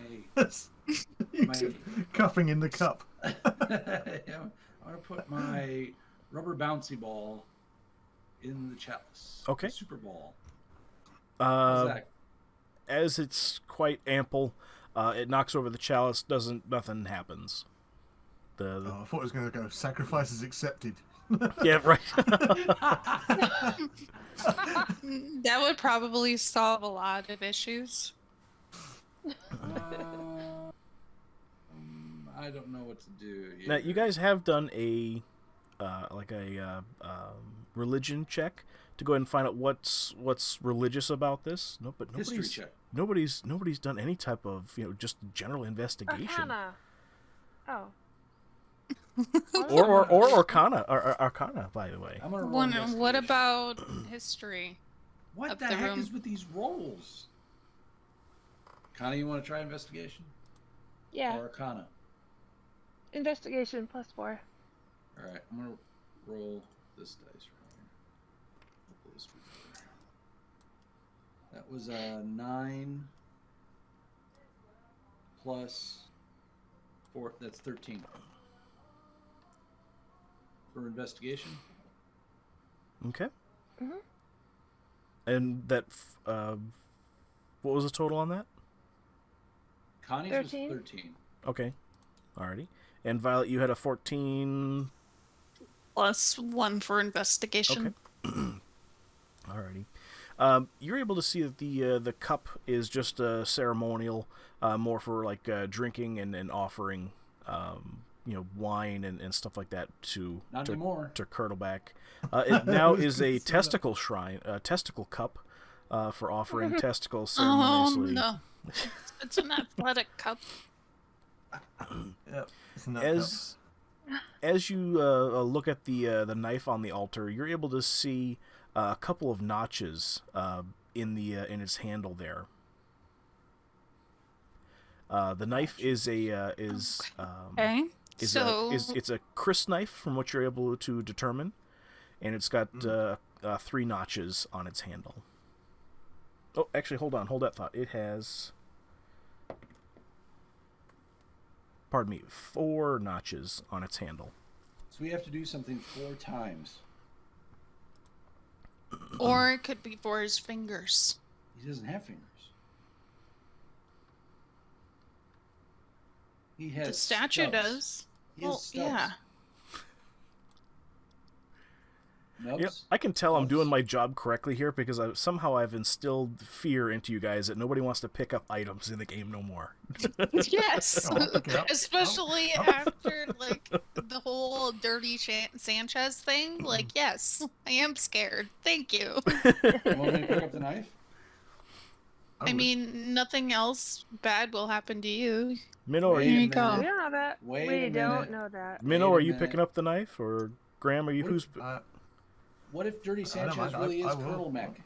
cupping in the cup. I'm gonna put my rubber bouncy ball in the chalice. Okay. The super ball. How's that? As it's quite ample, it knocks over the chalice. Nothing happens. I thought it was going to go. Sacrifices accepted. Yeah, right. That would probably solve a lot of issues. I don't know what to do here. Now, you guys have done a religion check to go ahead and find out what's religious about this. No, but history check. Nobody's done any type of just general investigation. Arcana. Oh. or Arcana, by the way. What about history? What the heck is with these rolls? Connie, you want to try investigation? Yeah. Or Arcana? Investigation +4. All right, I'm gonna roll this dice right here. Hopefully this will be better. That was a 9 plus 4. That's 13 for investigation. Okay. Mhm. And that, what was the total on that? Connie's 13. was 13. Okay. Alrighty. And Violet, you had a 14. +1 for investigation. Okay. Alrighty. You're able to see that the cup is just a ceremonial, more for like drinking and offering, wine and stuff like that to Kurtleback. It now is a testicle shrine, a testicle cup, for offering testicles ceremoniously. Oh no, it's an athletic cup. Yep. As you look at the knife on the altar, you're able to see a couple of notches in its handle there. The knife is it's a Chris knife from what you're able to determine, and it's got 3 notches on its handle. Oh, actually, hold on. Hold that thought. It has... Pardon me. 4 notches on its handle. So we have to do something 4 times. Or it could be for his fingers. He doesn't have fingers. He has The statue stubs. does. He has Well, stubs. yeah. Nubs? Yep, I can tell I'm doing my job correctly here because somehow I've instilled fear into you guys that nobody wants to pick up items in the game no more. Yes. Oh, I'll pick it up. Especially after, like, the whole Dirty Sanchez thing. Like, yes, I am scared. Thank you. You want me to pick up the knife? I mean, nothing else bad will happen to you. Minnow, are Wait Here a you you minute. go. We don't know that. Wait we a don't minute. know that. Minnow, Wait a are you minute. picking up the knife, or Graham, are you who's? What if Dirty I don't Sanchez mind. really I is will. Colonel Mech?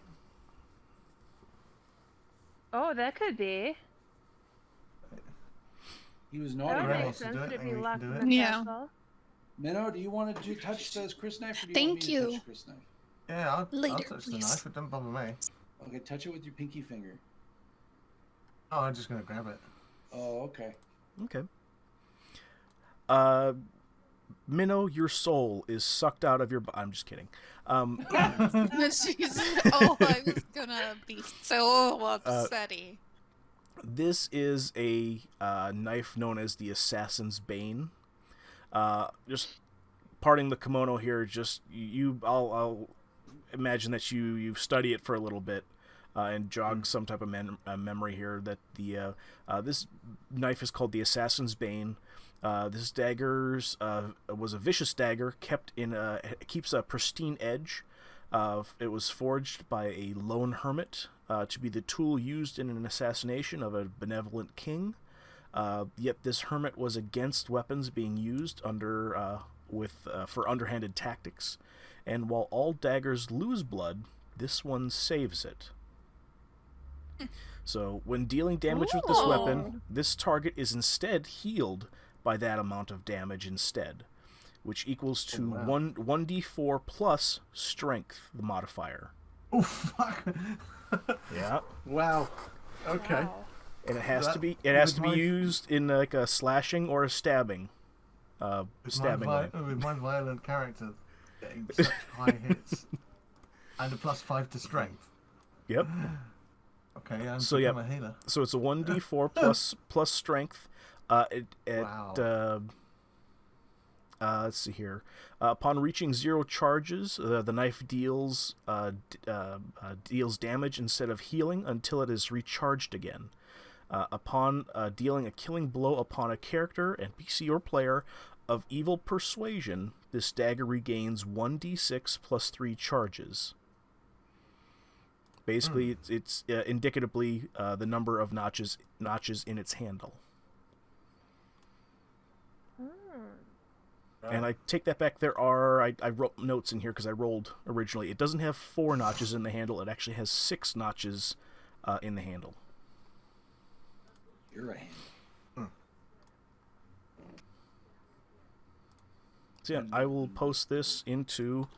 Oh, that could be. He was That naughty. would Graham make wants to sense do it, if and you we locked can him do in the Yeah. castle. Minnow, do you want to touch this Chris knife, or do you Thank want me to you. touch Chris knife? Yeah, I'll Later, touch the please. knife. It doesn't bother me. Okay, touch it with your pinky finger. Oh, I'm just going to grab it. Oh, okay. Okay. Minnow, your soul is sucked out of your. I'm just kidding. She's, oh, I was gonna be so upsetty. This is a knife known as the Assassin's Bane. Just parting the kimono here. Just I'll imagine that you study it for a little bit and jog some type of memory here. That the this knife is called the Assassin's Bane. This dagger was a vicious dagger keeps a pristine edge. It was forged by a lone hermit to be the tool used in an assassination of a benevolent king. Yet this hermit was against weapons being used for underhanded tactics. And while all daggers lose blood, this one saves it. So when dealing damage with this weapon, this target is instead healed by that amount of damage instead, which equals to 1d4 plus strength, the modifier. Oh, fuck. Yeah. Wow. Okay. Wow. And it has to be my- used in like a slashing or a stabbing. Stabbing line. With my violent character getting such high hits. And a +5 to strength. Yep. Okay, I'm So, yeah. a healer. So it's a 1d4 plus strength. Let's see here. Upon reaching 0 charges, the knife deals damage instead of healing until it is recharged again. Upon dealing a killing blow upon a character, NPC or player of evil persuasion, this dagger regains 1d6 plus 3 charges. Basically, it's indicatively the number of notches in its handle. And I take that back. I wrote notes in here because I rolled originally. It doesn't have 4 notches in the handle. It actually has 6 notches in the handle. You're a hand. So yeah, I will post this into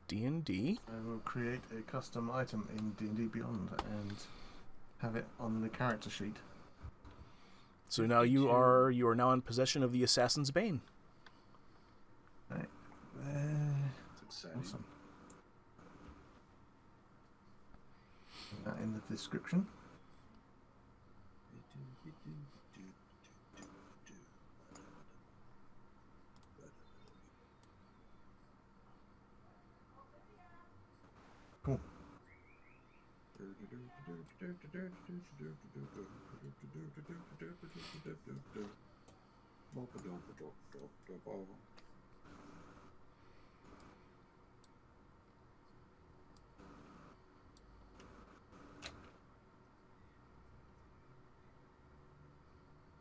D&D. I will create a custom item in D&D Beyond and have it on the character sheet. So now you are now in possession of the Assassin's Bane. Right. That's exciting. Awesome. Put that in the description. Cool.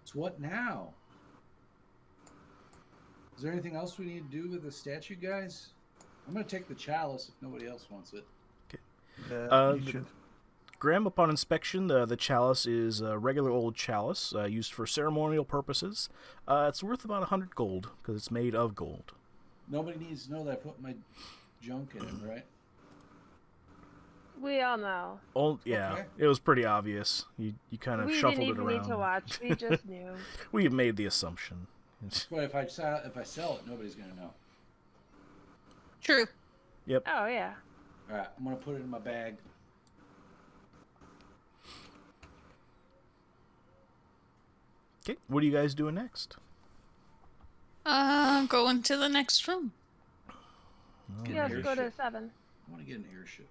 So what now? Is there anything else we need to do with the statue, guys? I'm gonna take the chalice if nobody else wants it. You should. Graham, upon inspection, the chalice is a regular old chalice used for ceremonial purposes. It's worth about 100 gold because it's made of gold. Nobody needs to know that I put my junk in it, right? We all know. Oh, yeah, Okay. it was pretty obvious. You kind of We shuffled didn't it even around. need to watch. We just knew. We made the assumption. But if I sell it, nobody's gonna know. True. Yep. Oh, yeah. All right, I'm gonna put it in my bag. Okay, what are you guys doing next? Go into the next room. Get Yes, an go to airship. 7. I want to get an airship.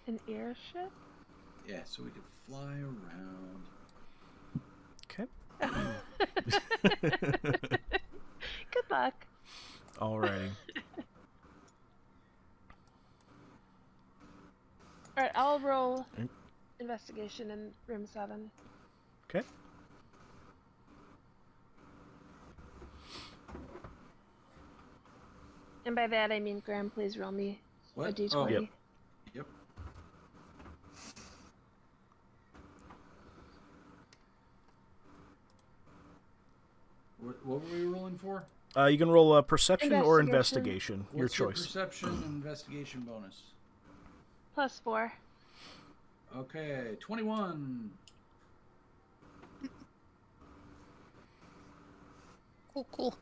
An airship? Yeah, so we could fly around. Okay. Good luck. Alrighty. Alright, I'll roll investigation in room 7. Okay. And by that I mean, Graham, please roll me a What? d20. Oh, Yep. Yep. What were we rolling for? You can roll a perception or Investigation. investigation. Your What's your choice. perception and investigation bonus? Plus 4. Okay, 21. Cool.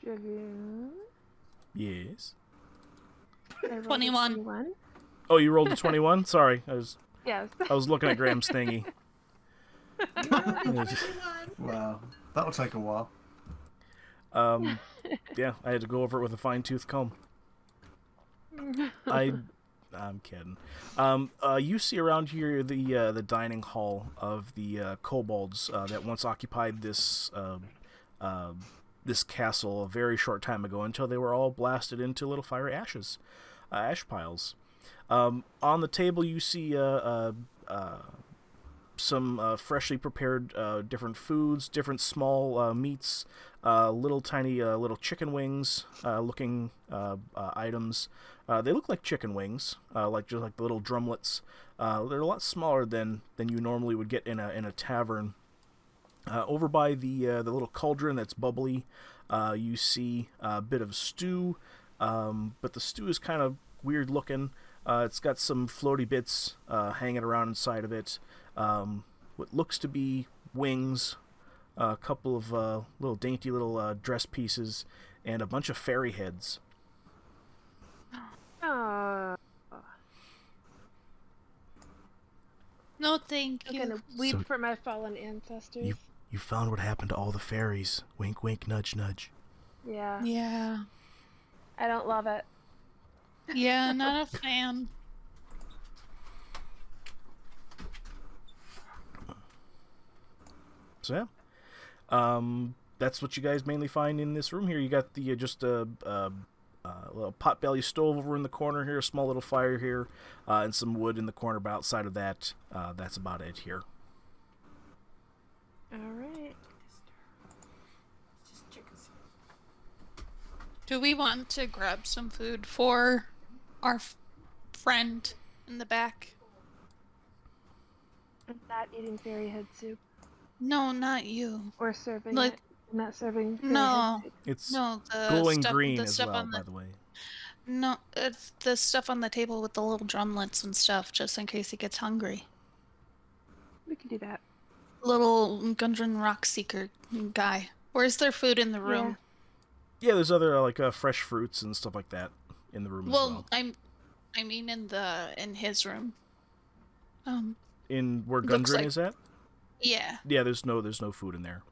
Dragoon. Yes. I rolled a 21. 21. Oh, you rolled a 21? Sorry, I Yes. was looking at Graham's thingy. Wow, that'll take a while. Yeah, I had to go over it with a fine-tooth comb. I'm kidding. You see around here the dining hall of the kobolds that once occupied this this castle a very short time ago until they were all blasted into little fiery ash piles. On the table you see some freshly prepared different foods, different small meats, little tiny little chicken wings looking items. They look like chicken wings, just like the little drumlets. They're a lot smaller than you normally would get in a tavern. Over by the little cauldron that's bubbly, you see a bit of stew, but the stew is kind of weird looking. It's got some floaty bits hanging around inside of it. What looks to be wings, a couple of little dainty little dress pieces, and a bunch of fairy heads. Oh. No, thank I'm you. gonna weep So- for my fallen ancestors. You found what happened to all the fairies. Wink, wink, nudge, nudge. Yeah. Yeah. I don't love it. Yeah, not a fan. So yeah, that's what you guys mainly find in this room here. You got the just a little potbelly stove over in the corner here, a small little fire here, and some wood in the corner. But outside of that, that's about it here. Alright. Do we want to grab some food for our friend in the back? I'm not eating fairy head soup. No, not you. Or serving Like- it. I'm not serving fairy No. head soup. It's No, the glowing stuff, green the as stuff well, on by the the way. no, it's the stuff on the table with the little drumlets and stuff, just in case he gets hungry. We can do that. Little Gundren Rock Seeker guy. Where's their food in the room? Yeah, there's other fresh fruits and stuff like that in the room as well. I mean in his room. In where looks Gundren like- is at? Yeah. Yeah, there's no food in there.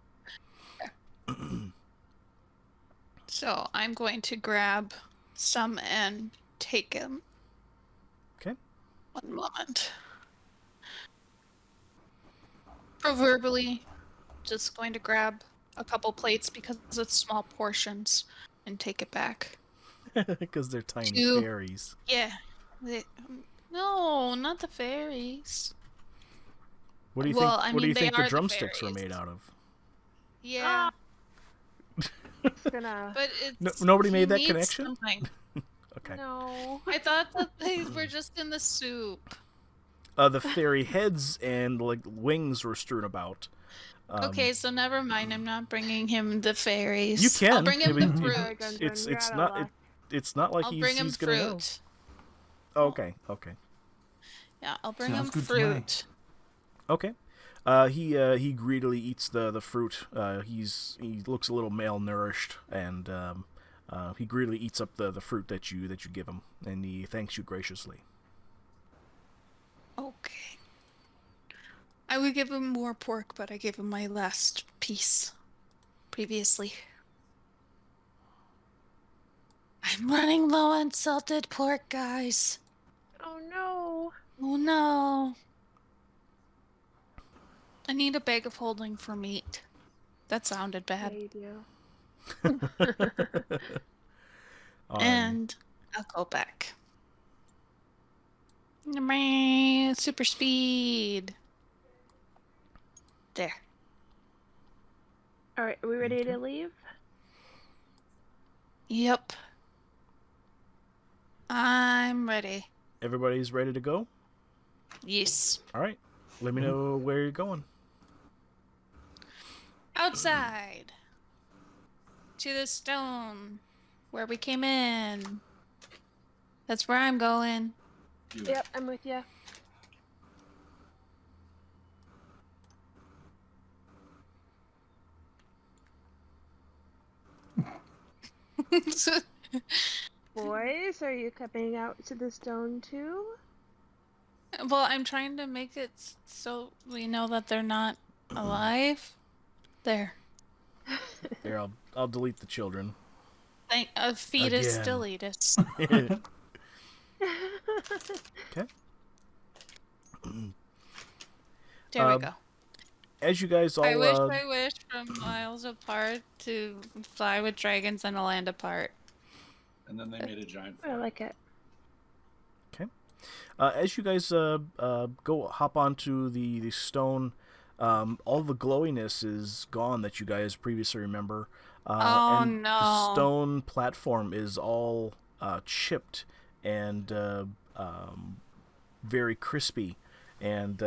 So I'm going to grab some and take him. Okay. One moment. Proverbially, just going to grab a couple plates because it's small portions and take it back. Because they're tiny Two. fairies. Yeah. No, not the fairies. What do you Well, think? I What do you mean, think they the are the drumsticks were fairies. made out of? Yeah, It's gonna. but it's nobody he made that needs connection? something. Okay. No. I thought that they were just in the soup. The fairy heads and like wings were strewn about. Okay, so never mind. I'm not bringing him the fairies. You can. I'll bring him the fruit. It's not like I'll bring him he's gonna know. fruit. Okay. Yeah, I'll bring Sounds him good to me. fruit. Okay. He greedily eats the fruit. He looks a little malnourished, and he greedily eats up the fruit that you give him, and he thanks you graciously. Okay. I would give him more pork, but I gave him my last piece previously. I'm running low on salted pork, guys. Oh no. Oh no. I need a bag of holding for meat. That sounded bad. Yeah, you do. And I'll go back. Super speed. There. All right, are we ready to leave? Yep. I'm ready. Everybody's ready to go? Yes. All right. Let me know where you're going. Outside. To the stone where we came in. That's where I'm going. Yep, I'm with you. Boys, are you coming out to the stone too? Well, I'm trying to make it so we know that they're not alive. There. Here, I'll delete the children. Fetus deletus. Okay. There we go. As you guys all... I wish from miles apart to fly with dragons and a land apart. And then they made a giant I like it. Okay. As you guys go hop onto the stone, all the glowiness is gone that you guys previously remember. And no. The stone platform is all chipped and very crispy, and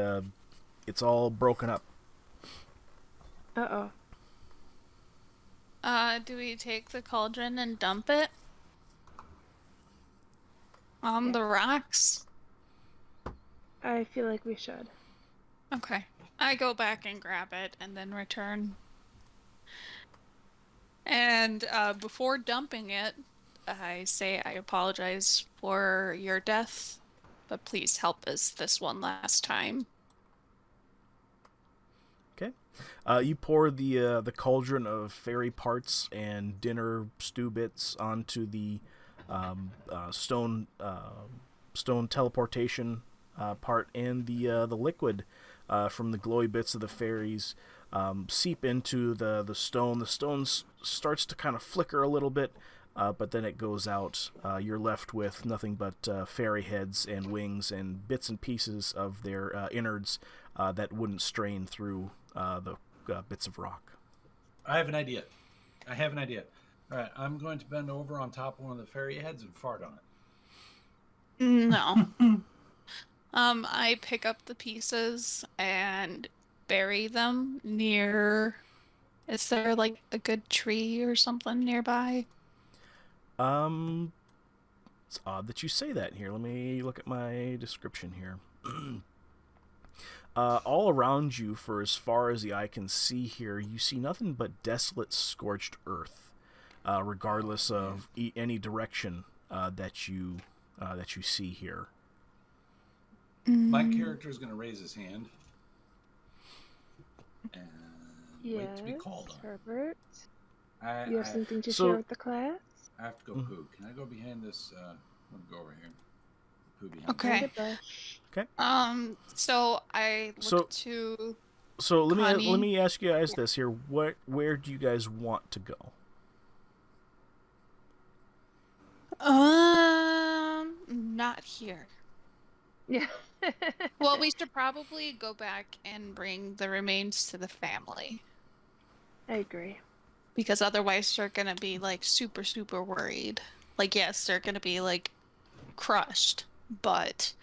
it's all broken up. Uh-oh. Do we take the cauldron and dump it on the rocks? I feel like we should. Okay. I go back and grab it and then return. And before dumping it, I say I apologize for your death, but please help us this one last time. Okay. You pour the cauldron of fairy parts and dinner stew bits onto the stone teleportation part, and the liquid from the glowy bits of the fairies seep into the stone. The stone starts to kind of flicker a little bit, but then it goes out. You're left with nothing but fairy heads and wings and bits and pieces of their innards that wouldn't strain through the bits of rock. I have an idea. All right, I'm going to bend over on top of one of the fairy heads and fart on it. No. I pick up the pieces and bury them near... Is there, like, a good tree or something nearby? It's odd that you say that here. Let me look at my description here. All around you, for as far as the eye can see here, you see nothing but desolate, scorched earth, regardless of any direction that you see here. My character is going to raise his hand and wait to be called on. Herbert. You have something to So- share with the class? I have to go poo. Can I go behind this? I'm going to go over here. Poo behind Okay. Okay. So I look to... So let Connie? me ask you guys this here: where do you guys want to go? Not here. Yeah. Well, we should probably go back and bring the remains to the family. I agree. Because otherwise they're gonna be, like, super, super worried. Like, yes, they're gonna be, like, crushed, but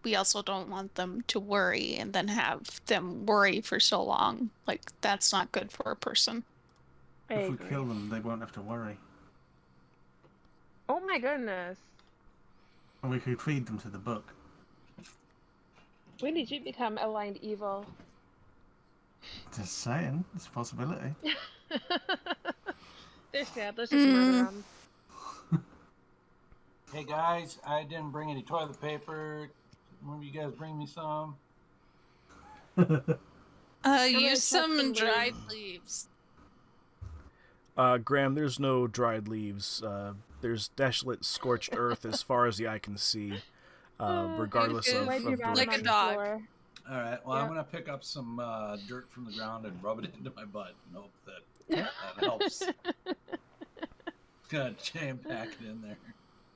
we also don't want them to worry and then have them worry for so long. Like, that's not good for a person. If we kill them, they won't have to worry. Oh my goodness. And we could feed them to the book. When did you become aligned evil? Just saying, it's a possibility. They're sad. Let's just murder them. Hey guys, I didn't bring any toilet paper. One of you guys bring me some? Use some dried leaves. Graham, there's no dried leaves. There's desolate, scorched earth as far as the eye can see, regardless of like a dog. All right, well, I'm going to pick up some dirt from the ground and rub it into my butt and hope that helps. Going to jam pack it in there.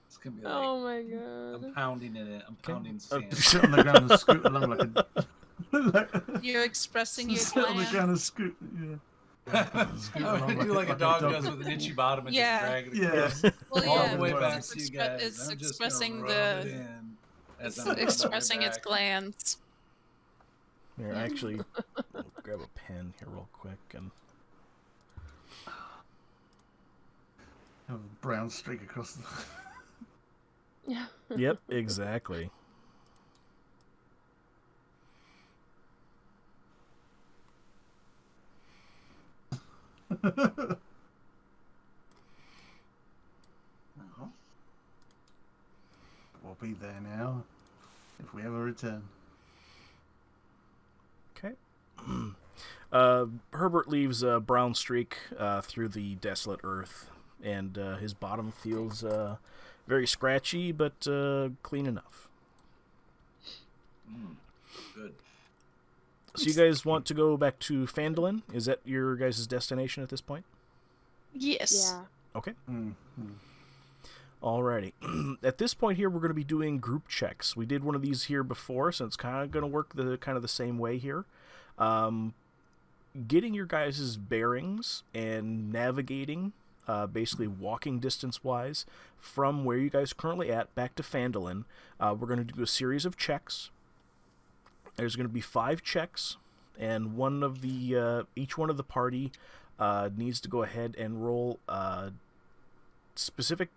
It's going to be like, oh my god. I'm pounding in it. I'm pounding sand. Sit on the ground and scoot along like a... You're expressing your Sit on the ground and scoot, I'm going to do like a dog does with an itchy bottom and just drag it across all the way back to you guys. It's I'm expressing just expressing its glands. Here, actually, grab a pen here real quick and have a brown streak across the... Yep, exactly. We'll be there now, if we ever return. Okay. Herbert leaves a brown streak through the desolate earth, and his bottom feels very scratchy, but clean enough. Good. So you guys want to go back to Phandalin? Is that your guys' destination at this point? Yes. Yeah. Okay. Alrighty. At this point here, we're going to be doing group checks. We did one of these here before, so it's kind of going to work the same way here. Getting your guys' bearings and navigating, basically walking distance-wise, from where you guys are currently at back to Phandalin. We're going to do a series of checks. There's going to be 5 checks, and each one of the party needs to go ahead and roll specific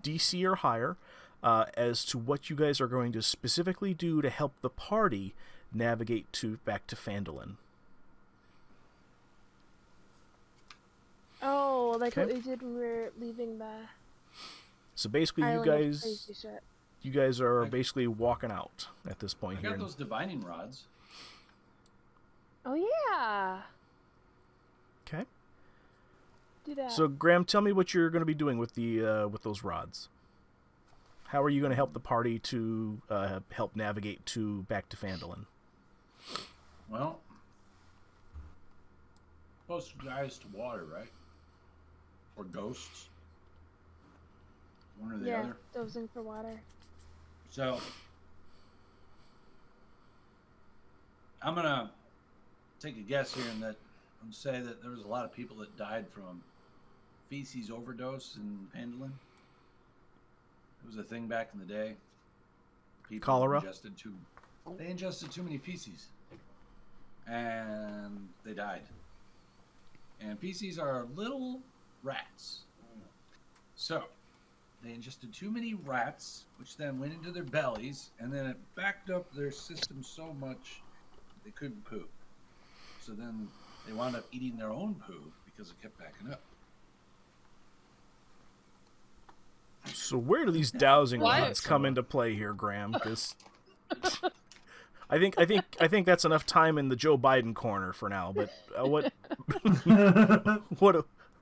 DC or higher as to what you guys are going to specifically do to help the party navigate back to Phandalin. Oh, like what we did when we were leaving the... So basically, you guys are basically walking out at this point here. I got those divining rods. Oh yeah. Okay. Do that. So Graham, tell me what you're going to be doing with with those rods. How are you going to help the party to help navigate back to Phandalin? Well, post guys to water, right? Or ghosts. One or the other. Yeah, dosing for water. So, I'm going to take a guess here and say that there was a lot of people that died from feces overdose in Phandalin. It was a thing back in the day. People Cholera? They ingested too many feces. And they died. And feces are little rats. So, they ingested too many rats, which then went into their bellies, and then it backed up their system so much they couldn't poop. So then they wound up eating their own poo because it kept backing up. So where do these dowsing rods come into play here, Graham? Because I think that's enough time in the Joe Biden corner for now. But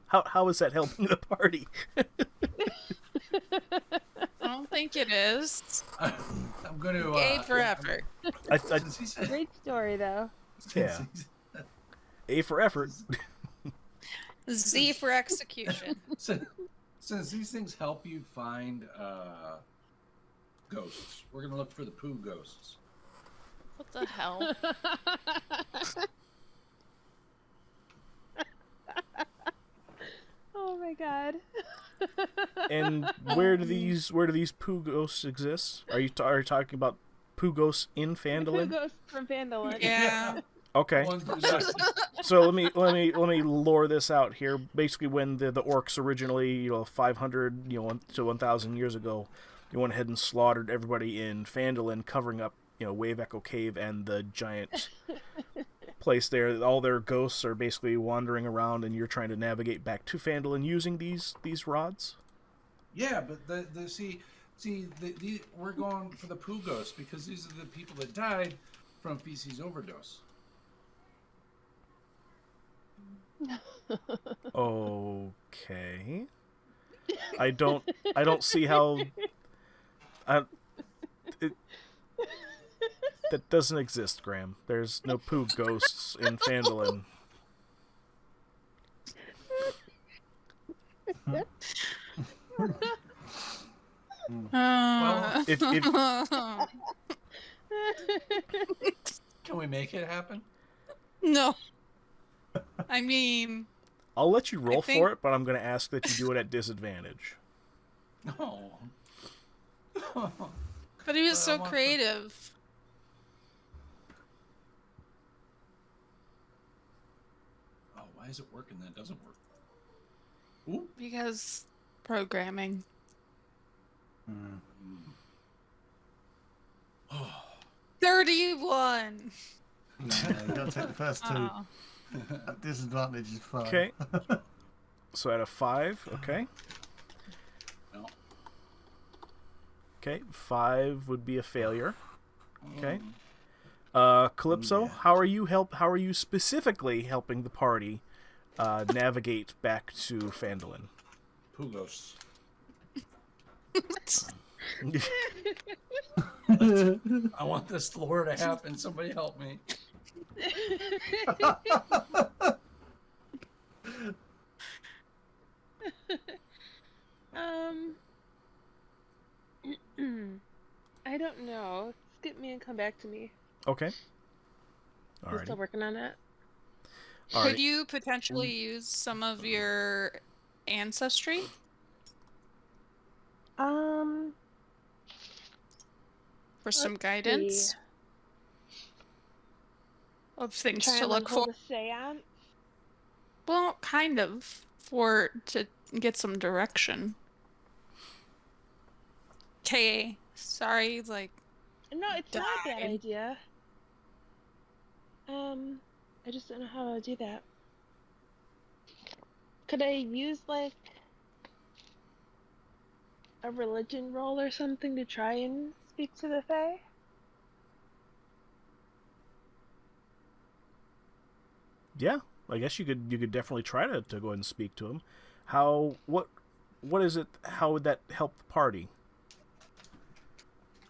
how is that helping the party? I don't think it is. I'm going to... A for effort. Great story, though. Yeah. A for effort. Z for execution. Since these things help you find ghosts, we're going to look for the poo ghosts. What the hell? Oh my god. And where do these poo ghosts exist? Are you talking about Pugos in Phandalin? Pugos from Phandalin. Yeah. Okay. So let me lore this out here. Basically, when the orcs originally, 500, to 1,000 years ago, they went ahead and slaughtered everybody in Phandalin, covering up, Wave Echo Cave and the giant place there. All their ghosts are basically wandering around, and you're trying to navigate back to Phandalin using these rods. Yeah, but we're going for the Pugos because these are the people that died from feces overdose. Okay. I don't see how that doesn't exist, Graham. There's no poo ghosts in Phandalin. Well, If can we make it happen? No. I mean, I'll let you roll for it, but I'm going to ask that you do it at disadvantage. No. But he was so creative. Oh, why is it working then? It doesn't work. Ooh. Because programming. Oh. 31. Yeah, you gotta take the first two. At disadvantage is 5. Okay. So at a 5, okay. No. Okay, 5 would be a failure. Okay. Calypso, Yeah. how are you specifically helping the party navigate back to Phandalin? Pugos. I want this lore to happen. Somebody help me. I don't know. Skip me and come back to me. Okay. I'm still working on that. Could you potentially use some of your ancestry? For some guidance? See. Of things Try to and look for? hold a seance? Well, kind of. To get some direction. Okay, sorry, No, it's not a bad idea. I just don't know how to do that. Could I use, a religion roll or something to try and speak to the Fae? Yeah, I guess you could definitely try to go ahead and speak to him. What is it? How would that help the party?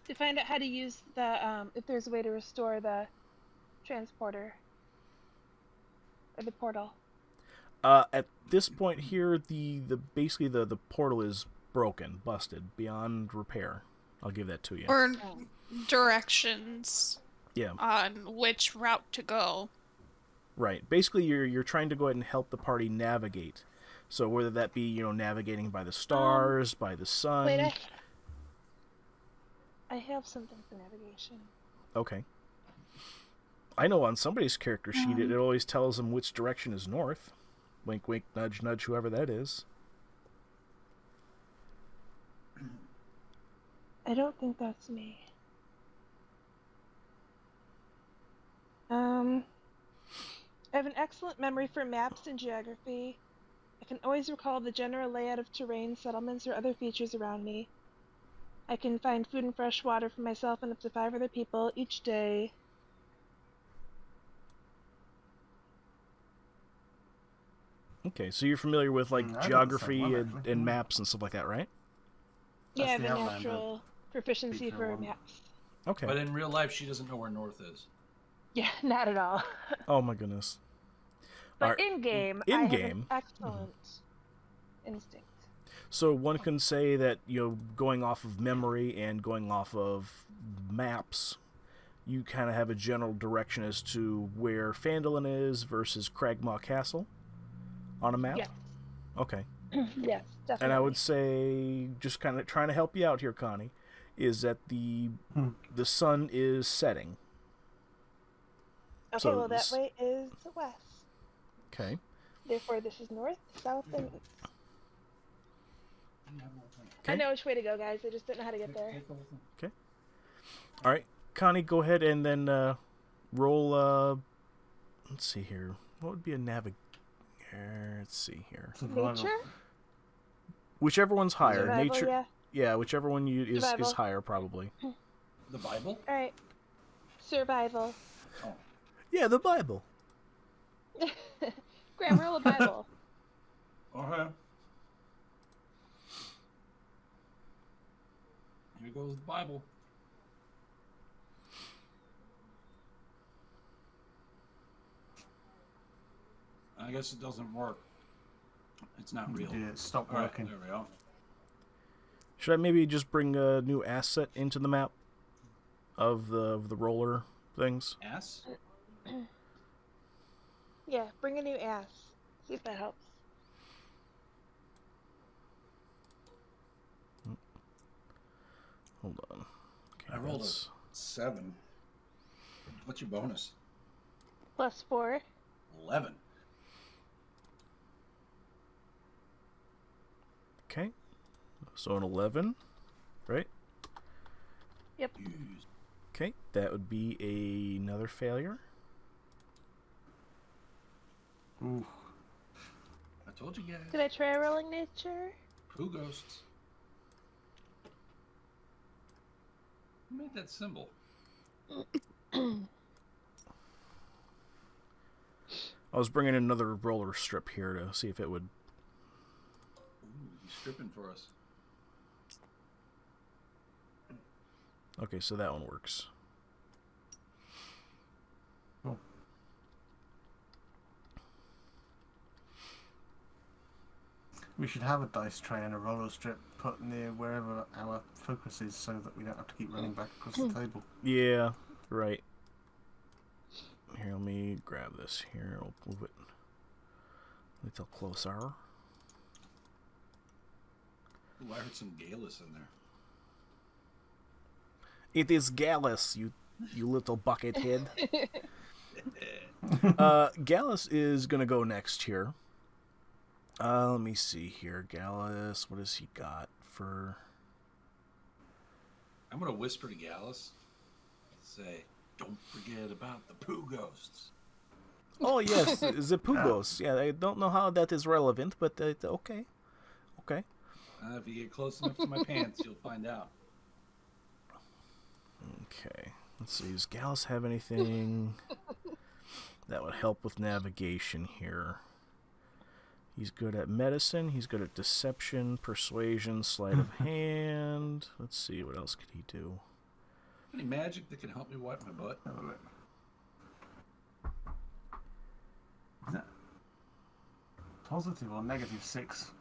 To find out how to use the, if there's a way to restore the transporter. Or the portal. At this point here, basically the portal is broken, busted, beyond repair. I'll give that to you. Or directions. Yeah. On which route to go. Right. Basically, you're trying to go ahead and help the party navigate. So whether that be navigating by the stars, by the sun. Wait, I have something for navigation. Okay. I know on somebody's character sheet it always tells them which direction is north. Wink, wink, nudge, nudge, whoever that is. I don't think that's me. I have an excellent memory for maps and geography. I can always recall the general layout of terrain, settlements, or other features around me. I can find food and fresh water for myself and up to 5 other people each day. Okay, so you're familiar with geography and maps and stuff like that, right? Yeah, I have a natural proficiency for maps. Okay. But in real life, she doesn't know where north is. Yeah, not at all. Oh my goodness. But in-game, I have an excellent instinct. So one can say that, going off of memory and going off of maps, you kind of have a general direction as to where Phandalin is versus Cragmaw Castle on a map? Yes. Okay. Yes, definitely. And I would say, just kind of trying to help you out here, Connie, is that the sun is setting. Okay, So well, that way is the west. Okay. Therefore, this is north, south, and east. Okay. I know which way to go, guys. I just didn't know how to get there. Okay. All right, Connie, go ahead and then roll. Let's see here. What would be a navigator? Let's see here. Nature? Whichever one's higher. Survival, Nature. yeah. Yeah, whichever one is Survival. higher, probably. The Bible? All right. Survival. Oh. Yeah, the Bible. Graham, roll a Bible. Okay. Here goes the Bible. I guess it doesn't work. It's not real. Yeah, it stopped All right, working. there we go. Should I maybe just bring a new asset into the map of the roller things? Ass? Yeah, bring a new ass. See if that helps. Hold on. Okay, I rolled a 7. What's your bonus? +4. 11. Okay. So an 11, right? Yep. Okay, that would be another failure. Ooh. I told you guys. Did I try rolling nature? Who ghosts? Who made that symbol? I was bringing another roller strip here to see if it would. Ooh, he's stripping for us. Okay, so that one works. Cool. We should have a dice tray and a roller strip put near wherever our focus is so that we don't have to keep running back across the table. Yeah, right. Here, let me grab this here. I'll move it a little closer. Ooh, I heard some Galus in there. It is Gallus, you little buckethead. Gallus is gonna go next here. Let me see here. Gallus, what has he got for... I'm going to whisper to Gallus and say, don't forget about the poo ghosts. Oh, yes, the Pugos. Yeah, I don't know how that is relevant, but okay. Okay. If you get close enough to my pants, you'll find out. Okay. Let's see. Does Gallus have anything that would help with navigation here? He's good at medicine. He's good at deception, persuasion, sleight of hand. Let's see. What else could he do? Any magic that can help me wipe my butt? Is that positive or negative 6?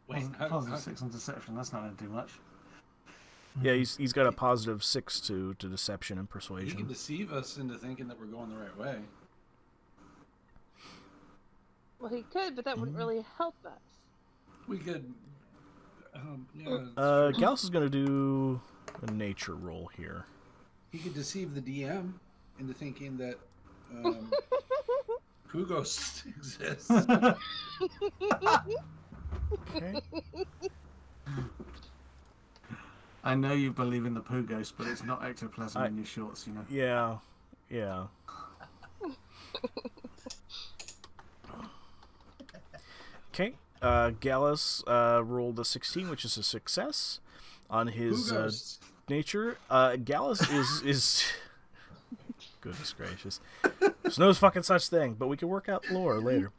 Wait, Positive 6 on deception. That's not going to do much. Yeah, he's got a positive 6 to deception and He persuasion. can deceive us into thinking that we're going the right way. Well, he could, but that wouldn't really help us. We could... yeah, Gallus is going to do a nature roll here. he could deceive the DM into thinking that poo ghosts exist. Okay. I know you believe in the poo ghost, but it's not ectoplasm in your shorts, you know. Yeah. Yeah. Okay. Gallus rolled a 16, which is a success on his nature. Gallus is goodness gracious. There's no fucking such thing, but we can work out lore later.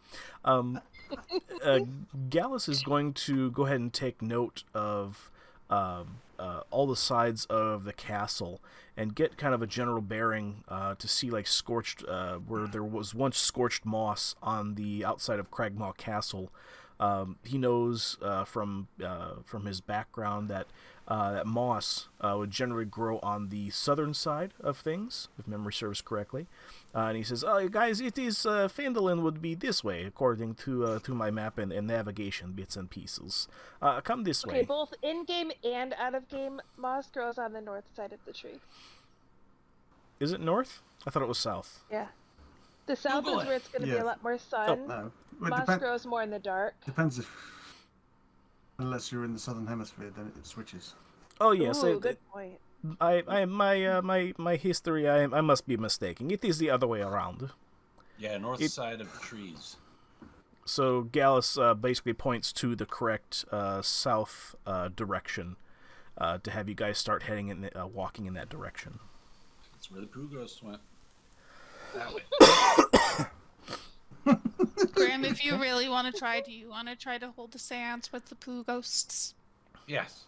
Gallus is going to go ahead and take note of all the sides of the castle and get kind of a general bearing to see like scorched where there was once scorched moss on the outside of Cragmaw Castle. He knows from his background that that moss would generally grow on the southern side of things, if memory serves correctly. And he says, "Oh, guys, it is Phandalin would be this way, according to my map and navigation bits and pieces. Come this way." Okay, both in-game and out-of-game moss grows on the north side of the tree. Is it north? I thought it was south. Yeah. The south Google is where it's going to be Yeah. a lot more sun. No. Well, Moss grows more in the dark. Depends if, unless you're in the southern hemisphere, then it switches. Oh yes, Ooh, good point. my history. I must be mistaken. It is the other way around. Yeah, north side of the trees. So Gallus basically points to the correct south direction to have you guys start heading in, walking in that direction. That's where the poo ghosts went. That way. Graham, if you really want to try, do you want to try to hold the seance with the poo ghosts? Yes.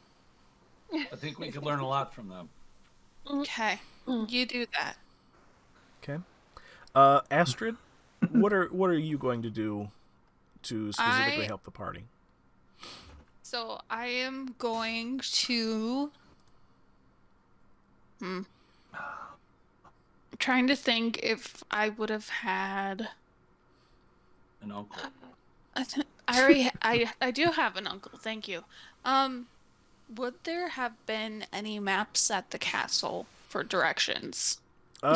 I think we could learn a lot from them. Okay, you do that. Okay. Astrid, what are you going to do to specifically help the party? So I am going to. I'm trying to think if I would have had. An uncle. I do have an uncle. Thank you. Would there have been any maps at the castle for directions?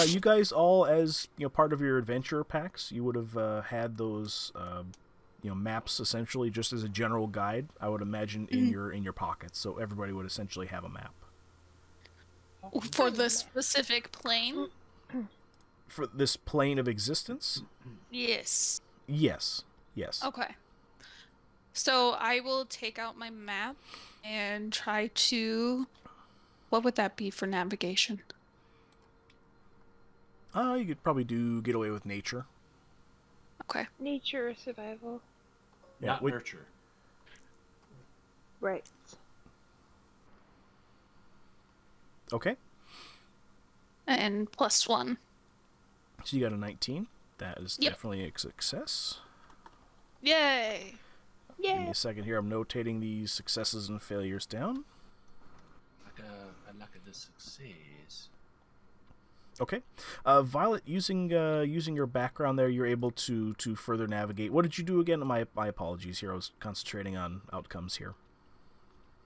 You guys all, as part of your adventure packs, you would have had those maps essentially just as a general guide. I would imagine in your pockets, so everybody would essentially have a map For the specific plane? for this plane of existence. Yes. Yes. Okay. So I will take out my map and try to. What would that be for navigation? You could probably get away with nature. Okay. Nature or survival. Yeah, Not nurture. Right. Okay. And +1. So you got a 19. That is Yep. definitely a success. Yay! Give me a second here. I'm notating these successes and failures down. I like the success. Okay. Violet, using your background there, you're able to further navigate. What did you do again? My apologies here. I was concentrating on outcomes here.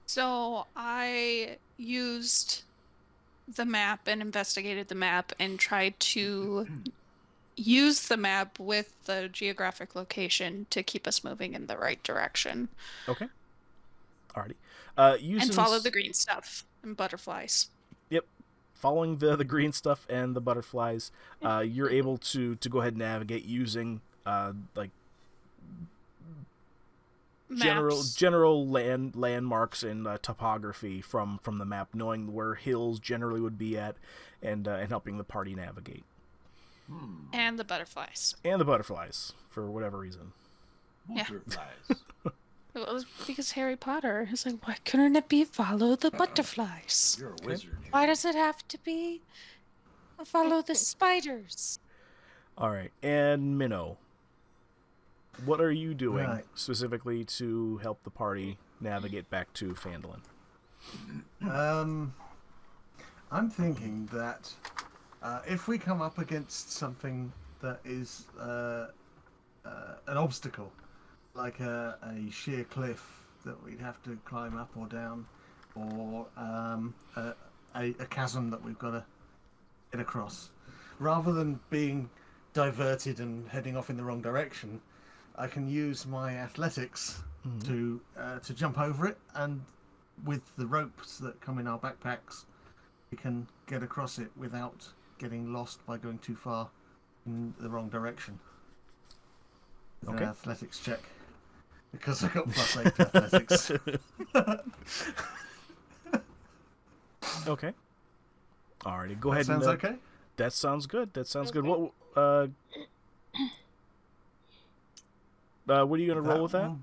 So I used the map and investigated the map and tried to use the map with the geographic location to keep us moving in the right direction. Okay. Alrighty. And follow the green stuff and butterflies. Yep. Following the green stuff and the butterflies, you're able to go ahead and navigate using like Maps. general landmarks and topography from the map, knowing where hills generally would be at, and helping the party navigate. And the butterflies. And the butterflies, for whatever reason. Yeah. Butterflies. It was because Harry Potter is like, why couldn't it be follow the butterflies? You're a wizard. Why does it have to be follow the spiders? All right, and Minnow, what are you doing Right. specifically to help the party navigate back to Phandalin? I'm thinking that if we come up against something that is an obstacle, like a sheer cliff that we'd have to climb up or down, or a chasm that we've got to get across, rather than being diverted and heading off in the wrong direction, I can use my athletics to jump over it, and with the ropes that come in our backpacks, we can get across it without getting lost by going too far in the wrong direction. With Okay. an athletics check, because I got +8 to athletics. Okay. Alrighty, go That ahead. sounds and, okay. That sounds good. That sounds good. Okay. What are you gonna roll with that?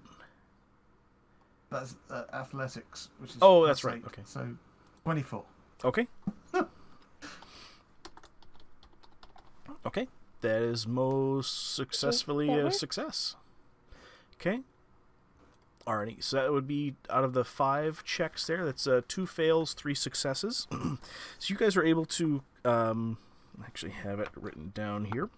That's athletics, which is Oh, that's +8, right, okay. So 24. Okay. Okay. That is most successfully a Forward? success. Okay. Alrighty, so that would be out of the 5 checks there. That's 2 fails, 3 successes. So you guys are able to actually have it written down here.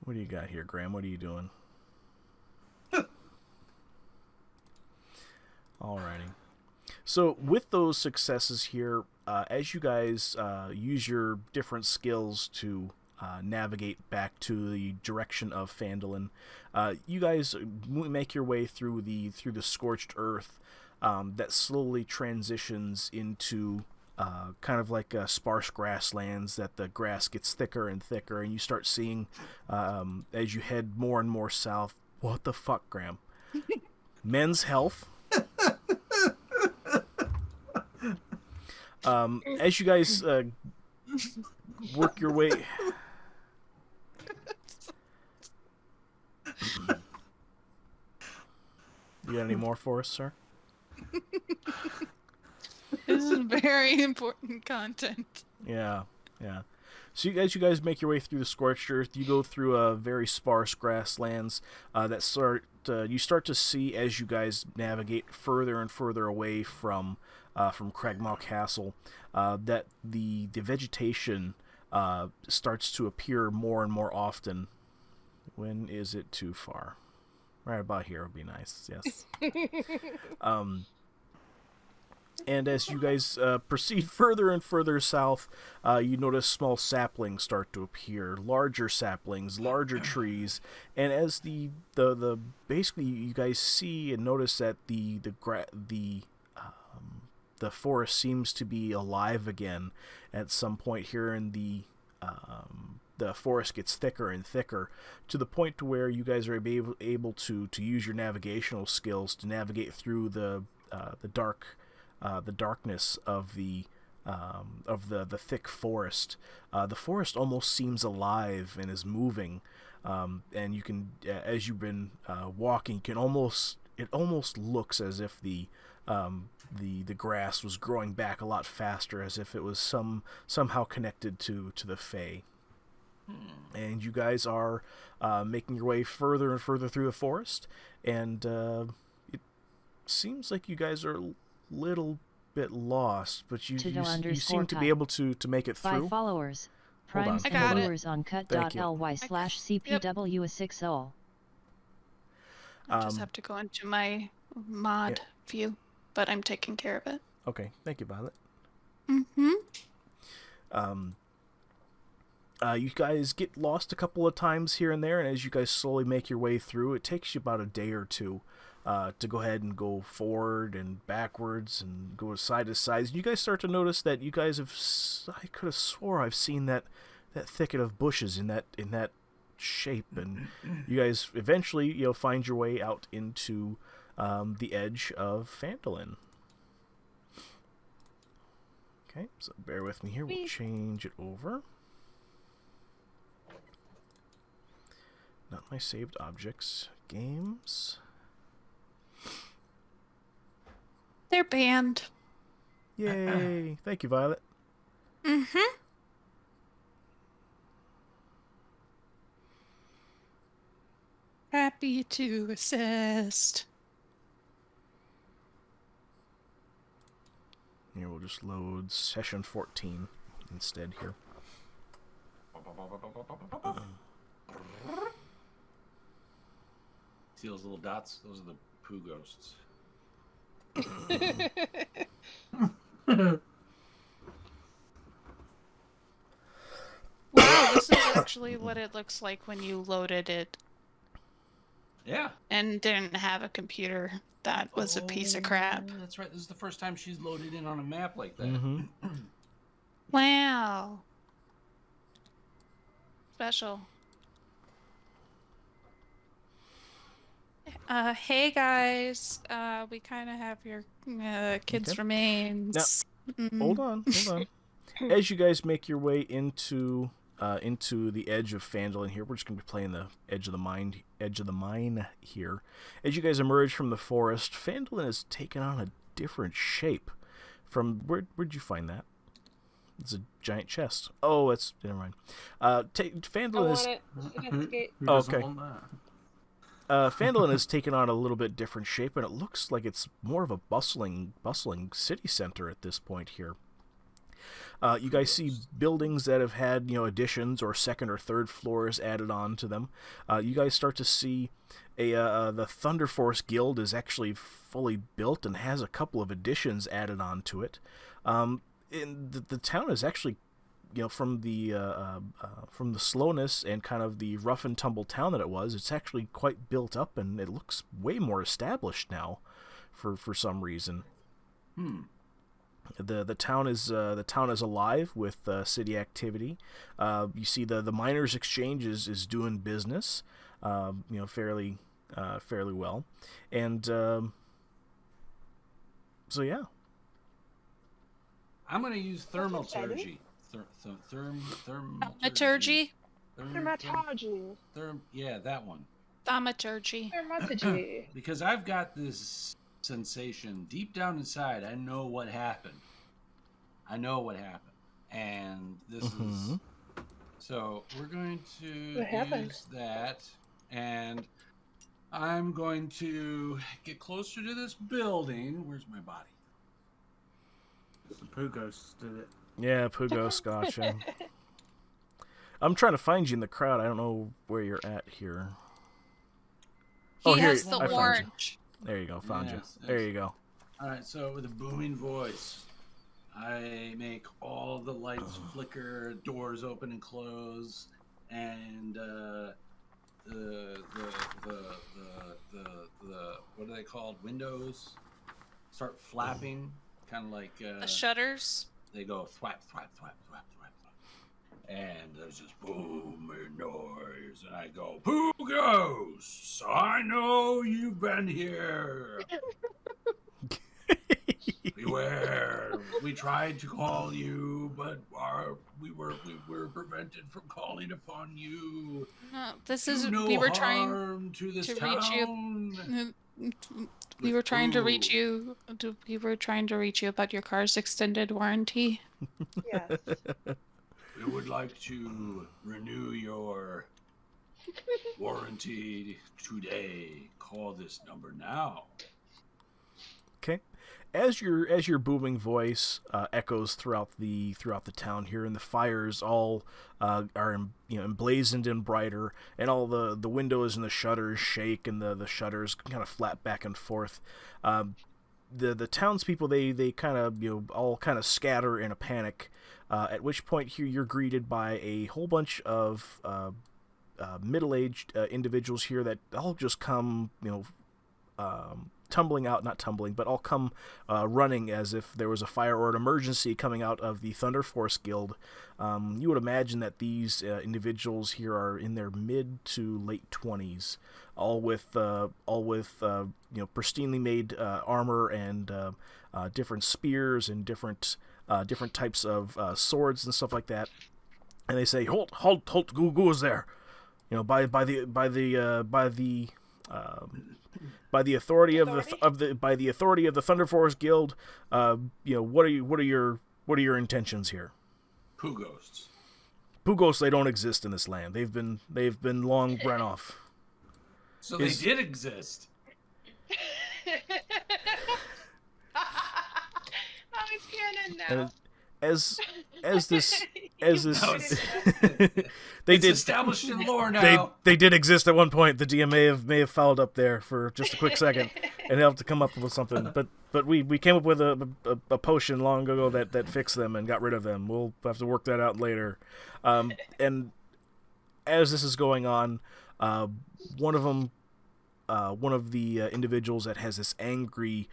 What do you got here, Graham? What are you doing? Alrighty. So with those successes here, as you guys use your different skills to navigate back to the direction of Phandalin, you guys make your way through the scorched earth that slowly transitions into kind of like sparse grasslands, that the grass gets thicker and thicker, and you start seeing as you head more and more south. What the fuck, Graham? Men's Health. As you guys work your way. You got any more for us, sir? This is very important content. Yeah. So you guys make your way through the scorched earth. You go through very sparse grasslands that you start to see as you guys navigate further and further away from Cragmaw Castle, that the vegetation starts to appear more and more often. When is it too far? Right about here would be nice. Yes. And as you guys proceed further and further south, you notice small saplings start to appear, larger saplings, larger trees, and as the basically you guys see and notice that the forest seems to be alive again at some point here, and the forest gets thicker and thicker to the point to where you guys are able to use your navigational skills to navigate through the darkness of the thick forest. The forest almost seems alive and is moving, and you can, as you've been walking, it almost looks as if the grass was growing back a lot faster, as if it was somehow connected to the Fae. And you guys are making your way further and further through the forest, and it seems like you guys are little bit lost, but you seem to be able to make it through. 5 followers. Primes and followers on cut.ly/CPW60. I just have to go into my mod view, but I'm taking care of it. Okay, thank you, Violet. You guys get lost a couple of times here and there, and as you guys slowly make your way through, it takes you about a day or two to go ahead and go forward and backwards and go side to side. And you guys start to notice that you guys I could have swore I've seen that thicket of bushes in that shape, and you guys eventually find your way out into the edge of Phandalin. Okay, so bear with me here. We'll change it over. Not my saved objects. Games. They're banned. Yay! Thank you, Violet. Happy to assist. Here, we'll just load session 14 instead here. See those little dots? Those are the poo ghosts. Wow, this is actually what it looks like when you loaded it. Yeah. And didn't have a computer. That was a piece of crap. That's right. This is the first time she's loaded in on a map like that. Wow. Special. Hey guys. We kind of have your kids' remains. Now, hold on. As you guys make your way into the edge of Phandalin here, we're just going to be playing the edge of the mine here. As you guys emerge from the forest, Phandalin has taken on a different shape. From where'd you find that? It's a giant chest. Oh, it's never mind. Fandolin is. Who doesn't want that? Fandolin has taken on a little bit different shape, and it looks like it's more of a bustling city center at this point here. You guys see buildings that have had, additions or second or third floors added on to them. You guys start to see the Thunderforce Guild is actually fully built and has a couple of additions added on to it. The town is actually, from the slowness and kind of the rough and tumble town that it was, it's actually quite built up, and it looks way more established now, for some reason. The town is alive with city activity. You see the miners' exchange is doing business, fairly well, and so yeah. I'm going to use thermalturgy. Thaumaturgy? Dermatology. Yeah, that one. Thaumaturgy. Dermatology. Because I've got this sensation deep down inside. I know what happened. And this is... So we're going to use that. And I'm going to get closer to this building. Where's my body? The Pooh Ghost did it. Yeah, Pooh Ghost, gotcha. I'm trying to find you in the crowd. I don't know where you're at here. He has the orange. There you go, found you. There you go. All right, so with a booming voice, I make all the lights flicker, doors open and close, and the what are they called? Windows start flapping, kind of like the shutters. They go thwap, thwap, thwap, thwap, thwap, thwap. And there's this booming noise, and I go, Pooh Ghosts, I know you've been here. Beware. We tried to call you, but we were prevented from calling upon you. No, we were trying to this to town. reach you. We were trying to reach you. We were trying to reach you about your car's extended warranty. Yes. We would like to renew your warranty today. Call this number now. Okay. As your booming voice echoes throughout the town here, and the fires all are emblazoned and brighter, and all the windows and the shutters shake, and the shutters kind of flap back and forth. The townspeople they kind of all kind of scatter in a panic. At which point here you're greeted by a whole bunch of middle-aged individuals here that all just come tumbling out, not tumbling, but all come running as if there was a fire or an emergency coming out of the Thunderforce Guild. You would imagine that these individuals here are in their mid to late 20s, all with pristinely made armor and different spears and different types of swords and stuff like that. And they say, "Halt! Who is there? By the authority of the Thunderforce Guild, what are your intentions here?" Pooh Ghosts. Pooh Ghosts, they don't exist in this land. They've been long run off. So they did exist. It's canon now. And as this they it's did established in lore now. They did exist at one point. The DM may have fouled up there for just a quick second and helped to come up with something. But we came up with a potion long ago that fixed them and got rid of them. We'll have to work that out later. And as this is going on, one of the individuals that has this angry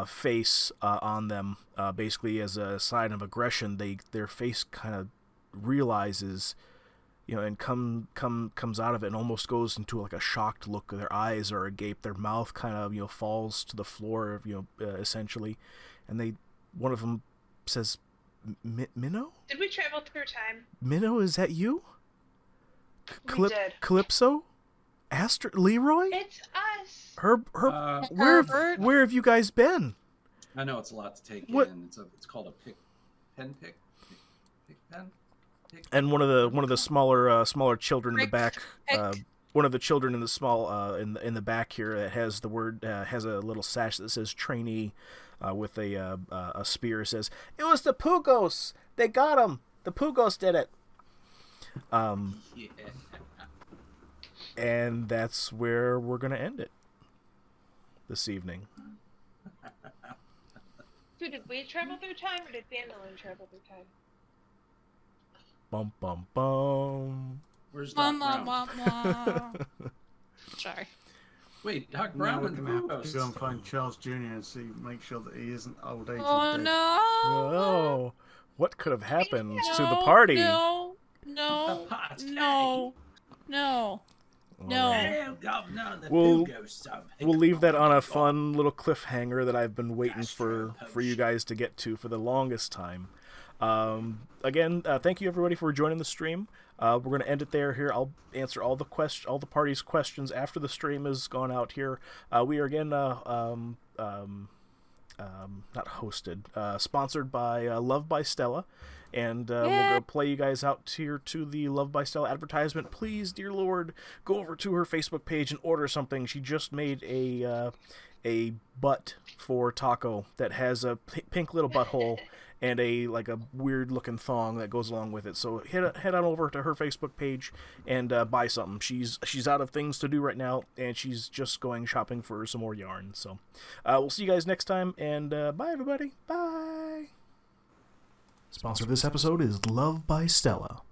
face on them, basically as a sign of aggression, their face kind of realizes, and comes out of it and almost goes into like a shocked look. Their eyes are agape, their mouth kind of falls to the floor, essentially, and one of them says, "Minnow? Did we travel through time? Minnow, is that you? We did. Calypso? Leroy? It's us. Where have you guys been?" I know it's a lot to take What? in. It's called a pen pick. And one of the smaller children in the back, one of the children in the small in the back here that has the word has a little sash that says trainee with a spear, says, "It was the Pugos. They got him. The Pugos did it." And that's where we're gonna end it this evening. So did we travel through time, or did Vandalin travel through time? Bum bum bum. Where's Doc Brown? Sorry. Wait, Doc Now Brown we're and going to have to Pugos. go and find Charles Jr. and see, make sure that he isn't old age Oh and dead. no! Oh, what could have happened to the party? No! The party. No! Oh, no, the We'll Pugos have we'll leave that on a Hickok. fun little cliffhanger that I've been waiting for you guys to get to for the longest time. Again, thank you everybody for joining the stream. We're going to end it there. Here, I'll answer all the party's questions after the stream has gone out here. We are again not hosted, sponsored by Love by Stella. And we're going to play you guys out here to the Love by Stella advertisement. Please, dear Lord, go over to her Facebook page and order something. She just made a butt for Taco that has a pink little butthole and a weird looking thong that goes along with it. So head on over to her Facebook page and buy something. She's out of things to do right now, and she's just going shopping for some more yarn. So we'll see you guys next time, and bye everybody. Bye. Sponsor of this episode is Love by Stella.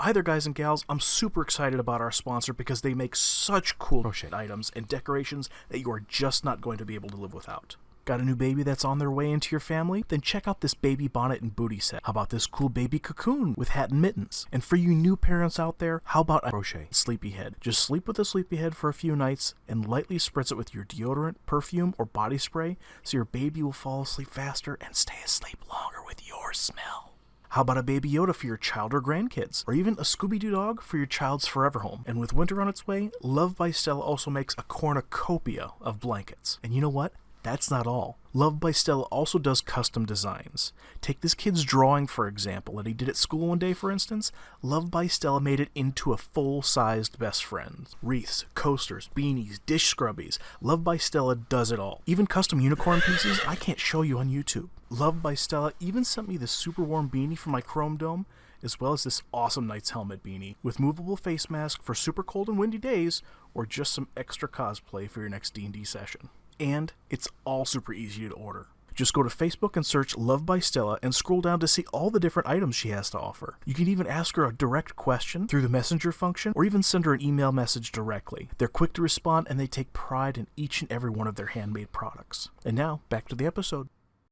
Hi there, guys and gals. I'm super excited about our sponsor because they make such cool crochet items and decorations that you are just not going to be able to live without. Got a new baby that's on their way into your family? Then check out this baby bonnet and booty set. How about this cool baby cocoon with hat and mittens? And for you new parents out there, how about a crochet sleepyhead? Just sleep with a sleepyhead for a few nights and lightly spritz it with your deodorant, perfume, or body spray so your baby will fall asleep faster and stay asleep longer with your smell. How about a Baby Yoda for your child or grandkids? Or even a Scooby-Doo dog for your child's forever home? And with winter on its way, Love by Stella also makes a cornucopia of blankets. And you know what? That's not all. Love by Stella also does custom designs. Take this kid's drawing, for example, that he did at school one day, for instance. Love by Stella made it into a full-sized best friend. Wreaths, coasters, beanies, dish scrubbies. Love by Stella does it all. Even custom unicorn pieces I can't show you on YouTube. Love by Stella even sent me this super warm beanie for my Chrome Dome, as well as this awesome Knight's Helmet beanie with movable face mask for super cold and windy days, or just some extra cosplay for your next D&D session. And it's all super easy to order. Just go to Facebook and search Love by Stella and scroll down to see all the different items she has to offer. You can even ask her a direct question through the messenger function, or even send her an email message directly. They're quick to respond, and they take pride in each and every one of their handmade products. And now, back to the episode.